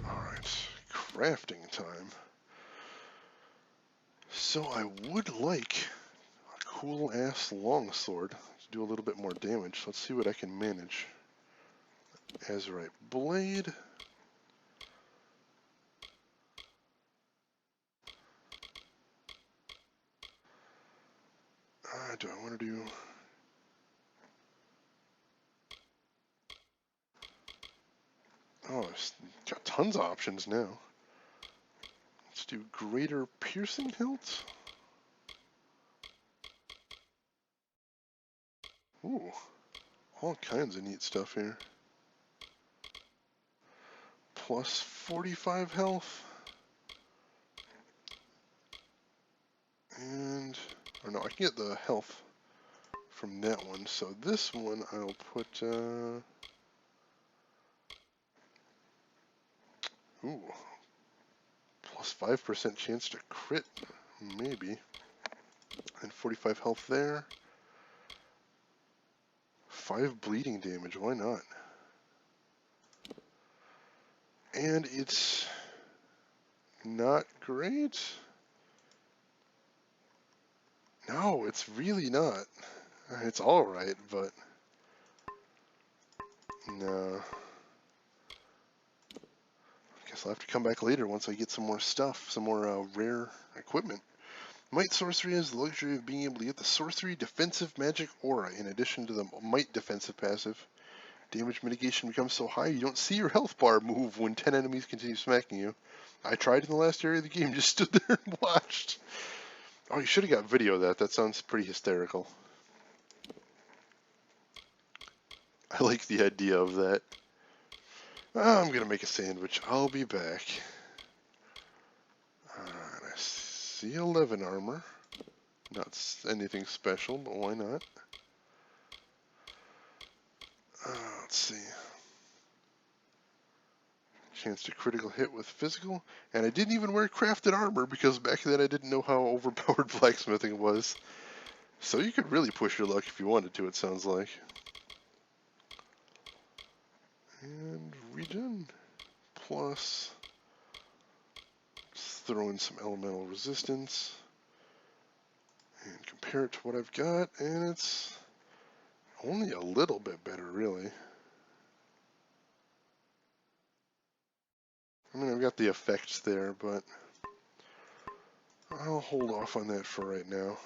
Alright, crafting time. So I would like a cool-ass longsword to do a little bit more damage. Let's see what I can manage. Azurite blade. do I want to do? Oh, it's got tons of options now. Let's do greater piercing hilt. Ooh, all kinds of neat stuff here. Plus 45 health. And, or no, I can get the health from that one. So this one I'll put, ooh, plus 5% chance to crit, maybe. And 45 health there. 5 bleeding damage, why not? And it's not great. No, it's really not. It's alright, but no. Guess I'll have to come back later once I get some more stuff, some more rare equipment. Might Sorcery has the luxury of being able to get the Sorcery Defensive Magic Aura in addition to the Might Defensive passive. Damage mitigation becomes so high you don't see your health bar move when 10 enemies continue smacking you. I tried in the last area of the game, just stood there and watched. Oh, you should have got video of that. That sounds pretty hysterical. I like the idea of that. Oh, I'm gonna make a sandwich. I'll be back. Alright, I see 11 armor. Not anything special, but why not? Let's see. Chance to critical hit with physical. And I didn't even wear crafted armor because back then I didn't know how overpowered blacksmithing was. So you could really push your luck if you wanted to, it sounds like. And regen. Plus, let's throw in some elemental resistance. And compare it to what I've got, and it's only a little bit better, really. I mean, I've got the effects there, but I'll hold off on that for right now.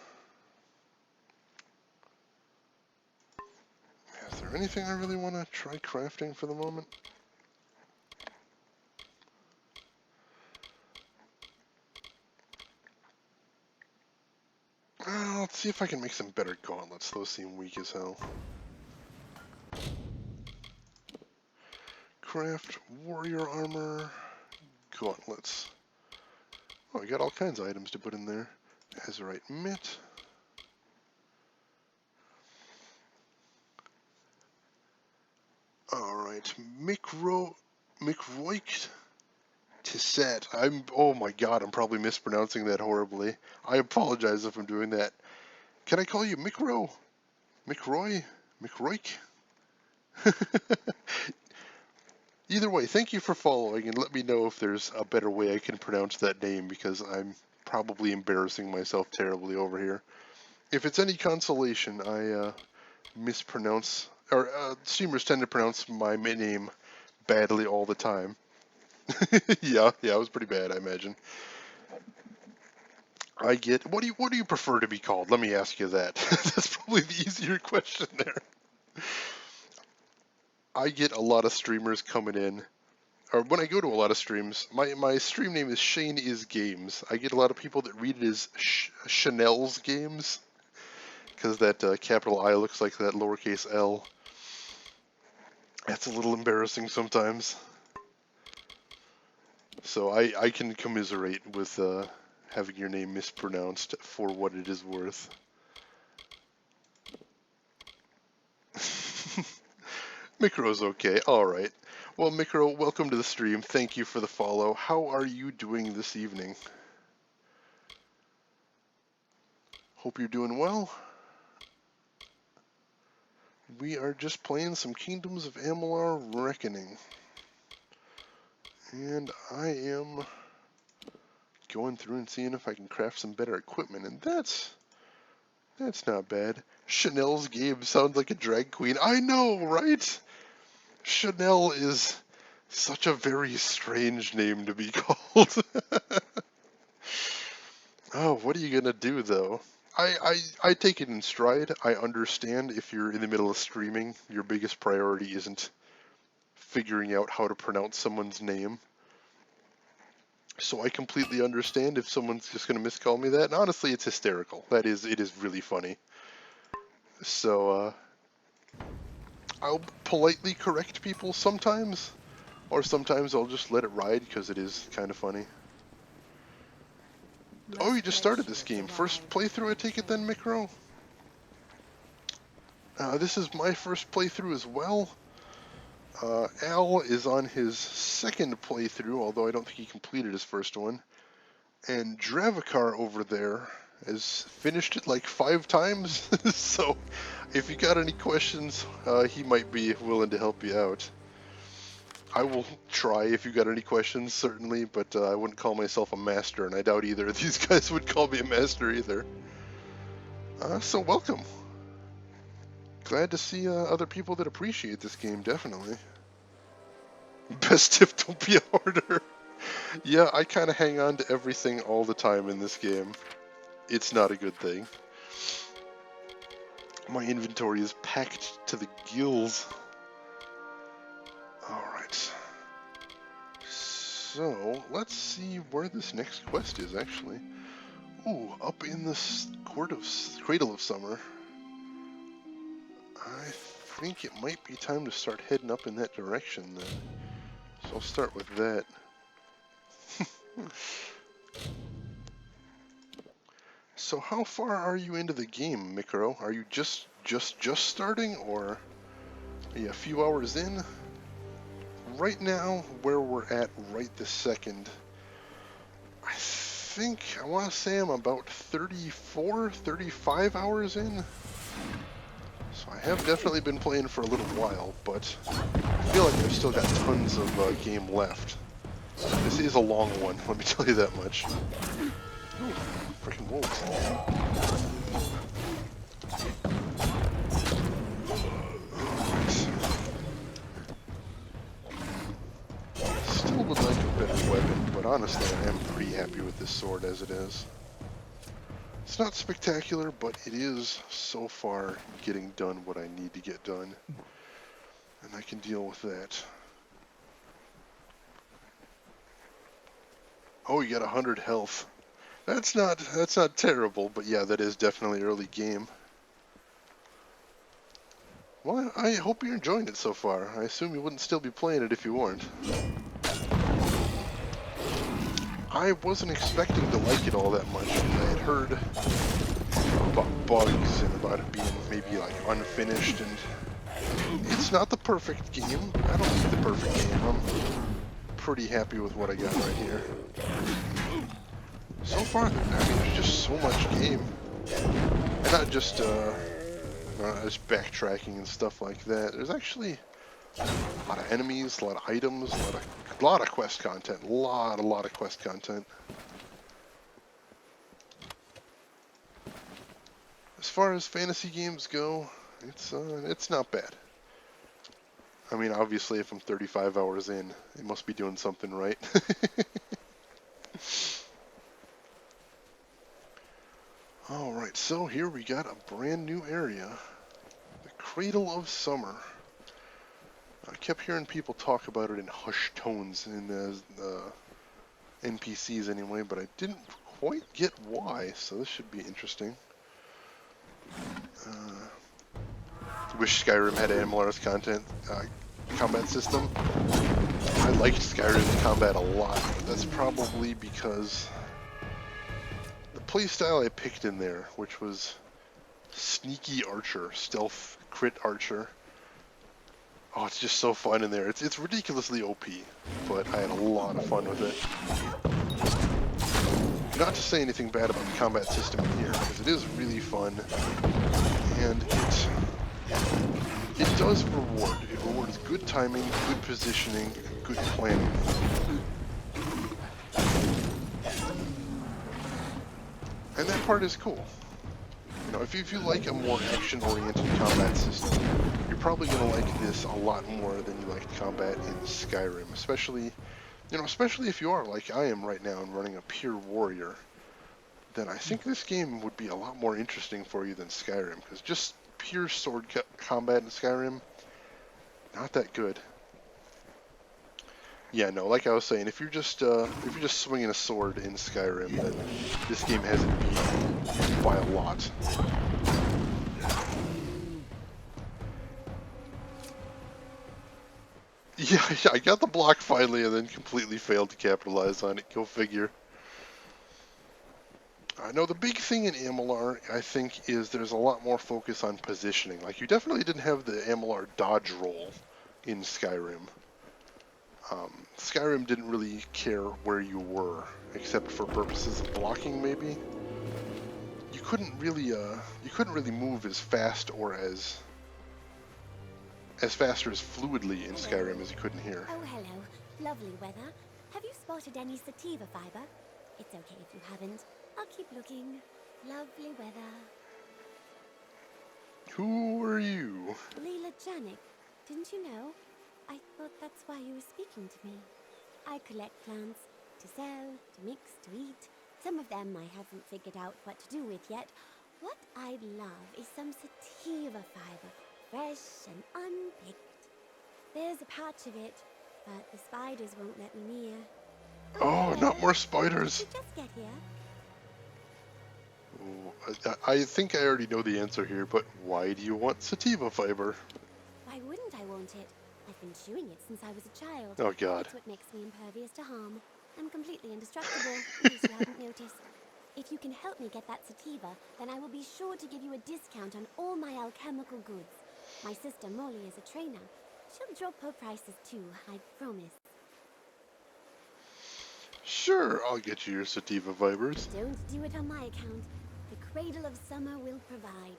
Is there anything I really want to try crafting for the moment? Let's see if I can make some better gauntlets. Those seem weak as hell. Craft warrior armor, gauntlets. Oh, I got all kinds of items to put in there. Azurite mitt. Alright, Microik Tisset. Oh my god, I'm probably mispronouncing that horribly. I apologize if I'm doing that. Can I call you Micro? McRoy? McRoik? Either way, thank you for following, and let me know if there's a better way I can pronounce that name, because I'm probably embarrassing myself terribly over here. If it's any consolation, I mispronounce, or streamers tend to pronounce my name badly all the time. yeah, it was pretty bad, I imagine. I get, what do you prefer to be called? Let me ask you that. That's probably the easier question there. I get a lot of streamers coming in, or when I go to a lot of streams, my stream name is Shane Is Games. I get a lot of people that read it as Chanel's Games, because that capital I looks like that lowercase L. That's a little embarrassing sometimes. So I can commiserate with having your name mispronounced for what it is worth. Micro's okay. Alright. Well, Micro, welcome to the stream. Thank you for the follow. How are you doing this evening? Hope you're doing well. We are just playing some Kingdoms of Amalur Reckoning. And I am going through and seeing if I can craft some better equipment, and that's not bad. Chanel's Game sounds like a drag queen. I know, right? Chanel is such a very strange name to be called. Oh, what are you gonna do, though? I take it in stride. I understand if you're in the middle of streaming, your biggest priority isn't figuring out how to pronounce someone's name. So I completely understand if someone's just going to miscall me that. And honestly, it's hysterical. It is really funny. So I'll politely correct people sometimes, or sometimes I'll just let it ride because it is kind of funny. Oh, you just started this game. First playthrough, I take it then, Micro? This is my first playthrough as well. Al is on his second playthrough, although I don't think he completed his first one. And Dravikar over there has finished it like 5 times, so if you got any questions, he might be willing to help you out. I will try if you got any questions, certainly, but I wouldn't call myself a master, and I doubt either of these guys would call me a master either. So welcome. Glad to see other people that appreciate this game, definitely. Best tip, don't be a hoarder. Yeah, I kind of hang on to everything all the time in this game. It's not a good thing. My inventory is packed to the gills. Alright. So, let's see where this next quest is, actually. Ooh, up in the Cradle of Summer. I think it might be time to start heading up in that direction, then. So I'll start with that. So how far are you into the game, Mikro? Are you just starting, or are you a few hours in? Right now, where we're at right this second, I want to say I'm about 34, 35 hours in. So I have definitely been playing for a little while, but I feel like I've still got tons of game left. This is a long one, let me tell you that much. Ooh, freaking wolves. Still would like a better weapon, but honestly I am pretty happy with this sword as it is. It's not spectacular, but it is so far getting done what I need to get done. And I can deal with that. Oh, you got 100 health. That's not terrible, but yeah, that is definitely early game. Well, I hope you're enjoying it so far. I assume you wouldn't still be playing it if you weren't. I wasn't expecting to like it all that much. I had heard about bugs and about it being maybe like unfinished, and it's not the perfect game. I don't need the perfect game. I'm pretty happy with what I got right here. So far, I mean, there's just so much game. And not just backtracking and stuff like that. There's actually a lot of enemies, a lot of items, a lot of quest content. A lot of quest content. As far as fantasy games go, it's not bad. I mean, obviously, if I'm 35 hours in, it must be doing something right. Alright, so here we got a brand new area. The Cradle of Summer. I kept hearing people talk about it in hushed tones in the NPCs anyway, but I didn't quite get why, so this should be interesting. Wish Skyrim had Amalur's combat system. I liked Skyrim's combat a lot, but that's probably because the playstyle I picked in there, which was sneaky archer, stealth crit archer. Oh, it's just so fun in there. It's ridiculously OP, but I had a lot of fun with it. Not to say anything bad about the combat system in here, because it is really fun, and it does reward. It rewards good timing, good positioning, good planning. And that part is cool. You know, if you like a more action-oriented combat system, you're probably going to like this a lot more than you liked combat in Skyrim, especially if you are like I am right now and running a pure warrior. then I think this game would be a lot more interesting for you than Skyrim, because just pure sword combat in Skyrim, not that good. Yeah, no, like I was saying, if you're just swinging a sword in Skyrim, then this game has it beat by a lot. Yeah, I got the block finally, and then completely failed to capitalize on it. Go figure. I know the big thing in Amalur, I think, is there's a lot more focus on positioning. Like, you definitely didn't have the Amalur dodge roll in Skyrim. Skyrim didn't really care where you were, except for purposes of blocking, maybe. You couldn't really move as fast or as fast or as fluidly in Skyrim as you could in here. Oh, hello. Lovely weather. Have you spotted any sativa fiber? It's okay if you haven't. I'll keep looking. Lovely weather. Who are you? Leela Janik. Didn't you know? I thought that's why you were speaking to me. I collect plants to sell, to mix, to eat. Some of them I haven't figured out what to do with yet. What I'd love is some sativa fiber, fresh and unpicked. There's a patch of it, but the spiders won't let me near. Oh, not more spiders. Did you just get here? Oh, I think I already know the answer here, but why do you want sativa fiber? Why wouldn't I want it? I've been chewing it since I was a child. Oh, God. It's what makes me impervious to harm. I'm completely indestructible, in case you haven't noticed. If you can help me get that sativa, then I will be sure to give you a discount on all my alchemical goods. My sister Molly is a trainer. She'll drop her prices too, I promise. Sure, I'll get you your sativa fibers. Don't do it on my account. The Cradle of Summer will provide.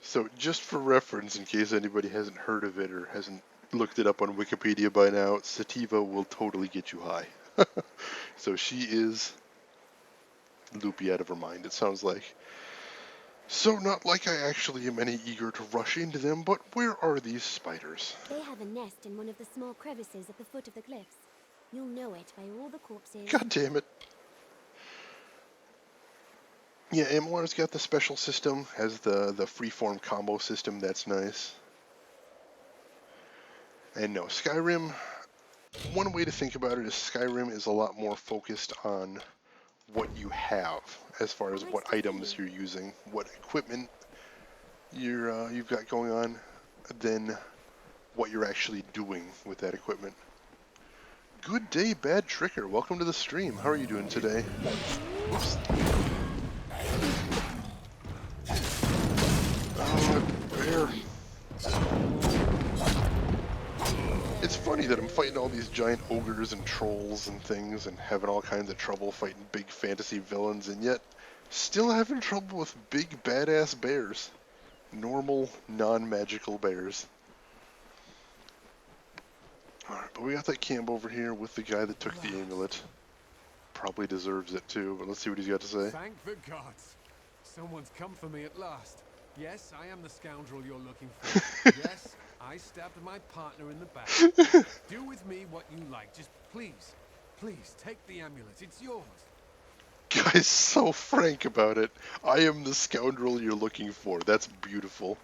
So, just for reference, in case anybody hasn't heard of it or hasn't looked it up on Wikipedia by now, sativa will totally get you high. So she is loopy out of her mind, it sounds like. So, not like I actually am any eager to rush into them, but where are these spiders? They have a nest in one of the small crevices at the foot of the cliffs. You'll know it by all the corpses. God damn it. Yeah, Amalur's got the special system, has the freeform combo system, that's nice. And no, Skyrim, one way to think about it is Skyrim is a lot more focused on what you have, as far as what items you're using, what equipment you've got going on, than what you're actually doing with that equipment. Good day, Bad Tricker. Welcome to the stream. How are you doing today? Whoops. Oh, bear. It's funny that I'm fighting all these giant ogres and trolls and things and having all kinds of trouble fighting big fantasy villains, and yet still having trouble with big badass bears. Normal, non-magical bears. Alright, but we got that camp over here with the guy that took the amulet. Probably deserves it too, but let's see what he's got to say. Thank the gods. Someone's come for me at last. Yes, I am the scoundrel you're looking for. Yes, I stabbed my partner in the back. Do with me what you like. Just please, please take the amulet. It's yours. Guy's so frank about it. I am the scoundrel you're looking for. That's beautiful.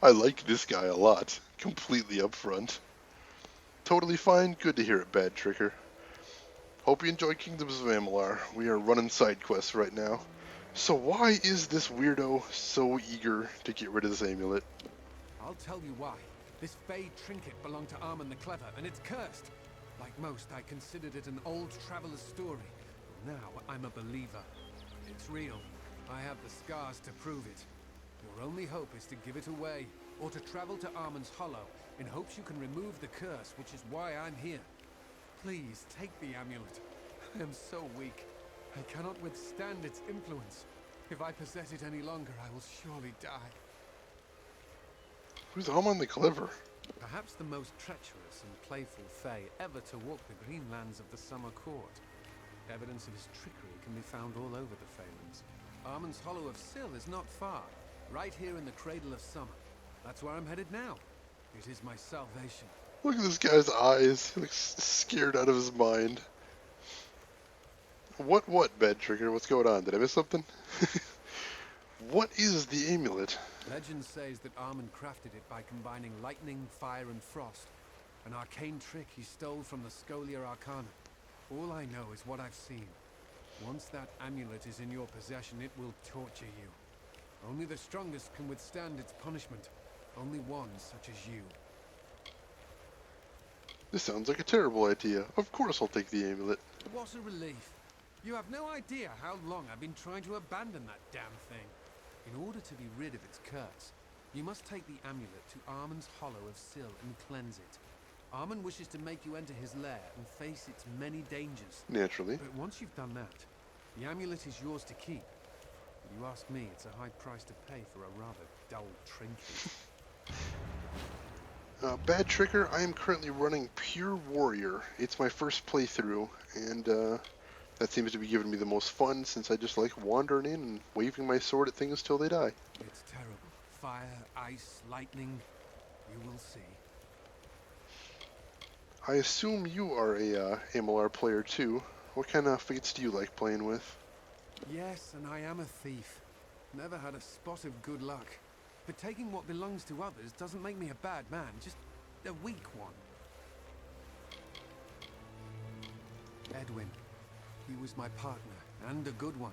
I like this guy a lot. Completely upfront. Totally fine. Good to hear it, Bad Tricker. Hope you enjoy Kingdoms of Amalur. We are running side quests right now. So why is this weirdo so eager to get rid of this amulet? I'll tell you why. This Fey trinket belonged to Armand the Clever, and it's cursed. Like most, I considered it an old traveler's story. Now I'm a believer. It's real. I have the scars to prove it. Your only hope is to give it away, or to travel to Armand's Hollow, in hopes you can remove the curse, which is why I'm here. Please, take the amulet. I am so weak. I cannot withstand its influence. If I possess it any longer, I will surely die. Who's Armand the Clever? Perhaps the most treacherous and playful Fey ever to walk the green lands of the Summer Court. Evidence of his trickery can be found all over the Phalanx. Armand's Hollow of Sill is not far, right here in the Cradle of Summer. That's where I'm headed now. It is my salvation. Look at this guy's eyes. He looks scared out of his mind. What, Bad Trigger? What's going on? Did I miss something? What is the amulet? Legend says that Armand crafted it by combining lightning, fire, and frost. An arcane trick he stole from the Scholia Arcana. All I know is what I've seen. Once that amulet is in your possession, it will torture you. Only the strongest can withstand its punishment. Only ones such as you. This sounds like a terrible idea. Of course I'll take the amulet. What a relief. You have no idea how long I've been trying to abandon that damn thing. In order to be rid of its curse, you must take the amulet to Armand's Hollow of Sil and cleanse it. Armand wishes to make you enter his lair and face its many dangers. Naturally. But once you've done that, the amulet is yours to keep. If you ask me, it's a high price to pay for a rather dull trinket. Bad Trigger, I am currently running Pure Warrior. It's my first playthrough, and that seems to be giving me the most fun since I just like wandering in and waving my sword at things till they die. It's terrible. Fire, ice, lightning. You will see. I assume you are a Amalur player too. What kind of fates do you like playing with? Yes, and I am a thief. Never had a spot of good luck. But taking what belongs to others doesn't make me a bad man, just a weak one. Edwin. He was my partner, and a good one.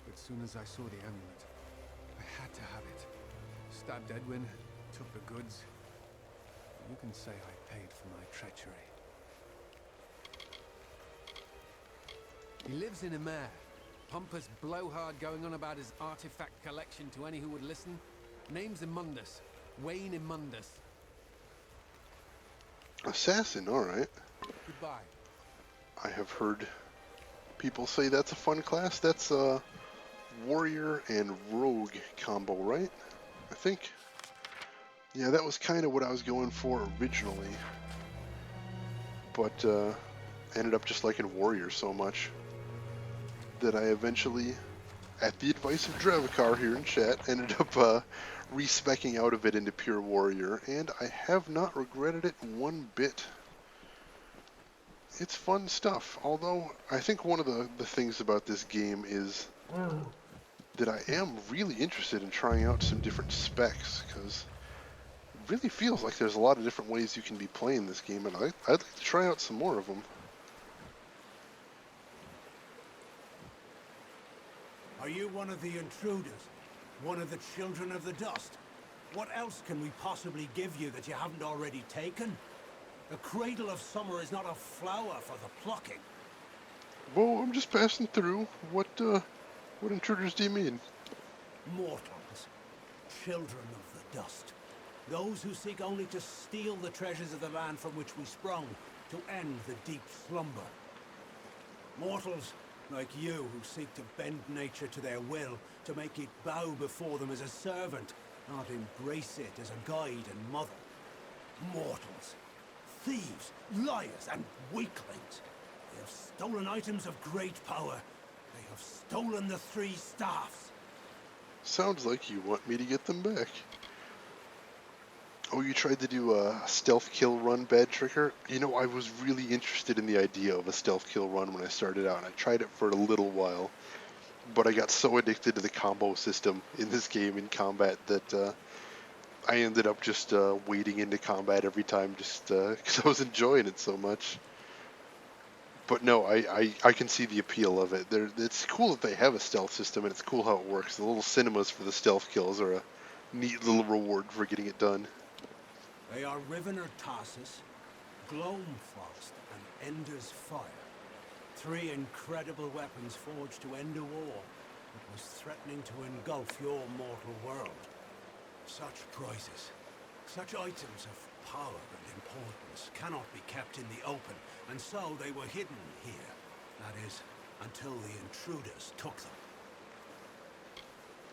But soon as I saw the amulet, I had to have it. Stabbed Edwin, took the goods. You can say I paid for my treachery. He lives in Amer. Pompous blowhard going on about his artifact collection to any who would listen. Name's Immundus. Wayne Immundus. Assassin, alright. Goodbye. I have heard people say that's a fun class. That's a warrior and rogue combo, right? I think. Yeah, that was kind of what I was going for originally. But ended up just liking warrior so much that I eventually, at the advice of Dravikar here in chat, ended up respecking out of it into pure warrior, and I have not regretted it one bit. It's fun stuff, although I think one of the things about this game is that I am really interested in trying out some different specs, because it really feels like there's a lot of different ways you can be playing this game, and I'd like to try out some more of them. Are you one of the intruders? One of the children of the dust? What else can we possibly give you that you haven't already taken? The cradle of summer is not a flower for the plucking. Whoa, I'm just passing through. What intruders do you mean? Mortals. Children of the dust. Those who seek only to steal the treasures of the land from which we sprung, to end the deep slumber. Mortals like you who seek to bend nature to their will, to make it bow before them as a servant, not embrace it as a guide and mother. Mortals. Thieves, liars, and weaklings. They have stolen items of great power. They have stolen the 3 staffs. Sounds like you want me to get them back. Oh, you tried to do a stealth kill run, Bad Trigger? You know, I was really interested in the idea of a stealth kill run when I started out, and I tried it for a little while. But I got so addicted to the combo system in this game in combat that I ended up just wading into combat every time just because I was enjoying it so much. But no, I can see the appeal of it. It's cool that they have a stealth system, and it's cool how it works. The little cinemas for the stealth kills are a neat little reward for getting it done. They are Rivener Tarsus, Gloamfrost, and Ender's Fire. 3 incredible weapons forged to end a war that was threatening to engulf your mortal world. Such prizes, such items of power and importance cannot be kept in the open, and so they were hidden here. That is, until the intruders took them.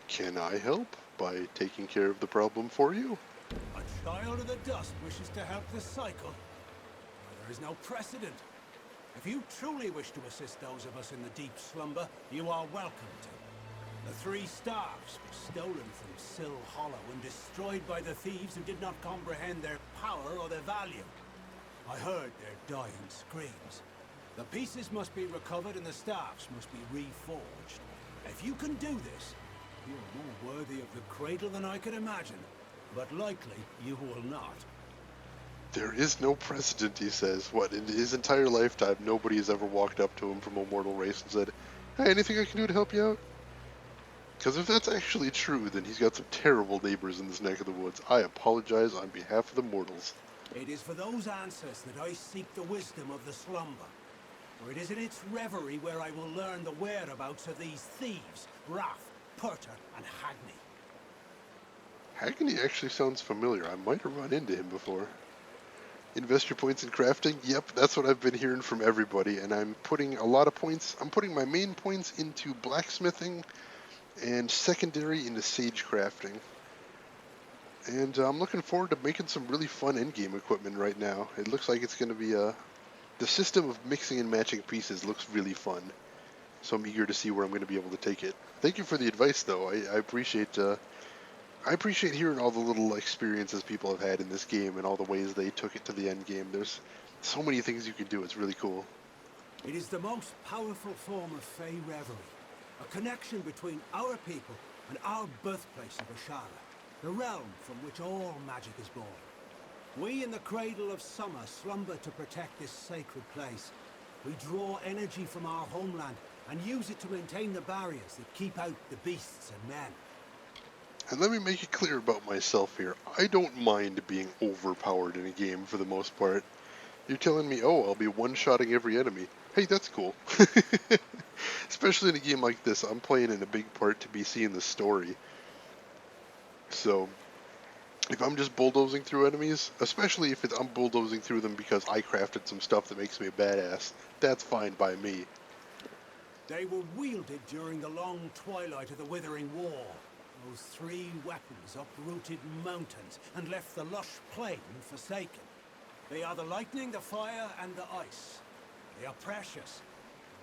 Can I help by taking care of the problem for you? A child of the dust wishes to help the cycle. There is no precedent. If you truly wish to assist those of us in the deep slumber, you are welcome to. The 3 staffs were stolen from Sil Hollow and destroyed by the thieves who did not comprehend their power or their value. I heard their dying screams. The pieces must be recovered and the staffs must be reforged. If you can do this, you're more worthy of the cradle than I could imagine. But likely, you will not. There is no precedent, he says. What, in his entire lifetime, nobody has ever walked up to him from a mortal race and said, "Hey, anything I can do to help you out?" Because if that's actually true, then he's got some terrible neighbors in this neck of the woods. I apologize on behalf of the mortals. It is for those answers that I seek the wisdom of the slumber. For it is in its reverie where I will learn the whereabouts of these thieves, Raff, Purter, and Hagney. Hackney actually sounds familiar. I might have run into him before. Invest your points in crafting? Yep, that's what I've been hearing from everybody, and I'm putting a lot of points. I'm putting my main points into blacksmithing and secondary into sage crafting. And I'm looking forward to making some really fun endgame equipment right now. It looks like it's going to be the system of mixing and matching pieces looks really fun. So I'm eager to see where I'm going to be able to take it. Thank you for the advice, though. I appreciate hearing all the little experiences people have had in this game and all the ways they took it to the end game. There's so many things you can do. It's really cool. It is the most powerful form of Fey reverie, a connection between our people and our birthplace of Ashara, the realm from which all magic is born. We in the Cradle of Summer slumber to protect this sacred place. We draw energy from our homeland and use it to maintain the barriers that keep out the beasts and men. And let me make it clear about myself here. I don't mind being overpowered in a game for the most part. You're telling me, oh, I'll be one-shotting every enemy. Hey, that's cool. Especially in a game like this, I'm playing in a big part to be seeing the story. So, if I'm just bulldozing through enemies, especially if I'm bulldozing through them because I crafted some stuff that makes me a badass, that's fine by me. They were wielded during the long twilight of the Withering War. Those three weapons uprooted mountains and left the lush plain forsaken. They are the lightning, the fire, and the ice. They are precious.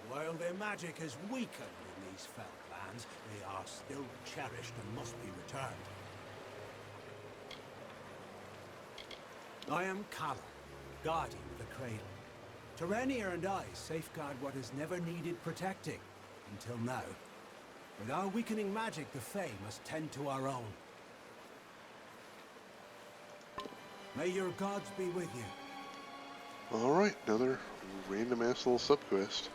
While their magic has weakened in these fell lands, they are still cherished and must be returned. I am Callum, guardian of the Cradle. Terenia and I safeguard what has never needed protecting, until now. With our weakening magic, the Fae must tend to our own. May your gods be with you. Alright, another random-ass little subquest.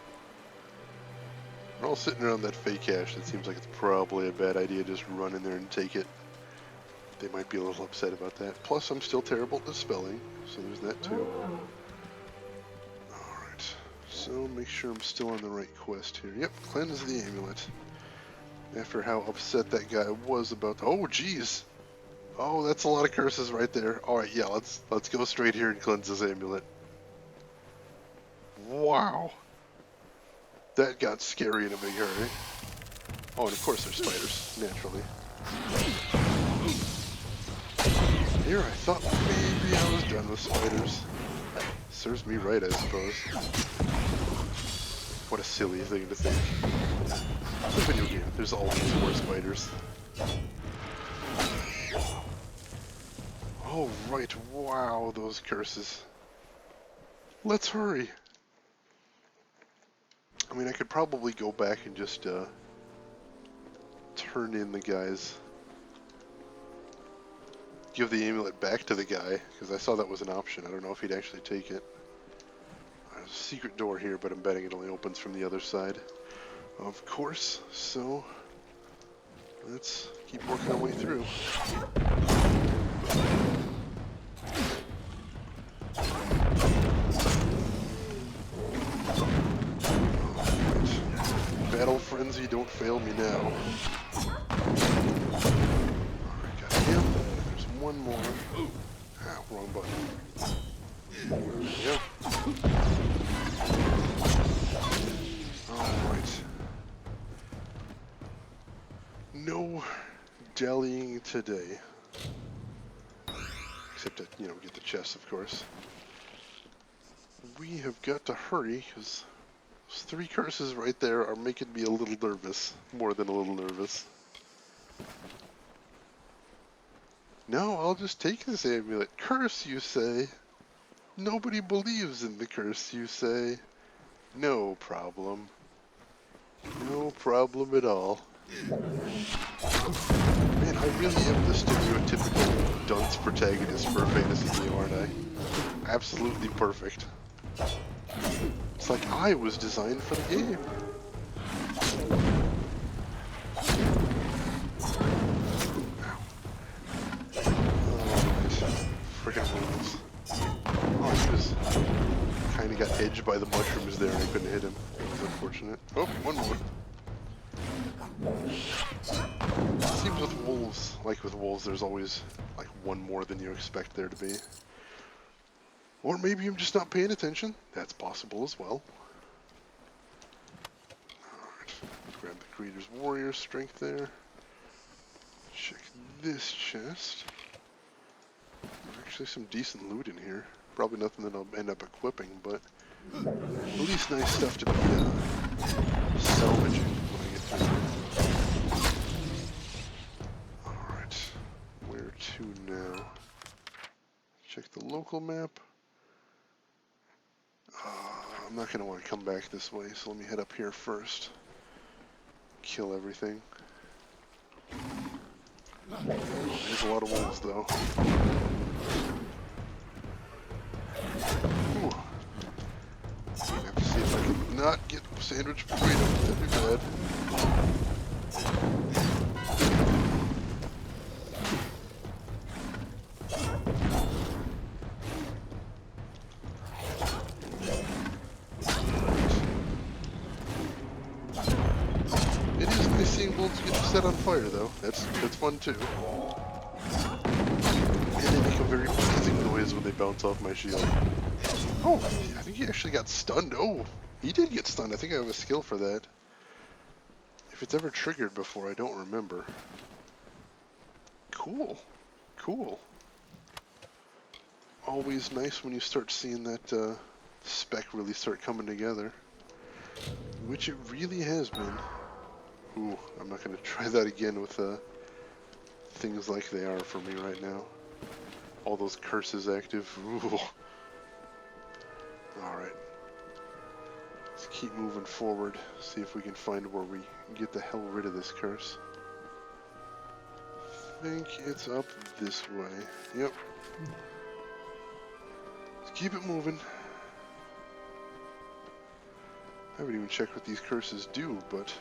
We're all sitting around that Fae cache. It seems like it's probably a bad idea to just run in there and take it. They might be a little upset about that. Plus, I'm still terrible at dispelling, so there's that too. Alright, so make sure I'm still on the right quest here. Yep, cleanse the amulet. After how upset that guy was about oh jeez. Oh, that's a lot of curses right there. Alright, yeah, let's go straight here and cleanse this amulet. Wow. That got scary in a big hurry. Oh, and of course there's spiders, naturally. Here, I thought maybe I was done with spiders. Serves me right, I suppose. What a silly thing to think. It's a video game. There's always more spiders. Oh, right. Wow, those curses. Let's hurry. I mean, I could probably go back and just turn in the guys. Give the amulet back to the guy, because I saw that was an option. I don't know if he'd actually take it. There's a secret door here, but I'm betting it only opens from the other side. Of course, so let's keep working our way through. Alright. Battle frenzy, don't fail me now. Alright, got him. There's one more. Ah, wrong button. There we go. Alright. No dallying today. Except to, you know, get the chest, of course. We have got to hurry, because those three curses right there are making me a little nervous. More than a little nervous. No, I'll just take this amulet. Curse, you say? Nobody believes in the curse, you say? No problem. No problem at all. Man, I really am the stereotypical dunce protagonist for a fantasy game, aren't I? Absolutely perfect. It's like I was designed for the game. Freaking wolves. Oh, he was kind of got edged by the mushrooms there and I couldn't hit him. That was unfortunate. Oh, one more. It seems with wolves, like with wolves, there's always like one more than you expect there to be. Or maybe I'm just not paying attention. That's possible as well. Alright, grab the Creator's Warrior Strength there. Check this chest. Actually some decent loot in here. Probably nothing that I'll end up equipping, but at least nice stuff to be salvaging when I get through. Alright, where to now? Check the local map. I'm not going to want to come back this way, so let me head up here first. Kill everything. There's a lot of wolves, though. Ooh. I have to see if I can not get sandwich freedom. That'd be bad. It is nice seeing wolves get set on fire, though. That's fun too. And they make a very pleasing noise when they bounce off my shield. Oh, I think he actually got stunned. Oh, he did get stunned. I think I have a skill for that. If it's ever triggered before, I don't remember. Cool. Cool. Always nice when you start seeing that spec really start coming together. Which it really has been. Ooh, I'm not going to try that again with things like they are for me right now. All those curses active. Ooh. Alright. Let's keep moving forward. See if we can find where we get the hell rid of this curse. I think it's up this way. Yep. Let's keep it moving. I haven't even checked what these curses do, but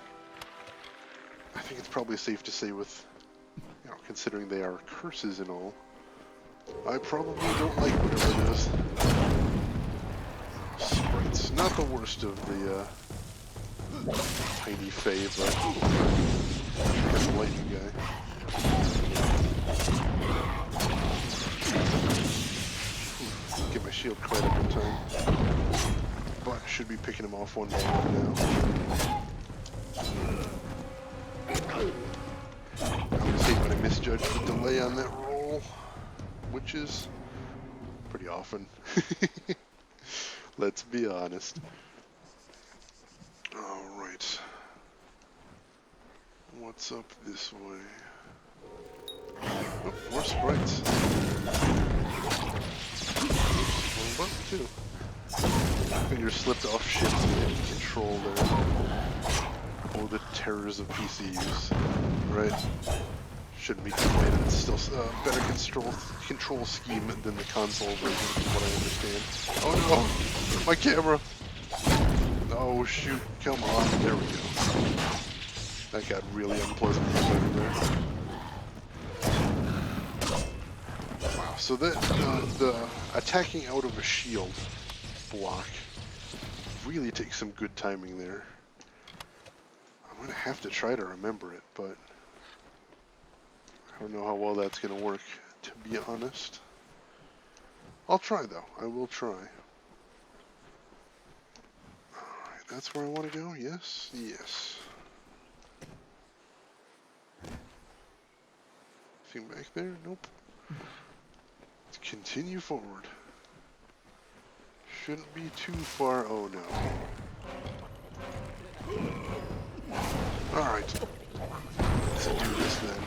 I think it's probably safe to say with, you know, considering they are curses and all, I probably don't like whatever it is. Sprites, not the worst of the tiny fae, but that's the lightning guy. Get my shield quite up in time. But should be picking him off one by one now. I always hate when I misjudge the delay on that roll, which is pretty often. Let's be honest. Alright. What's up this way? Oh, more sprites. One button, too. Finger slipped off shift and control there. Oh, the terrors of PC use. Right? Shouldn't be complaining. It's still a better control scheme than the console version, from what I understand. Oh no! My camera! Oh shoot, come on. There we go. That got really unpleasant for a second there. Wow, so the attacking out of a shield block really takes some good timing there. I'm gonna have to try to remember it, but I don't know how well that's gonna work, to be honest. I'll try though, I will try. Alright, that's where I want to go, yes? Yes. Anything back there? Nope. Let's continue forward. Shouldn't be too far. Oh no. Alright. Let's do this then.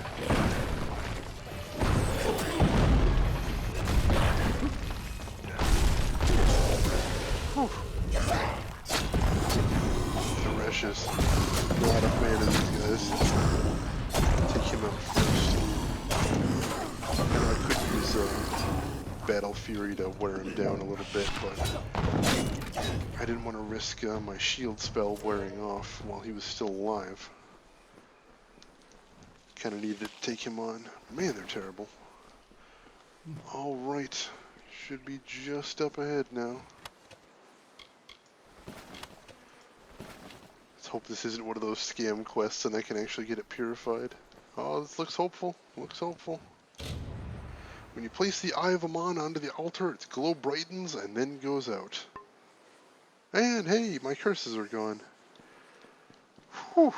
use Battle Fury to wear him down a little bit, but I didn't want to risk my shield spell wearing off while he was still alive. Kind of needed to take him on. Man, they're terrible. Alright, should be just up ahead now. Let's hope this isn't one of those scam quests and I can actually get it purified. Oh, this looks hopeful. Looks hopeful. When you place the Eye of Amon onto the altar, its glow brightens and then goes out. And hey, my curses are gone. Whew.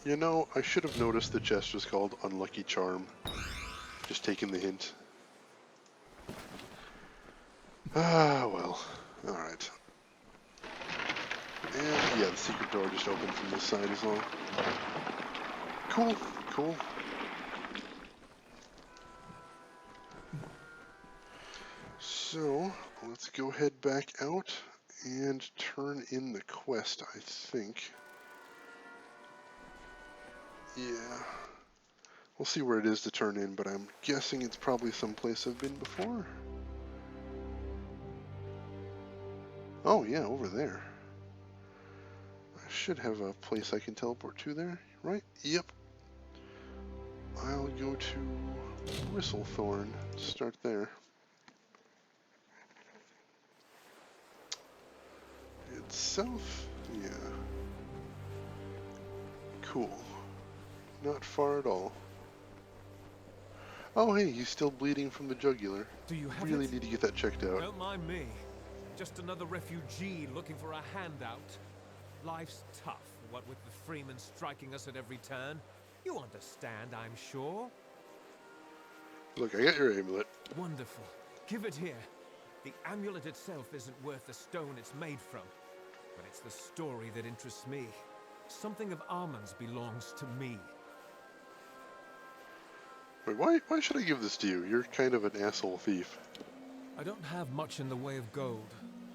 You know, I should have noticed the chest was called Unlucky Charm. Just taking the hint. Ah, well. Alright. And yeah, the secret door just opened from this side as well. Cool, cool. So, let's go head back out and turn in the quest, I think. Yeah. We'll see where it is to turn in, but I'm guessing it's probably someplace I've been before. Oh yeah, over there. I should have a place I can teleport to there, right? Yep. I'll go to Bristlethorn. Start there. It's south? Yeah. Cool. Not far at all. Oh hey, he's still bleeding from the jugular. Do you have really it? need to get that checked out. Don't mind me. Just another refugee looking for a handout. Life's tough, what with the Freemen striking us at every turn. You understand, I'm sure. Look, I got your amulet. Wonderful. Give it here. The amulet itself isn't worth the stone it's made from. But it's the story that interests me. Something of Armand's belongs to me. Wait, why should I give this to you? You're kind of an asshole thief. I don't have much in the way of gold,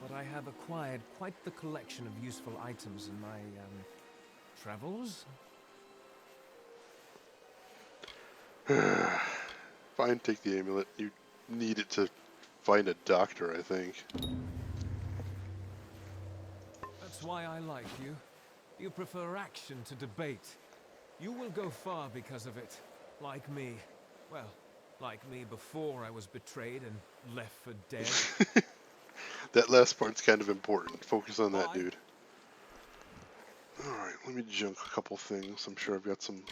but I have acquired quite the collection of useful items in my, travels. Fine, take the amulet. You need it to find a doctor, I think. That's why I like you. You prefer action to debate. You will go far because of it. Like me. Well, like me before I was betrayed and left for dead. That last part's kind of important. Focus on that, dude. Alright, let me junk a couple things. I'm sure I've got some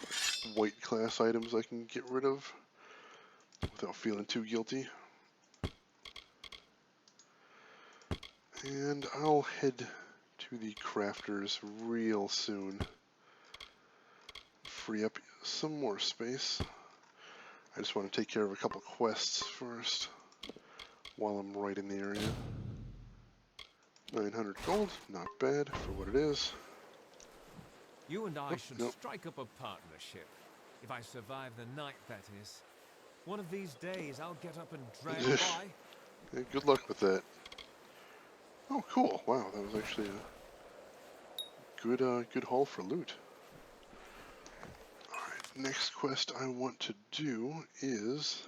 white class items I can get rid of without feeling too guilty. And I'll head to the crafters real soon. Free up some more space. I just want to take care of a couple quests first while I'm right in the area. 900 gold, not bad for what it is. You and I should strike up a partnership. If I survive the night, that is. One of these days, I'll get up and drag by. Yeah, good luck with that. Oh, cool. Wow, that was actually a good haul for loot. Alright, next quest I want to do is...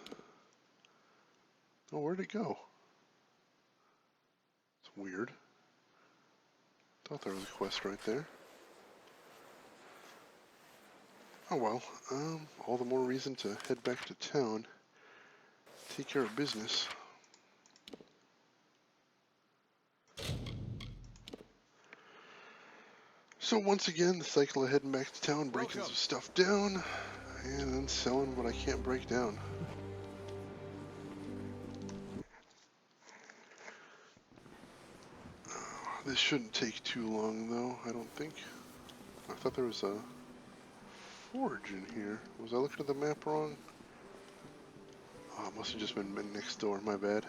Oh, where'd it go? It's weird. Thought there was a quest right there. Oh well, all the more reason to head back to town, take care of business. So once again, the cycle of heading back to town, breaking some stuff down, and then selling what I can't break down. This shouldn't take too long though, I don't think. I thought there was a forge in here. Was I looking at the map wrong? Oh, it must have just been next door, my bad.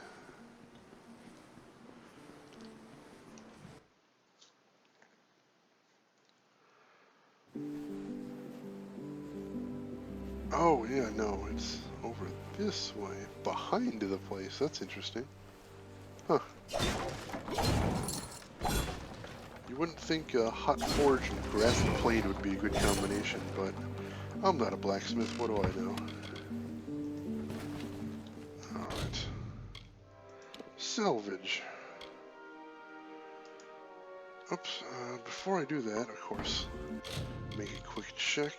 Oh, yeah, no, it's over this way, behind the place. That's interesting. Huh. You wouldn't think a hot forge and grassy plate would be a good combination, but I'm not a blacksmith, what do I know? salvage. Oops, before I do that, of course, make a quick check.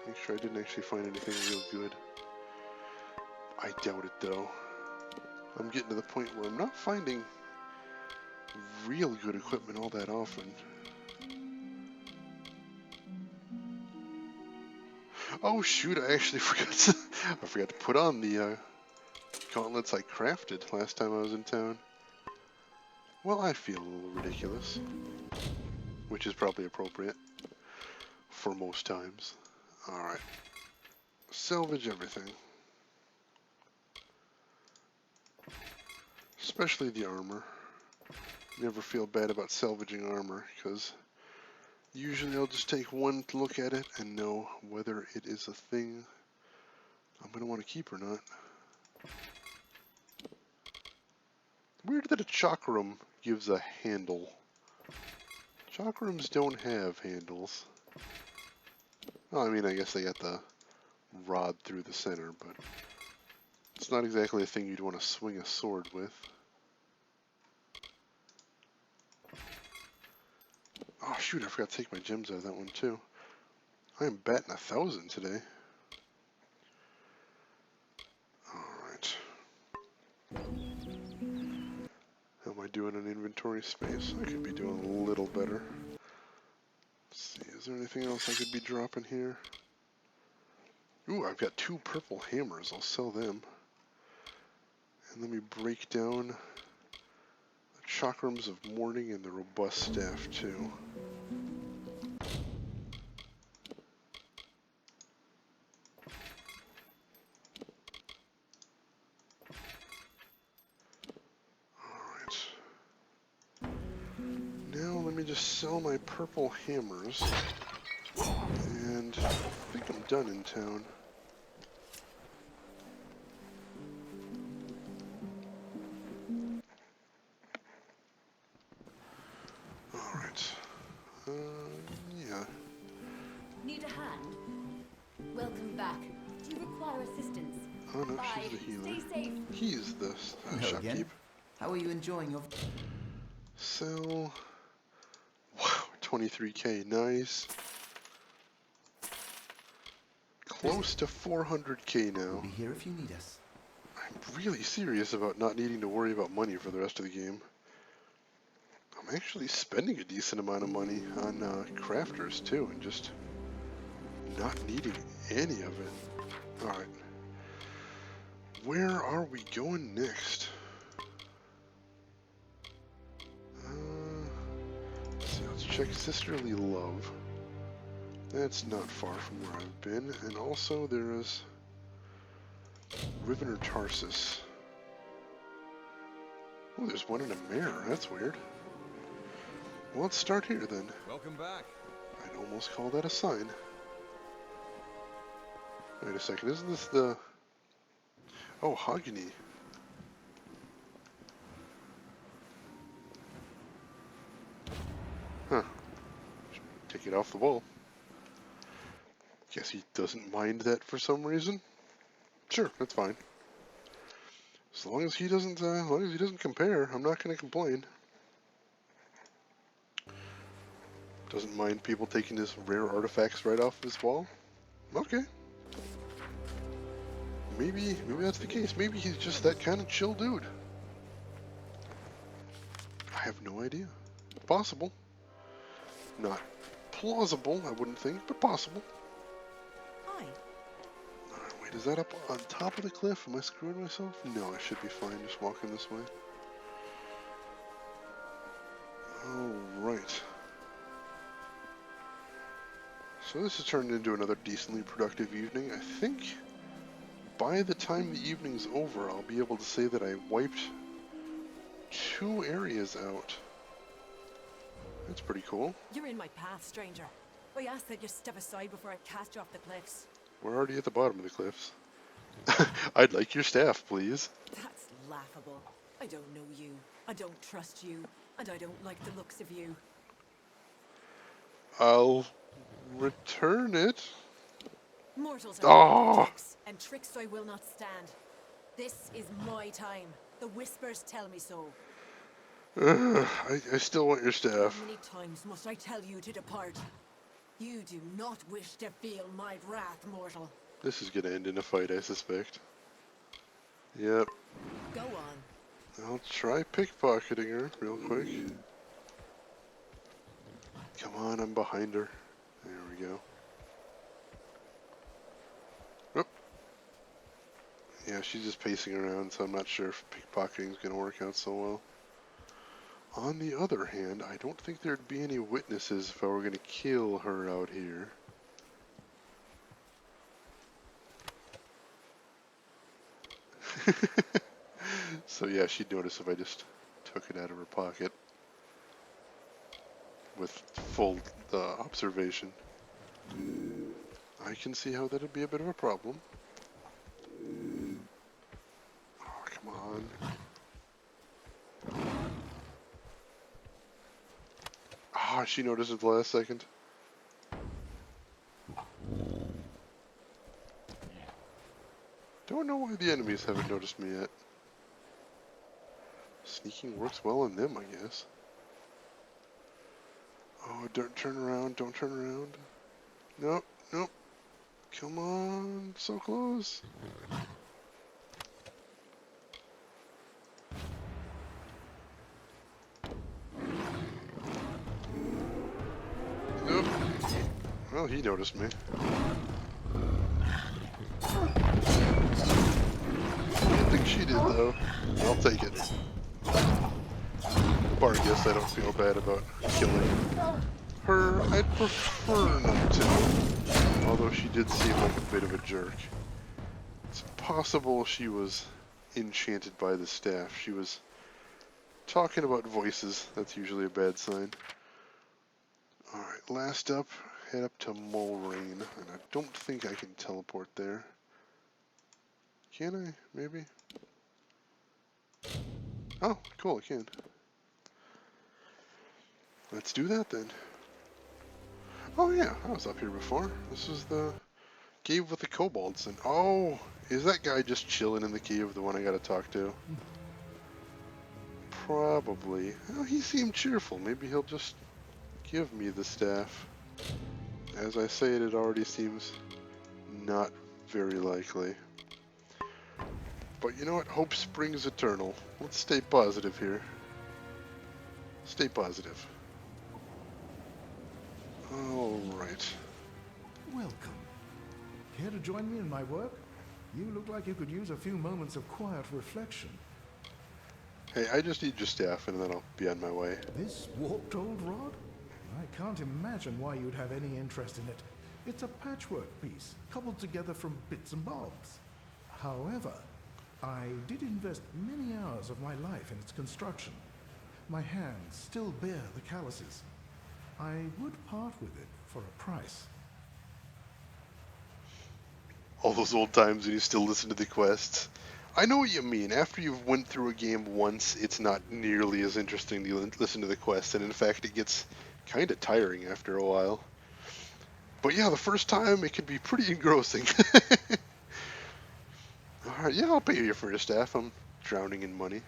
Make sure I didn't actually find anything real good. I doubt it, though. I'm getting to the point where I'm not finding real good equipment all that often. Oh shoot, I actually forgot to put on the gauntlets I crafted last time I was in town. Well, I feel a little ridiculous, which is probably appropriate for most times. Alright, salvage everything. Especially the armor. Never feel bad about salvaging armor, because usually I'll just take one look at it and know whether it is a thing I'm going to want to keep or not. Weird that a chakram gives a handle. Chakrams don't have handles. Well, I mean, I guess they got the rod through the center, but it's not exactly a thing you'd want to swing a sword with. Oh shoot, I forgot to take my gems out of that one too. I am batting 1,000 today. Alright. How am I doing on inventory space? I could be doing a little better. Let's see, is there anything else I could be dropping here? Ooh, I've got 2 purple hammers. I'll sell them. And let me break down the chakrams of mourning and the robust staff too. Just sell my purple hammers, and I think I'm done in town. Alright. Yeah. Need a hand? Welcome back. Do you require assistance? Oh no, Bye. she's the healer. Stay safe. He's the Hello again. shopkeep. How are you enjoying your... Sell... Wow, 23k, nice. Close to 400k now. We'll be here if you need us. I'm really serious about not needing to worry about money for the rest of the game. I'm actually spending a decent amount of money on crafters too, and just not needing any of it. Alright. Where are we going next? Let's check Sisterly Love. That's not far from where I've been. And also there is Rivener Tarsus. Oh, there's one in a mirror. That's weird. Well, let's start here then. Welcome back. I'd almost call that a sign. Wait a second, isn't this the... Oh, Hogany. Huh. Take it off the wall. Guess he doesn't mind that for some reason. Sure, that's fine. As long as he doesn't compare, I'm not going to complain. Doesn't mind people taking his rare artifacts right off his wall. Okay. Maybe that's the case. Maybe he's just that kind of chill dude. I have no idea. Possible. Not plausible, I wouldn't think, but possible. Hi. Alright, wait, is that up on top of the cliff? Am I screwing myself? No, I should be fine just walking this way. Alright. So this has turned into another decently productive evening. I think by the time the evening's over, I'll be able to say that I wiped 2 areas out. That's pretty cool. You're in my path, stranger. I ask that you step aside before I cast you off the cliffs. We're already at the bottom of the cliffs. I'd like your staff, please. That's laughable. I don't know you. I don't trust you. And I don't like the looks of you. I'll return it. Mortals are tricks, and tricks I will not stand. This is my time. The whispers tell me so. I still want your How staff. many times must I tell you to depart? You do not wish to feel my wrath, mortal. This is gonna end in a fight, I suspect. Yep. Go on. I'll try pickpocketing her real quick. Come on, I'm behind her. There we go. Oop. Yeah, she's just pacing around, so I'm not sure if pickpocketing is going to work out so well. On the other hand, I don't think there'd be any witnesses if I were going to kill her out here. So yeah, she'd notice if I just took it out of her pocket with full observation. I can see how that'd be a bit of a problem. Oh, come on. Ah, she noticed at the last second. Don't know why the enemies haven't noticed me yet. Sneaking works well on them, I guess. Oh, don't turn around, don't turn around. Nope, nope. Come on, so close. Nope. Well, he noticed me. I think she did, though. I'll take it. Or I guess I don't feel bad about killing her. I'd prefer not to. Although she did seem like a bit of a jerk. It's possible she was enchanted by the staff. She was talking about voices. That's usually a bad sign. Alright, last up, head up to Mulrain. And I don't think I can teleport there. Can I? Maybe? Oh, cool, I can. Let's do that then. Oh yeah, I was up here before. This was the cave with the kobolds. And oh, is that guy just chilling in the cave, the one I gotta talk to? Probably. Oh, he seemed cheerful. Maybe he'll just give me the staff. As I say it already seems not very likely. But you know what? Hope springs eternal. Let's stay positive here. Stay positive. Alright. Welcome. Care to join me in my work? You look like you could use a few moments of quiet reflection. Hey, I just need your staff and then I'll be on my way. This warped old rod? I can't imagine why you'd have any interest in it. It's a patchwork piece, cobbled together from bits and bobs. However, I did invest many hours of my life in its construction. My hands still bear the calluses. I would part with it for a price. All those old times when you still listen to the quests. I know what you mean. After you've went through a game once, it's not nearly as interesting to listen to the quests, and in fact it gets kind of tiring after a while. But yeah, the first time it can be pretty engrossing. Alright, yeah, I'll pay you for your staff. I'm drowning in money.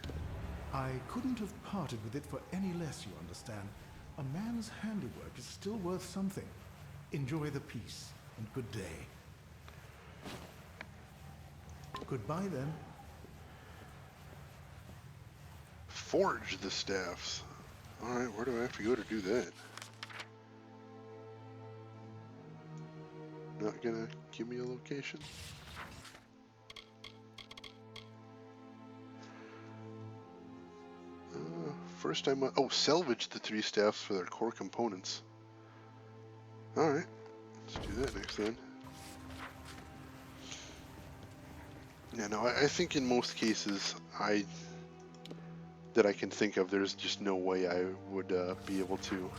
I couldn't have parted with it for any less, you understand. A man's handiwork is still worth something. Enjoy the peace, and good day. Goodbye, then. Forge the staffs. Alright, where do I have to go to do that? Not gonna give me a location? First time, oh, salvage the 3 staffs for their core components. Alright, let's do that next then. Yeah, no, I think in most cases, that I can think of, there's just no way I would be able to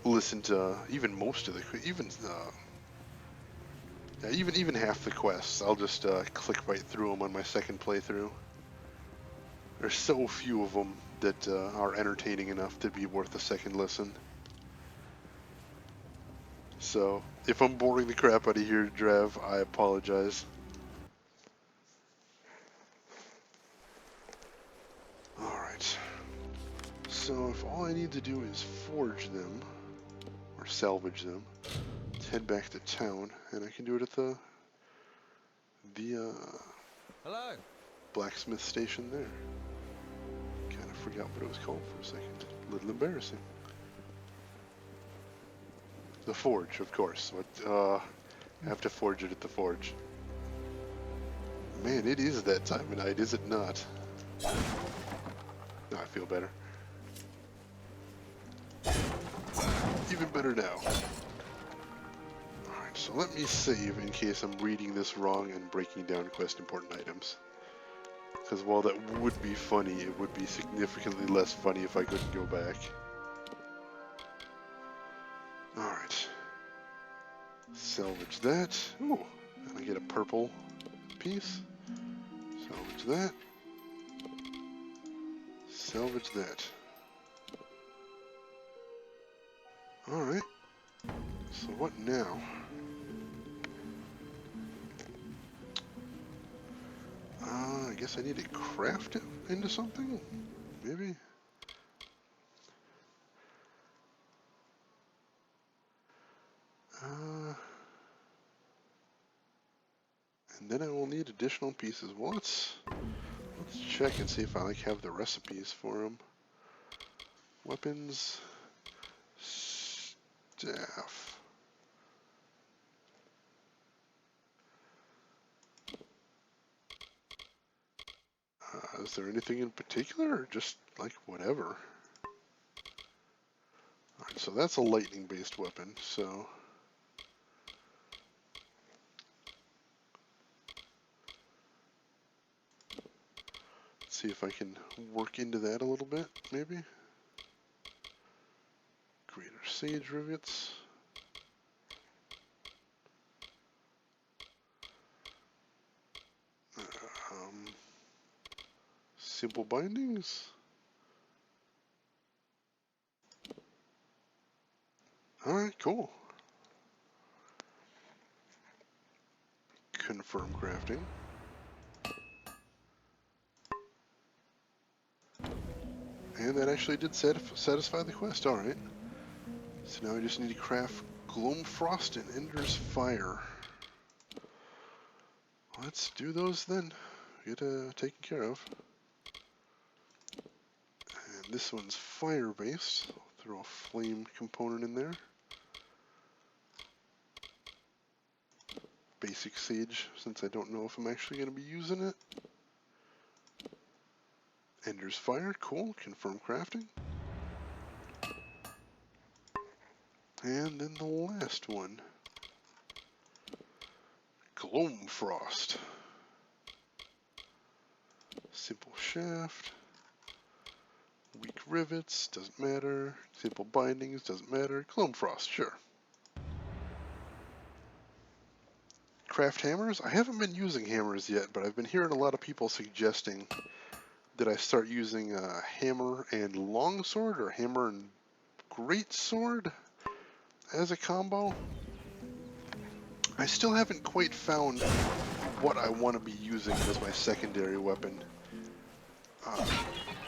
listen to even most of the, even half the quests. I'll just click right through them on my second playthrough. There's so few of them that are entertaining enough to be worth a second listen. So, if I'm boring the crap out of here, Drev, I apologize. So if all I need to do is forge them, or salvage them, let's head back to town, and I can do it at the Hello. blacksmith station there. Kind of forgot what it was called for a second. A little embarrassing. The forge, of course. What? Have to forge it at the forge. Man, it is that time of night, is it not? Now I feel better. Even better now. Alright, so let me save in case I'm reading this wrong and breaking down quest important items. Because while that would be funny, it would be significantly less funny if I couldn't go back. Alright. Salvage that. Ooh, and I get a purple piece. Salvage that. Salvage that. Alright. So what now? I guess I need to craft it into something? Maybe? And then I will need additional pieces. Well, let's check and see if I have the recipes for them. Weapons, staff. Is there anything in particular, or just like whatever? Alright, so that's a lightning-based weapon, so let's see if I can work into that a little bit, maybe. Greater sage rivets. Simple bindings. Alright, cool. Confirm crafting. And that actually did satisfy the quest, alright. So now I just need to craft Gloam Frost and Ender's Fire. Let's do those then. Get taken care of. And this one's fire-based. I'll throw a flame component in there. Basic sage, since I don't know if I'm actually going to be using it. Ender's Fire, cool. Confirm crafting. And then the last one. Gloam Frost. Simple shaft. Weak rivets, doesn't matter. Simple bindings, doesn't matter. Gloam Frost, sure. Craft hammers? I haven't been using hammers yet, but I've been hearing a lot of people suggesting that I start using a hammer and longsword or hammer and greatsword as a combo. I still haven't quite found what I want to be using as my secondary weapon.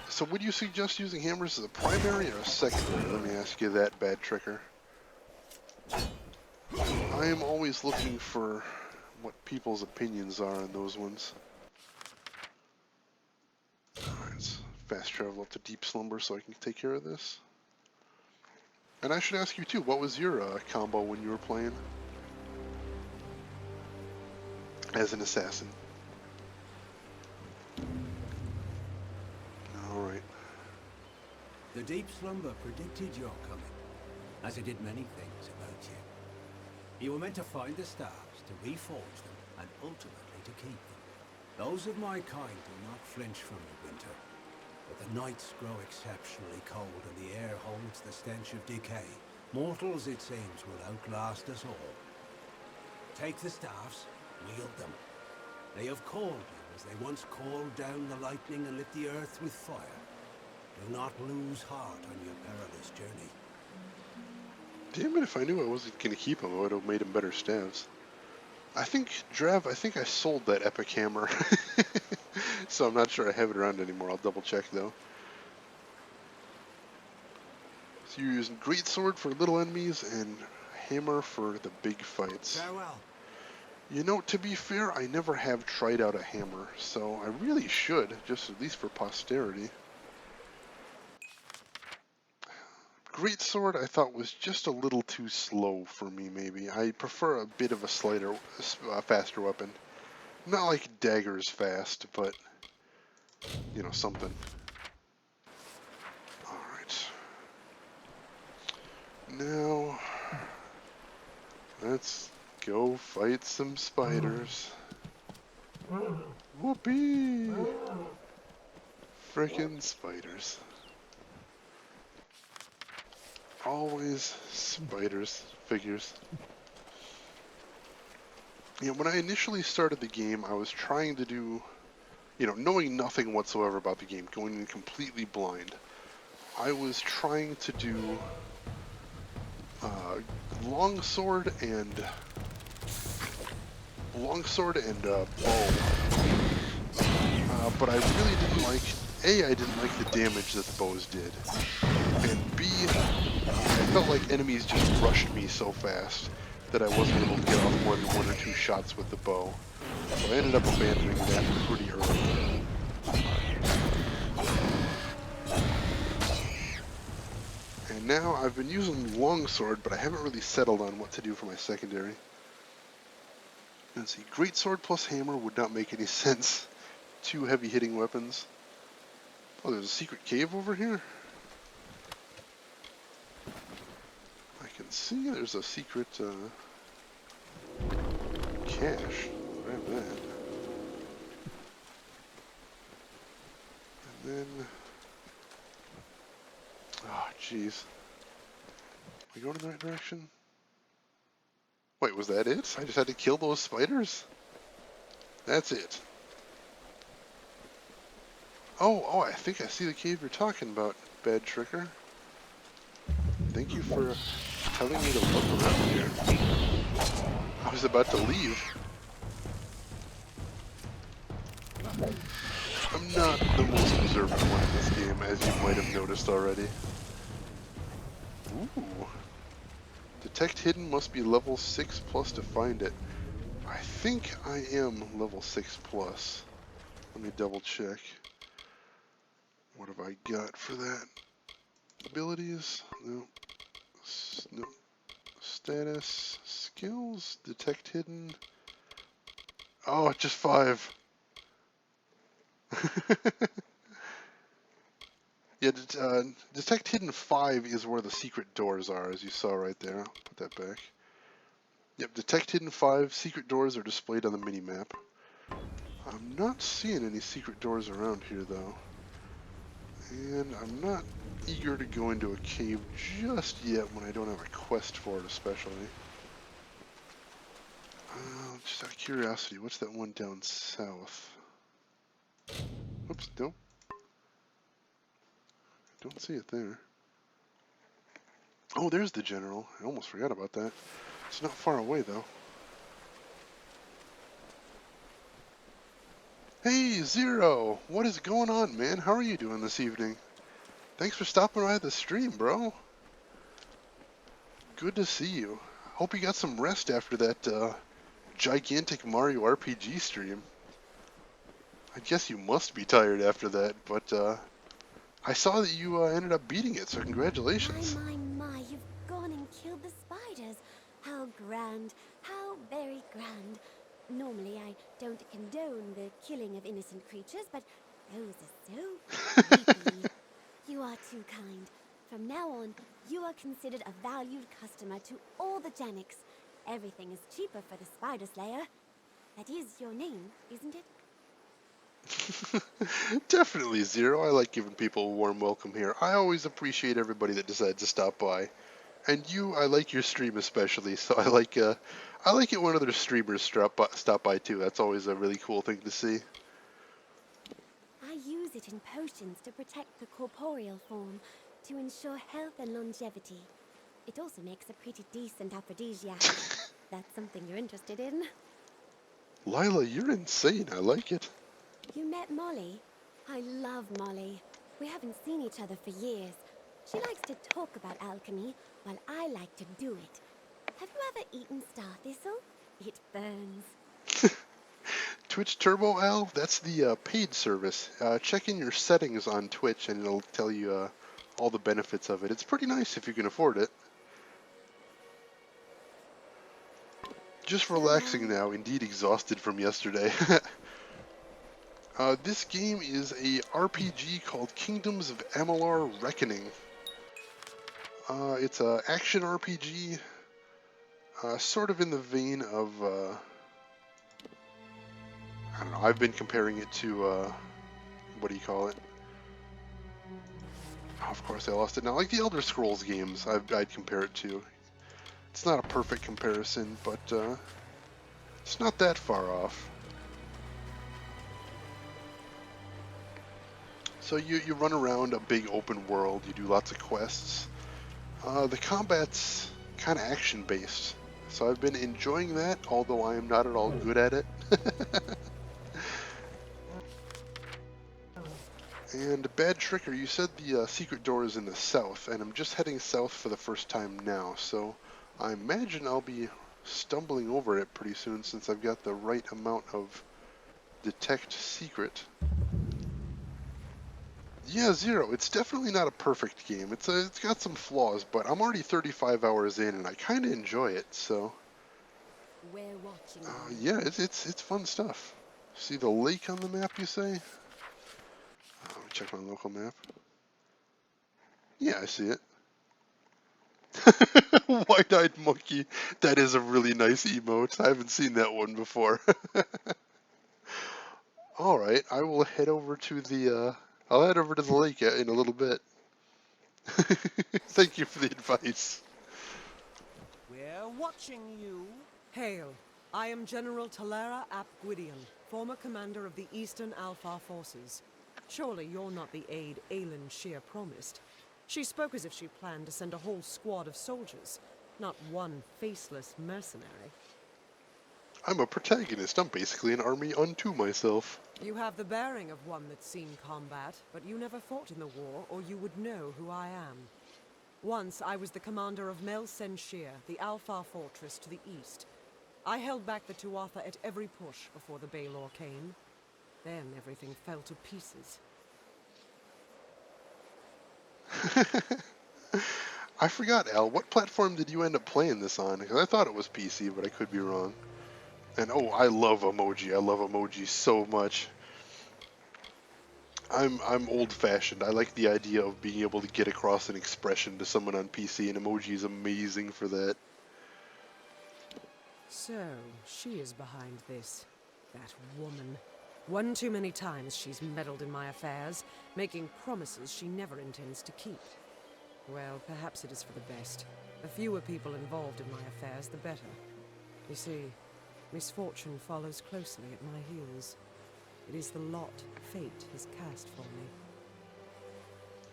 So would you suggest using hammers as a primary or a secondary? Let me ask you that, Bad Tricker. I am always looking for what people's opinions are on those ones. Alright, let's fast travel up to Deep Slumber so I can take care of this. And I should ask you too, what was your combo when you were playing as an assassin? Alright. The Deep Slumber predicted your coming, as it did many things about you. You were meant to find the stars, to reforge them, and ultimately to keep them. Those of my kind do not flinch from the winter, but the nights grow exceptionally cold and the air holds the stench of decay. Mortals, it seems, will outlast us all. Take the staffs, wield them. They have called you as they once called down the lightning and lit the earth with fire. Do not lose heart on your perilous journey. Damn it, if I knew I wasn't going to keep them, I would have made them better staves. I think, Drev, I sold that epic hammer. So I'm not sure I have it around anymore. I'll double check though. So you're using greatsword for little enemies and hammer for the big fights. Farewell. You know, to be fair, I never have tried out a hammer, so I really should, just at least for posterity. Greatsword I thought was just a little too slow for me, maybe. I prefer a bit of a faster weapon. Not like daggers fast, but, you know, something. Alright. Now, let's go fight some spiders. Whoopee! Frickin' spiders. Always spiders, figures. Yeah, when I initially started the game, I was trying to do, you know, knowing nothing whatsoever about the game, going in completely blind. I was trying to do longsword and bow. But I really didn't like, A, I didn't like the damage that the bows did, and B, I felt like enemies just rushed me so fast that I wasn't able to get off more than 1 or 2 shots with the bow. So I ended up abandoning that pretty early. And now I've been using longsword, but I haven't really settled on what to do for my secondary. Let's see, greatsword plus hammer would not make any sense. 2 heavy hitting weapons. Oh, there's a secret cave over here? I can see there's a secret cache. Grab that. And then... oh, jeez. Are we going in the right direction? Wait, was that it? I just had to kill those spiders? That's it. Oh, I think I see the cave you're talking about, Bad Tricker. Thank you for telling me to look around here. I was about to leave. I'm not the most observant one in this game, as you might have noticed already. Ooh. Detect hidden must be level 6 plus to find it. I think I am level 6 plus. Let me double check. What have I got for that? Abilities? No. No. Status. Skills? Detect hidden. Oh, just 5. Yeah, Detect Hidden 5 is where the secret doors are, as you saw right there. I'll put that back. Yep, Detect Hidden 5, secret doors are displayed on the mini-map. I'm not seeing any secret doors around here, though. And I'm not eager to go into a cave just yet when I don't have a quest for it, especially. Just out of curiosity, what's that one down south? Oops, nope. Don't see it there. Oh, there's the general. I almost forgot about that. It's not far away, though. Hey, Zero! What is going on, man? How are you doing this evening? Thanks for stopping by the stream, bro. Good to see you. Hope you got some rest after that gigantic Mario RPG stream. I guess you must be tired after that, but I saw that you ended up beating it, so congratulations. My, you've gone and killed the spiders. How grand, how very grand. Normally I don't condone the killing of innocent creatures, but those are so creepy. You are too kind. From now on, you are considered a valued customer to all the Janics. Everything is cheaper for the Spider Slayer. That is your name, isn't it? Definitely, Zero. I like giving people a warm welcome here. I always appreciate everybody that decides to stop by. And you, I like your stream especially, so I like it when other streamers stop by too. That's always a really cool thing to see. I use it in potions to protect the corporeal form, to ensure health and longevity. It also makes a pretty decent aphrodisiac. That's something you're interested in. Lila, you're insane. I like it. You met Molly? I love Molly. We haven't seen each other for years. She likes to talk about alchemy, while I like to do it. Have you ever eaten star thistle? It burns. Twitch Turbo, Al? That's the paid service. Check in your settings on Twitch and it'll tell you all the benefits of it. It's pretty nice if you can afford it. Just relaxing now, indeed exhausted from yesterday. This game is a RPG called Kingdoms of Amalur Reckoning. It's a action RPG, sort of in the vein of, I don't know, I've been comparing it to, what do you call it? Oh, of course I lost it now. Like the Elder Scrolls games, I'd compare it to. It's not a perfect comparison, but it's not that far off. So you run around a big open world, you do lots of quests. The combat's kind of action-based, so I've been enjoying that, although I am not at all good at it. And Bad Tricker, you said the secret door is in the south, and I'm just heading south for the first time now, so I imagine I'll be stumbling over it pretty soon since I've got the right amount of detect secret. Yeah, Zero, it's definitely not a perfect game. It's got some flaws, but I'm already 35 hours in and I kind of enjoy it, so We're watching. yeah, it's fun stuff. See the lake on the map, you say? Let me check my local map. Yeah, I see it. White-eyed monkey. That is a really nice emote. I haven't seen that one before. All right, I will head over to the I'll head over to the lake in a little bit. Thank you for the advice. We're watching you. Hail. I am General Talera ap Gwydion, former commander of the Eastern Alpha Forces. Surely you're not the aide Aelin Shear promised. She spoke as if she planned to send a whole squad of soldiers, not one faceless mercenary. I'm a protagonist. I'm basically an army unto myself. You have the bearing of one that's seen combat, but you never fought in the war, or you would know who I am. Once I was the commander of Mel Sen Shear, the Alpha Fortress to the east. I held back the Tuatha at every push before the Baelor came. Then everything fell to pieces. I forgot, Al. What platform did you end up playing this on? Because I thought it was PC, but I could be wrong. And oh, I love emoji. I love emoji so much. I'm old-fashioned. I like the idea of being able to get across an expression to someone on PC, and emoji is amazing for that. So, she is behind this. That woman. One too many times she's meddled in my affairs, making promises she never intends to keep. Well, perhaps it is for the best. The fewer people involved in my affairs, the better. You see, misfortune follows closely at my heels. It is the lot fate has cast for me.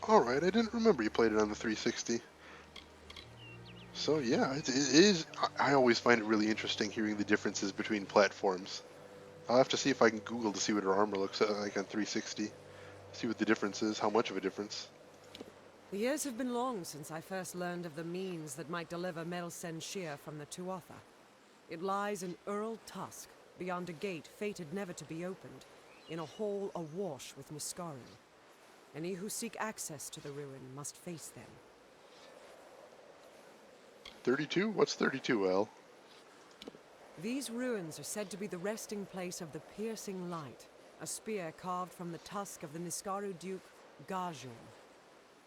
Alright, I didn't remember you played it on the 360. So yeah, it is. I always find it really interesting hearing the differences between platforms. I'll have to see if I can Google to see what her armor looks like on 360. See what the difference is, how much of a difference. The years have been long since I first learned of the means that might deliver Mel Sen Shear from the Tuatha. It lies in Earl Tusk, beyond a gate fated never to be opened, in a hall awash with Niskaru. Any who seek access to the ruin must face them. 32? What's 32, Al? These ruins are said to be the resting place of the Piercing Light, a spear carved from the tusk of the Niskaru Duke, Gajor.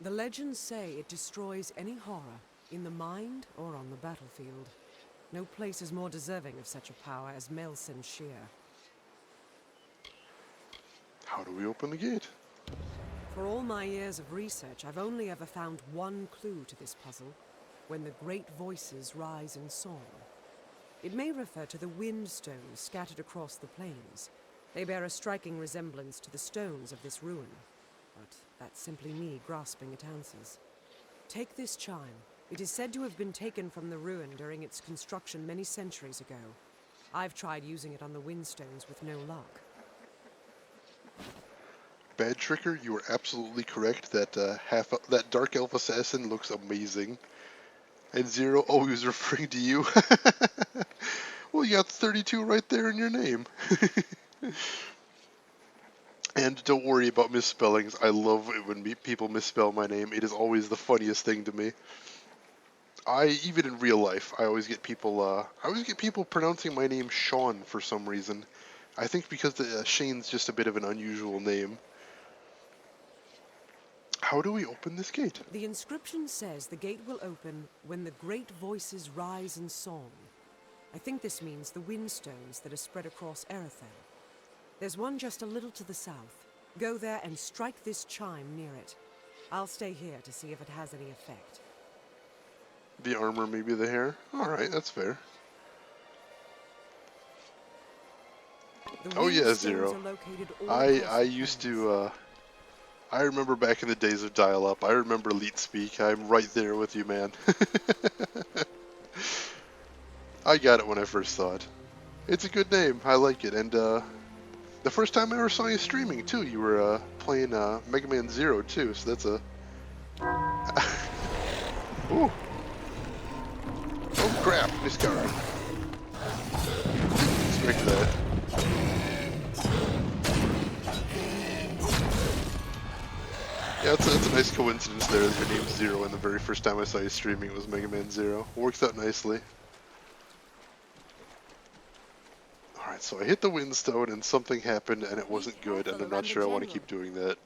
The legends say it destroys any horror, in the mind or on the battlefield. No place is more deserving of such a power as Mel Sen Shear. How do we open the gate? For all my years of research, I've only ever found one clue to this puzzle: when the great voices rise in song. It may refer to the wind stones scattered across the plains. They bear a striking resemblance to the stones of this ruin. But that's simply me grasping at answers. Take this chime. It is said to have been taken from the ruin during its construction many centuries ago. I've tried using it on the windstones with no luck. Bad Tricker, you are absolutely correct. That that Dark Elf Assassin looks amazing. And Zero, oh, he was referring to you. Well, you got 32 right there in your name. And don't worry about misspellings. I love it when people misspell my name. It is always the funniest thing to me. Even in real life, I always get people pronouncing my name Sean for some reason. I think because Shane's just a bit of an unusual name. How do we open this gate? The inscription says the gate will open when the great voices rise in song. I think this means the windstones that are spread across Erethel. There's one just a little to the south. Go there and strike this chime near it. I'll stay here to see if it has any effect. The armor, maybe the hair? Alright, that's fair. Oh yeah, Zero. I used to, I remember back in the days of dial-up. I remember Leet Speak. I'm right there with you, man. I got it when I first saw it. It's a good name. I like it. And the first time I ever saw you streaming, too, you were playing Mega Man Zero, too. So that's a... Ooh. Oh, crap. Discard. Expect that. Yeah, that's a nice coincidence there that your name's Zero, and the very first time I saw you streaming it was Mega Man Zero. Works out nicely. Alright, so I hit the windstone and something happened and it wasn't good, and I'm not sure I want to keep doing that.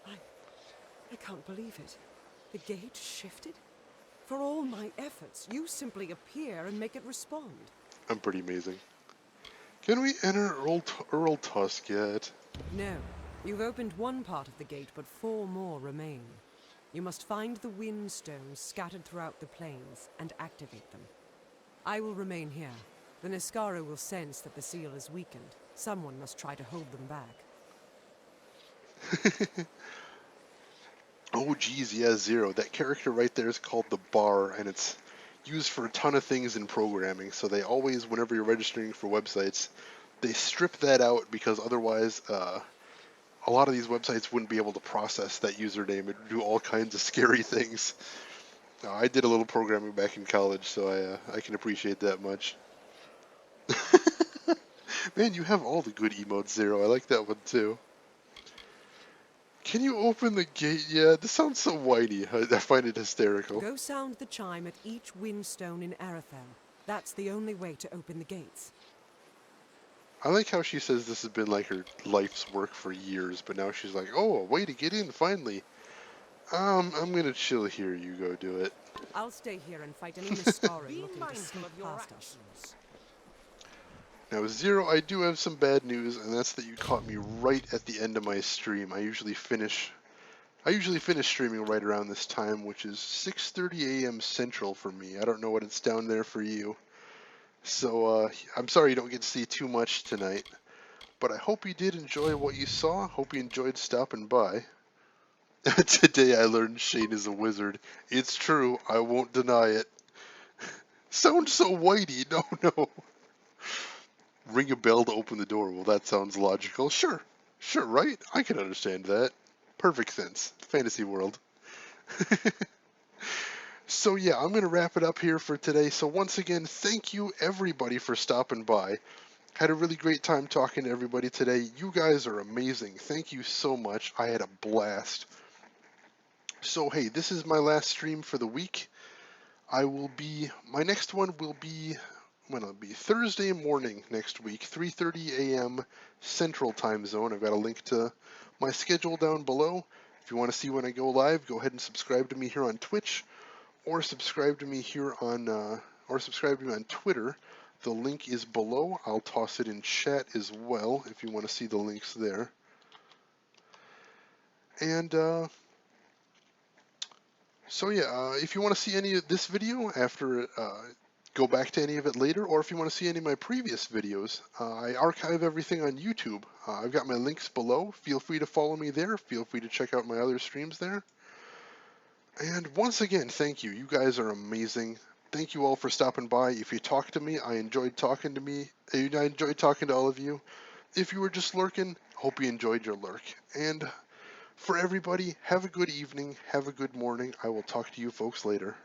I can't believe it. The gate shifted? For all my efforts, you simply appear and make it respond. I'm pretty amazing. Can we enter Earl Tusk yet? No. You've opened one part of the gate, but 4 more remain. You must find the windstones scattered throughout the plains and activate them. I will remain here. The Niskara will sense that the seal is weakened. Someone must try to hold them back. Oh geez, yeah, Zero. That character right there is called the Bar, and it's used for a ton of things in programming, so they always, whenever you're registering for websites, they strip that out because otherwise, a lot of these websites wouldn't be able to process that username and do all kinds of scary things. I did a little programming back in college, so I can appreciate that much. Man, you have all the good emotes, Zero. I like that one too. Can you open the gate yet? This sounds so whiny. I find it hysterical. Go sound the chime at each windstone in Erethel. That's the only way to open the gates. I like how she says this has been like her life's work for years, but now she's like, oh, a way to get in, finally. I'm gonna chill here, you go do it. I'll stay here and fight any Niskara looking to sneak past us. Now, Zero, I do have some bad news, and that's that you caught me right at the end of my stream. I usually finish streaming right around this time, which is 6:30 a.m. Central for me. I don't know what it's down there for you. So, I'm sorry you don't get to see too much tonight, but I hope you did enjoy what you saw. Hope you enjoyed stopping by. Today I learned Shane is a wizard. It's true, I won't deny it. Sounds so whitey, no. Ring a bell to open the door. Well, that sounds logical. Sure, right? I can understand that. Perfect sense. Fantasy world. So yeah, I'm going to wrap it up here for today. So once again, thank you everybody for stopping by. Had a really great time talking to everybody today. You guys are amazing. Thank you so much. I had a blast. So hey, this is my last stream for the week. My next one will be, it'll be Thursday morning next week, 3:30 a.m. Central Time Zone. I've got a link to my schedule down below. If you want to see when I go live, go ahead and subscribe to me here on Twitch, or subscribe to me here on, Twitter. The link is below. I'll toss it in chat as well if you want to see the links there. And so yeah, if you want to see any of this video after, go back to any of it later, or if you want to see any of my previous videos, I archive everything on YouTube. I've got my links below. Feel free to follow me there. Feel free to check out my other streams there. And once again, thank you. You guys are amazing. Thank you all for stopping by. If you talked to me, I enjoyed talking to all of you. If you were just lurking, Hope you enjoyed your lurk. And for everybody, have a good evening, have a good morning. I will talk to you folks later.